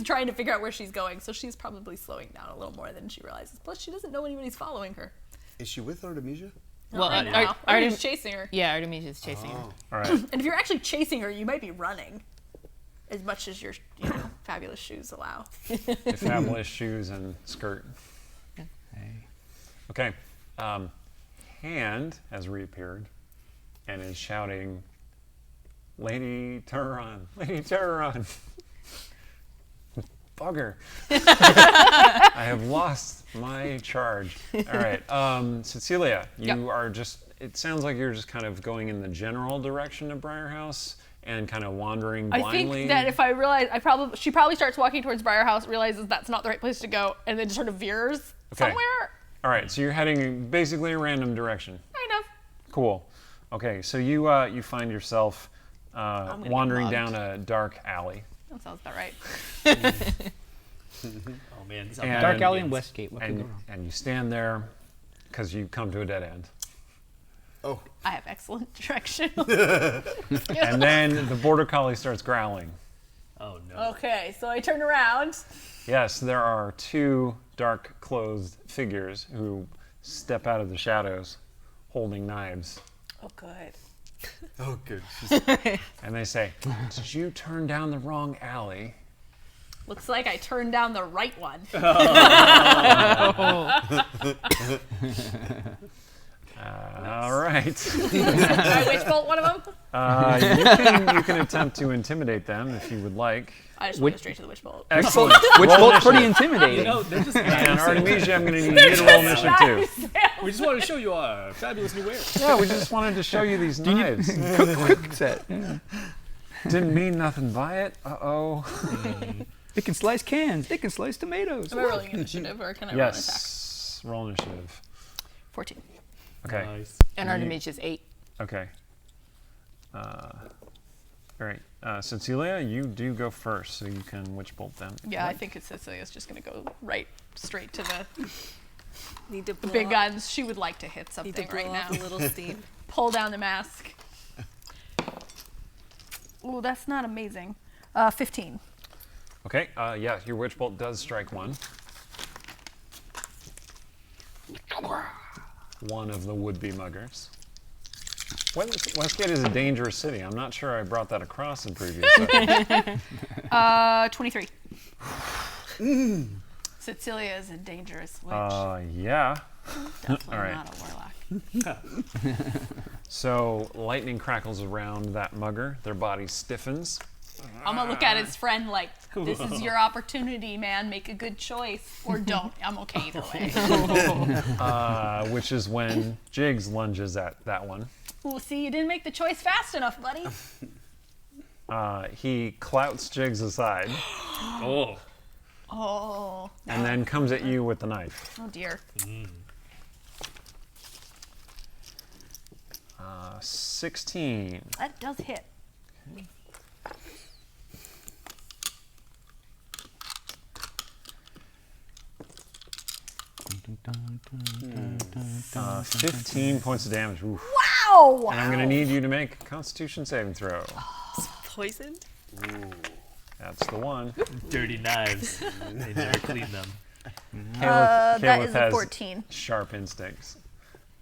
trying to figure out where she's going, so she's probably slowing down a little more than she realizes. Plus, she doesn't know anybody's following her. Is she with Artemisia? Well, Right now. Artemisia's chasing her. Yeah, Artemisia's chasing her. All right. And if you're actually chasing her, you might be running as much as your fabulous shoes allow. If fabulous shoes and skirt. Okay. Hand has reappeared and is shouting, "Lady Turon! Lady Turon!" bugger. I have lost my charge. All right. Cecilia, you are just, it sounds like you're just kind of going in the general direction of Briarhouse and kind of wandering blindly. I think that if I realize, she probably starts walking towards Briarhouse, realizes that's not the right place to go, and then just sort of veers somewhere. All right, so you're heading in basically a random direction. Kind of. Cool. Okay, so you find yourself wandering down a dark alley. That sounds about right. Oh man, these And- Dark alley in Westgate. What could go And, wrong? and you stand there because you come to a dead end. Oh, I have excellent direction. And then the border collie starts growling. Oh no. Okay, so I turn around. Yes, there are two dark clothed figures who step out of the shadows holding knives. Oh, good. oh, good. And they say, "Did you turn down the wrong alley?" Looks like I turned down the right one. All right. I witch bolt one of them. You can attempt to intimidate them if you would like. I just went straight to the witch bolt. Excellent. Which Roll bolt's pretty initiative. intimidating. No, they're just And Artemisia, I'm going to need you to roll initiative too. We just want to show you our fabulous new wares. Yeah, we just wanted to show you these knives. Quick set. Yeah. Didn't mean nothing by it. Uh-oh. It can slice cans. It can slice tomatoes. Am I rolling initiative or can I roll an attack? Yes. Roll initiative. 14. Okay. Nice. And Artemisia's 8. Okay. All right. Cecilia, you do go first, so you can witch bolt them. Yeah, I think Cecilia's just going to go straight to the Need to blow big up, guns. She would like to hit Need to something blow right now. off a little steam. Pull down the mask. Ooh, that's not amazing. 15. Okay. Yeah, your witch bolt does strike one. One of the would-be muggers. Westgate is a dangerous city. I'm not sure I brought that across in previous sessions. 23. Cecilia is a dangerous witch. Yeah. Definitely all right. not a warlock. So lightning crackles around that mugger. Their body stiffens, I'm gonna look at his friend like, this is your opportunity, man. Make a good choice. Or don't. I'm okay either way. which is when Jigs lunges at that one. Ooh, see, you didn't make the choice fast enough, buddy. He clouts Jigs aside Oh. Oh. and then comes at you with the knife. Oh, dear. 16. That does hit. 15 points of damage. Oof. Wow! And I'm going to need you to make a Constitution saving throw. Poisoned? That's the one. Dirty knives. They never clean them. That Caleb is a has 14. sharp instincts.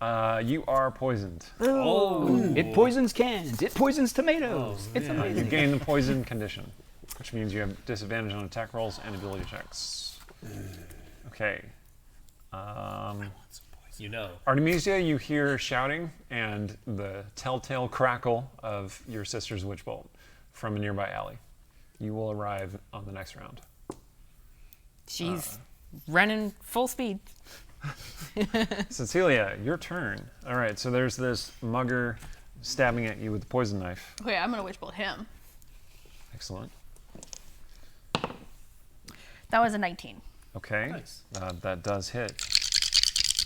You are poisoned. Oh. It poisons cans. It poisons tomatoes. It's You amazing. gain the poison condition, which means you have disadvantage on attack rolls and ability checks. Okay. You know. Artemisia, you hear shouting and the telltale crackle of your sister's witch bolt from a nearby alley. You will arrive on the next round. She's running full speed. Cecilia, your turn. All right, so there's this mugger stabbing at you with the poison knife. Okay, I'm gonna witch bolt him. Excellent. That was a 19. Okay, Nice. that does hit.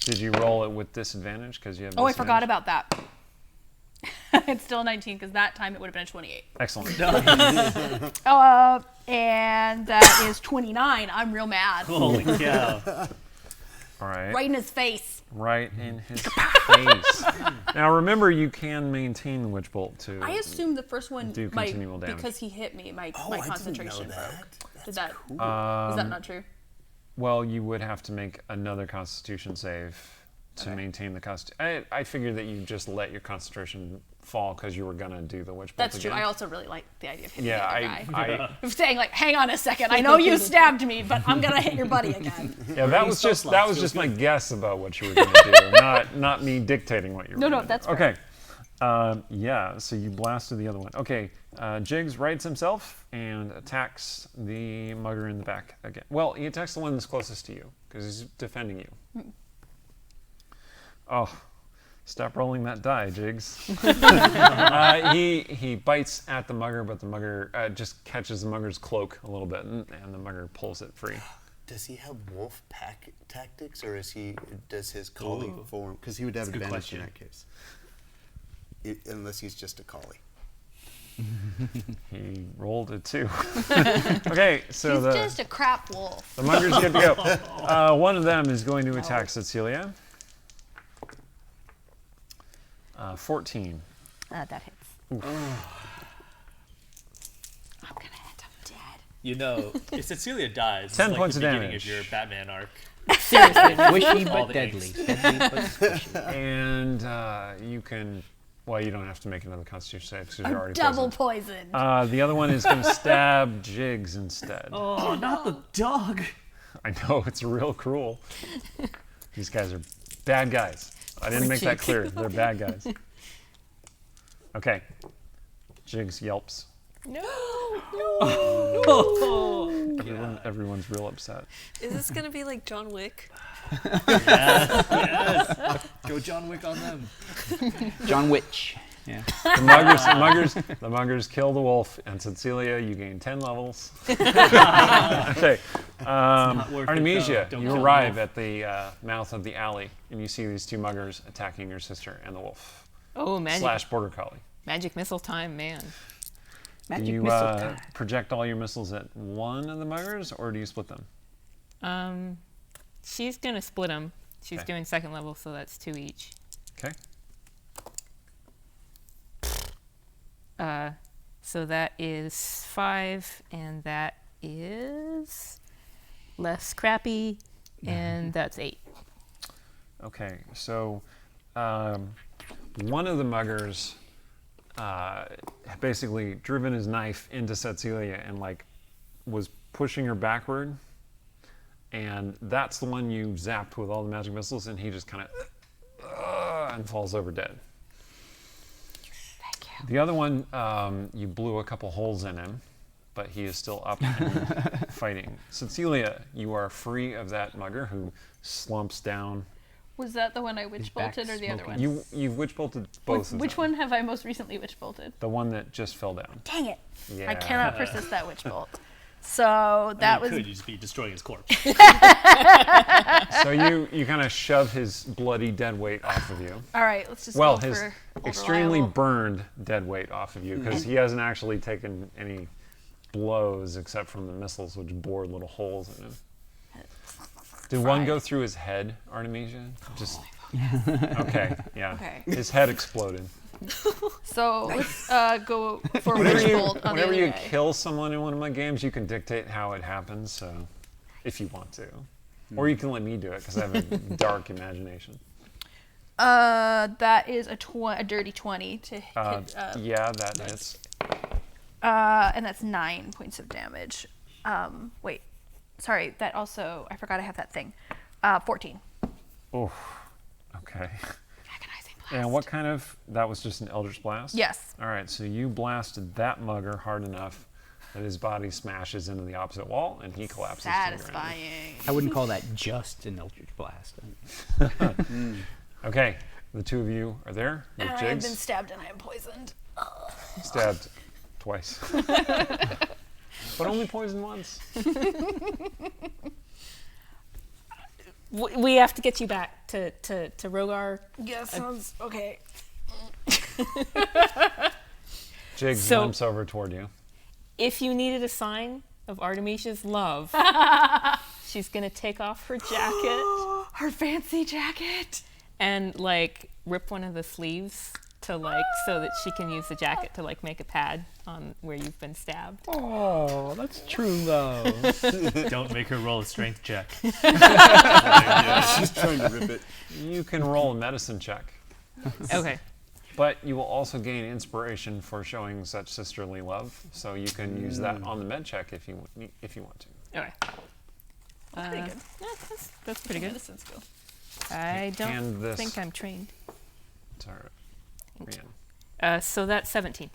Did you roll it with disadvantage because you have? Oh, I forgot disadvantage? about that. It's still a 19 because that time it would have been a 28. Excellent. And that is 29. I'm real mad. Holy cow. All right. Right in his face. Right in his face. Now remember, you can maintain the witch bolt too. I assume the first one Do my, continual damage. because he hit me, my I didn't concentration know broke. Did that? Is Um, that not true? Well, you would have to make another Constitution save to maintain the Constitution. I figured that you just let your concentration fall because you were gonna do the witch bolt That's true. again. I also really like the idea of hitting Yeah, the other guy. I Of saying like, hang on a second, I know you stabbed me, but I'm gonna hit your buddy again. yeah, that was Stealth just slots, my guess about what you were gonna do, not me dictating what you were. No, gonna that's do. fair. Okay. Yeah, so you blasted the other one. Okay, Jigs rights himself and attacks the mugger in the back again. Well, he attacks the one that's closest to you, because he's defending you. Oh, stop rolling that die, Jigs. He bites at the mugger, but the mugger just catches the mugger's cloak a little bit, and the mugger pulls it free. Does he have wolf pack tactics, or does his collie form? Because he would have advantage in that case. Unless he's just a collie. He rolled a 2. Okay, so He's just a crap wolf. the mugger's good to go. One of them is going to attack Cecilia. 14. That hits. I'm gonna end up dead. You know, if Cecilia dies, 10 it's like points the of beginning damage. of your Batman arc. Seriously. Squishy All but the deadly. angst. Deadly but squishy. And you can, well, you don't have to make another Constitution save because you're already Double poisoned. poisoned. The other one is going to stab Jigs instead. Oh, not the dog. I know, it's real cruel. These guys are bad guys. I didn't make that clear. They're bad guys. Okay. Jigs yelps. No. Everyone's real upset. Is this gonna be like John Wick? Yes. Go John Wick on them. John Witch. Yeah. The muggers kill the wolf, and Cecilia, you gain 10 levels. Okay. not worth it, Artemisia, though. Don't you kill the arrive wolf. at the mouth of the alley, and you see these 2 muggers attacking your sister and the wolf. Oh, magic. / border collie. Magic missile time, man. Magic You missile time. project all your missiles at one of the muggers, or do you split them? She's gonna split them. She's Okay. doing second level, so that's 2 each. Okay. So that is 5, and that is less crappy, and that's 8. Okay. So one of the muggers basically driven his knife into Cecilia and was pushing her backward, and that's the one you zapped with all the magic missiles, and he just kind of and falls over dead. The other one, you blew a couple holes in him, but he is still up and fighting. Cecilia, you are free of that mugger who slumps down. Was that the one I witch back bolted or the other smoking. one? You've witch bolted both of Which them. one have I most recently witch bolted? The one that just fell down. Dang it. Yeah. I cannot persist that witch bolt. So that was You could just be destroying his corpse. So you kind of shove his bloody dead weight off of you. all right. Let's just Well, go his for old extremely reliable. burned dead weight off of you, because he hasn't actually taken any blows except from the missiles, which bored little holes in him. Did one go through his head, Artemisia? Just okay, yeah. Okay. His head exploded. So let's go for Whenever witch you, bolt on the whenever other you guy. kill someone in one of my games, you can dictate how it happens. So, if you want to, or you can let me do it because I have a dark imagination. That is a dirty 20 to hit. Yeah, that hits. And that's 9 points of damage. Wait, sorry. That also I forgot I have that thing. 14. Oh, okay. Agonizing blast. And what kind of? That was just an Eldritch Blast? Yes. All right, so you blasted that mugger hard enough that his body smashes into the opposite wall and he collapses to the ground. Satisfying. I wouldn't call that just an Eldritch Blast. Okay, the 2 of you are there with And I have been Jigs. stabbed and I am poisoned. Stabbed twice. But only poisoned once. We have to get you back to Rogar. Yeah, sounds okay. Jigs So- limps over toward you. If you needed a sign of Artemisia's love, she's gonna take off her jacket Her fancy jacket. and rip one of the sleeves to so that she can use the jacket to make a pad on where you've been stabbed. Oh, that's true love. Don't make her roll a strength check. She's trying to rip it. You can roll a medicine check, Okay. but you will also gain inspiration for showing such sisterly love. So you can use that on the med check if you want to. Okay. Pretty good. That's pretty good. Medicine skill. I And don't this- think I'm trained. It's all right. Rhiannon. So that's 17.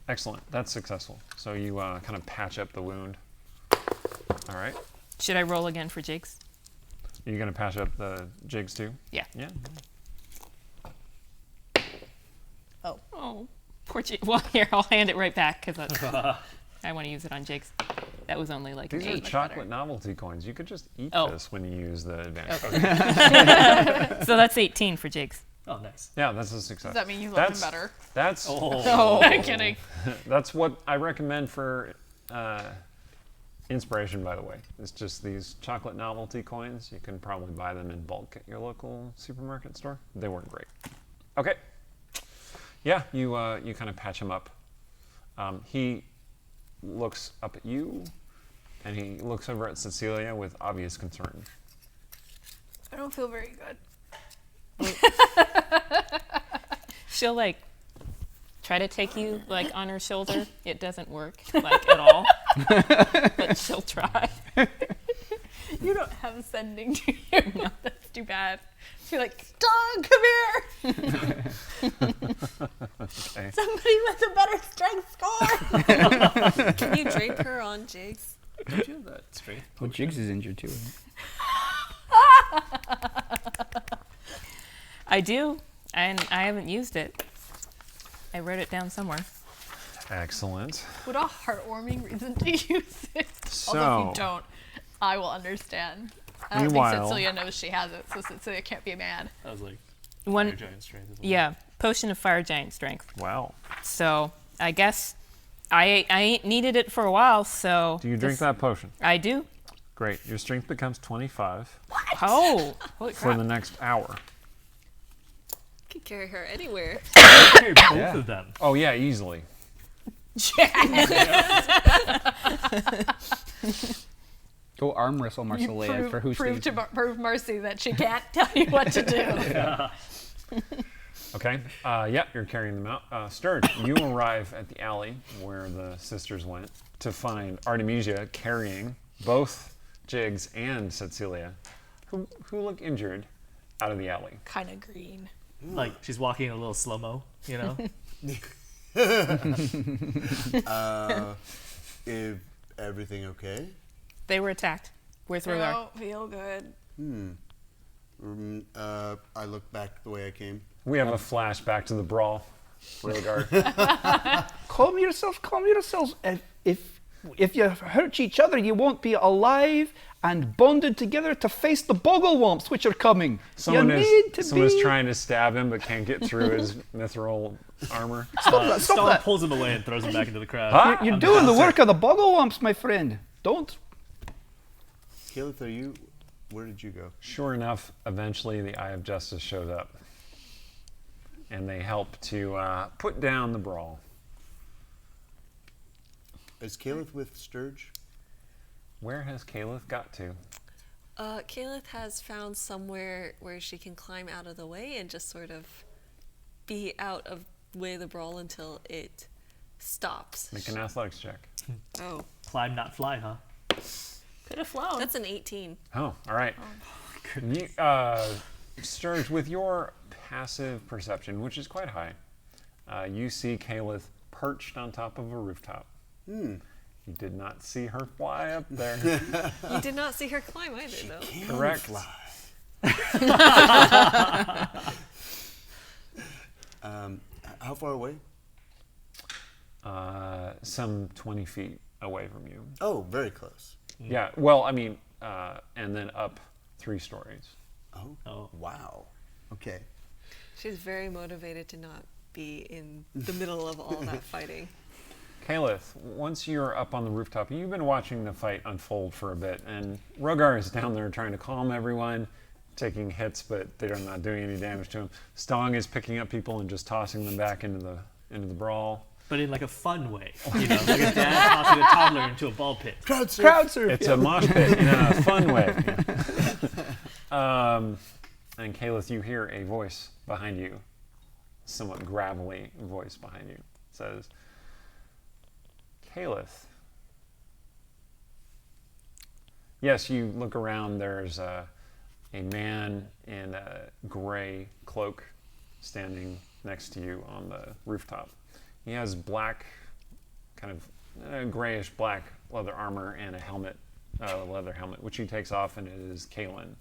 Excellent. That's successful. So you kind of patch up the wound. All right. Should I roll again for jigs? Are you going to patch up the jigs too? Yeah. Yeah. Oh, poor jig. Well, here, I'll hand it right back because I want to use it on jigs. That was only like These an are 8. chocolate novelty coins. You could just eat Oh. this when you use the advantage. Okay. So that's 18 for jigs. Oh, nice. Yeah, that's a success. Does that mean you love him better? That's Oh. I'm kidding. that's what I recommend for inspiration, by the way. It's just these chocolate novelty coins. You can probably buy them in bulk at your local supermarket store. They weren't great. Okay. Yeah, you kind of patch him up. He looks up at you, and he looks over at Cecilia with obvious concern. I don't feel very good. She'll like try to take you like on her shoulder. It doesn't work like at all, but she'll try. You don't have sending, do you? No, that's too bad. She's like, Dog, come here. Okay. Somebody with a better strength score. Can you drape her on jigs? Don't you have that straight? Well, Jigs is injured too. Isn't I do, and I haven't used it. I wrote it down somewhere. Excellent. What a heartwarming reason to use it. Although if So, you don't, I will understand. I don't Meanwhile- think Cecilia knows she has it, so Cecilia can't be mad. That was like One, Fire Giant Strength as well. yeah, potion of fire giant strength. wow. So I guess I ain't needed it for a while. So Do you drink that potion? I do. Great. Your strength becomes 25 Oh, holy for crap! the next hour. Can carry her anywhere. Okay, both Yeah. of them. Oh yeah, easily. Go arm wrestle Marsilea for who prove stays. prove Mercy that she can't tell you what to do. Okay. Yeah, you're carrying them out. Sturge, you arrive at the alley where the sisters went to find Artemisia carrying both Jigs and Cecilia, who look injured, out of the alley. Kind of green. Like she's walking a little slow mo, you know. Is everything okay? They were attacked. Where's I Rogar? don't feel good. I look back the way I came. We have a flashback to the brawl. Rogar. Calm yourself. Calm yourselves. If you hurt each other, you won't be alive and bonded together to face the bogglewomps which are coming. Someone you need to is be. trying to stab him but can't get through his mithril armor. Stop that! Stop Stall that! pulls him away and throws him back into the crowd. Ah! You're doing the work of the bogglewomps, my friend. Don't. Caleb, where did you go? Sure enough, eventually the Eye of Justice showed up. And they help to put down the brawl. Is Caleb with Sturge? Where has Caleb got to? Kaelith has found somewhere where she can climb out of the way and just sort of be out of the way of the brawl until it stops. Make an athletics check. Oh, Climb, not fly, huh? Could have flown. that's an 18. Oh, all right. You, Sturge, with your passive perception, which is quite high, you see Caleb perched on top of a rooftop. You did not see her fly up there. You did not see her climb either, though. Correct. How far away? Some 20 feet away from you. Oh, very close. Yeah, well, I mean, and then up 3 stories. Oh. Wow. Okay. She's very motivated to not be in the middle of all that fighting. Caleth, once you're up on the rooftop, you've been watching the fight unfold for a bit, and Rogar is down there trying to calm everyone, taking hits, but they're not doing any damage to him. Stong is picking up people and just tossing them back into the brawl. But in like a fun way, you know, like a dad tossing a toddler into a ball pit. Crowd surf. It's a mosh pit in a fun way. And Caleth, you hear a voice behind you, somewhat gravelly voice behind you. It says, Caleth. Yes, you look around, there's a man in a gray cloak standing next to you on the rooftop. He has black, kind of grayish black leather armor and a helmet, leather helmet, which he takes off, and it is Kalen.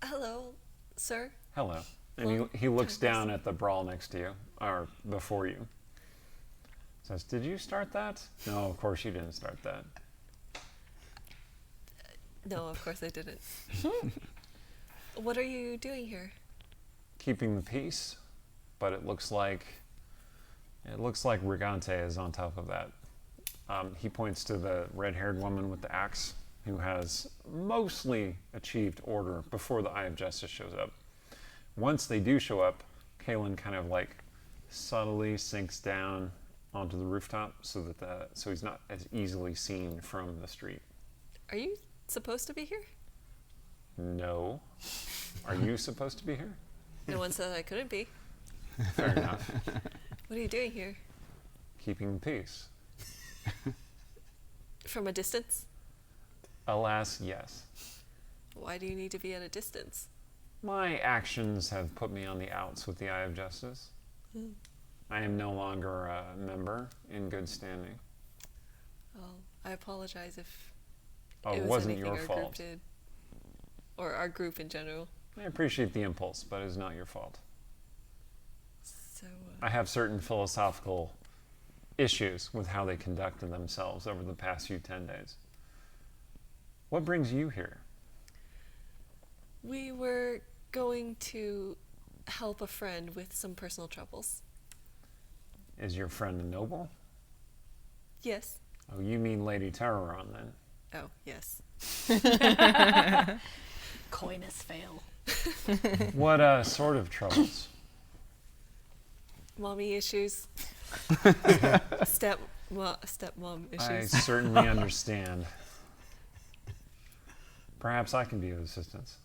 Hello, sir. Hello. And he looks down at the Brawl next to you, or before you. Says, did you start that? No, of course you didn't start that. No, of course I didn't. What are you doing here? Keeping the peace, but it looks like Rigante is on top of that. He points to the red-haired woman with the axe, who has mostly achieved order before the Eye of Justice shows up. Once they do show up, Kalen kind of like subtly sinks down onto the rooftop so he's not as easily seen from the street. Are you supposed to be here? No. Are you supposed to be here? No one said I couldn't be. Fair enough. What are you doing here? Keeping the peace. From a distance? Alas, yes. Why do you need to be at a distance? My actions have put me on the outs with the Eye of Justice. I am no longer a member in good standing. Well, I apologize if Oh, it was wasn't anything your our fault. group did. Or our group in general. I appreciate the impulse, but it is not your fault. So, I have certain philosophical issues with how they conducted themselves over the past 10 days. What brings you here? we were going to help a friend with some personal troubles. Is your friend a noble? Yes. Oh, you mean Lady Terroron then? Oh, yes. Coinus fail. What sort of troubles? Mommy issues. Stepmom I issues. certainly understand. Perhaps I can be of assistance.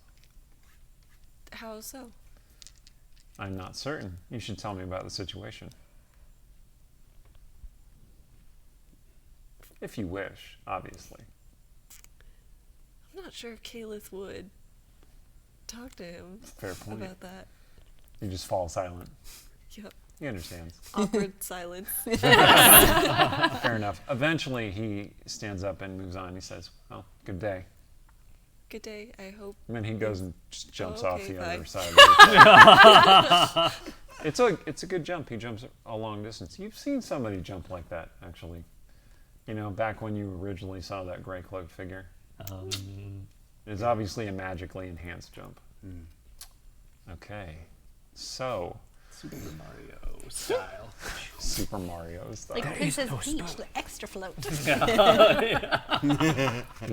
How so? I'm not certain. You should tell me about the situation. If you wish, obviously. I'm not sure if Calith would talk to him Fair point. about that. You just fall silent. Yep. He understands. Awkward silence. Fair enough. Eventually, he stands up and moves on. He says, well, good day. Good day, I hope. And then he goes and just jumps off okay, the bye. other side. Of the it's a good jump. He jumps a long distance. You've seen somebody jump like that, actually. You know, back when you originally saw that gray cloaked figure. It's obviously a magically enhanced jump. Okay, so Super Mario style. Super Mario style. Like Princess Peach, the extra float. He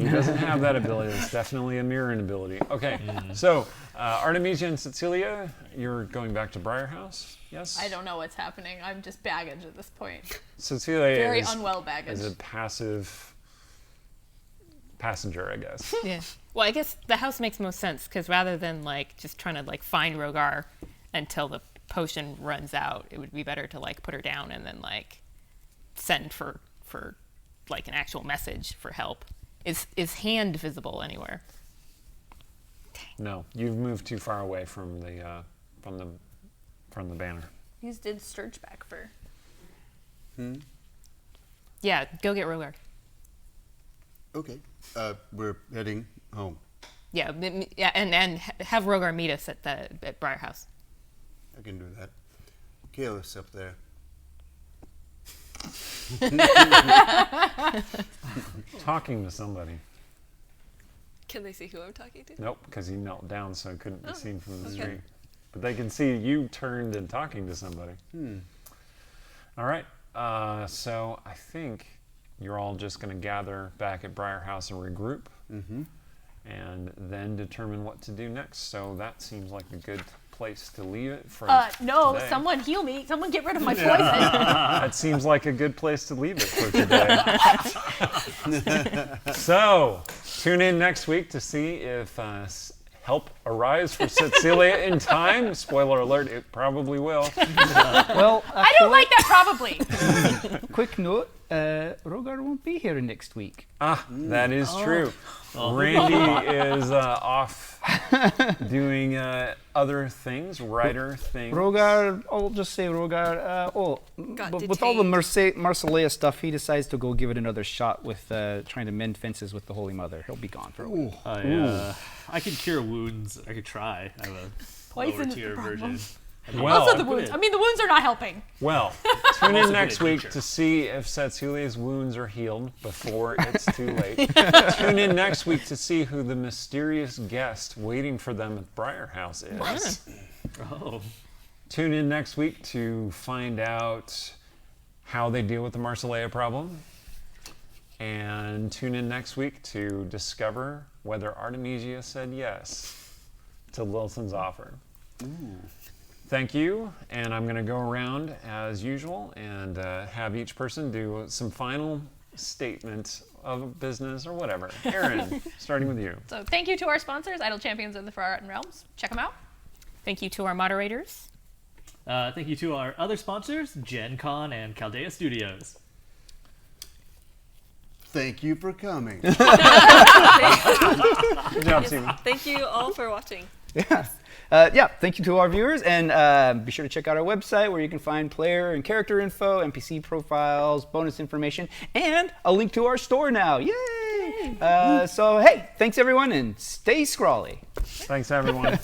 doesn't have that ability. It's definitely a mirroring ability. Okay, so Artemisia and Cecilia, you're going back to Briar House, yes? I don't know what's happening. I'm just baggage at this point. Cecilia Very is, unwell baggage. is a passive passenger, I guess. Yeah. Well, I guess the house makes most sense because rather than like just trying to like find Rogar until the potion runs out, it would be better to like put her down and then like send for like an actual message for help. Is hand visible anywhere? No, you've moved too far away from the banner. You just did Sturge back for. Yeah, go get Rogar. Okay. We're heading home. Yeah, yeah, and have Rogar meet us at Briar House. I can do that. Kalis up there. Talking to somebody. Can they see who I'm talking to? Nope, because he knelt down so it couldn't be seen from the okay. street. But they can see you turned and talking to somebody. All right, so I think you're all just going to gather back at Briar House and regroup, and then determine what to do next. So that seems like a good place to leave it for No, today. someone heal me. Someone get rid of my poison. That seems like a good place to leave it for today. So tune in next week to see if help arrives for Cecilia in time. Spoiler alert, it probably will. Well, I don't like that probably. quick note, Rogar won't be here next week. That is true. Randy is off doing other things, writer things. Rogar, I'll just say Rogar. With all the Marsilea stuff, he decides to go give it another shot with trying to mend fences with the Holy Mother. He'll be gone for a while. I can cure wounds. I could try. I have a Poison lower is the tier problem. version. Well, Also the wounds. I mean, the wounds are not helping. Well, tune in Also next good week teacher. to see if Cecilia's wounds are healed before it's too late. Tune in next week to see who the mysterious guest waiting for them at Briar House is. Oh. Tune in next week to find out how they deal with the Marsilea problem. And tune in next week to discover whether Artemisia said yes to Lilten's offer. Thank you, and I'm going to go around as usual and have each person do some final statement of business or whatever. Aaron, starting with you. So thank you to our sponsors, Idle Champions of the Forgotten Realms. Check them out. Thank you to our moderators. Thank you to our other sponsors, Gen Con and Chaldea Studios. Thank you for coming. Good job, Steven. Thank you all for watching. Thank you to our viewers, and be sure to check out our website where you can find player and character info, NPC profiles, bonus information, and a link to our store now. Yay! So, hey, thanks everyone, and stay scrawly. Thanks, everyone.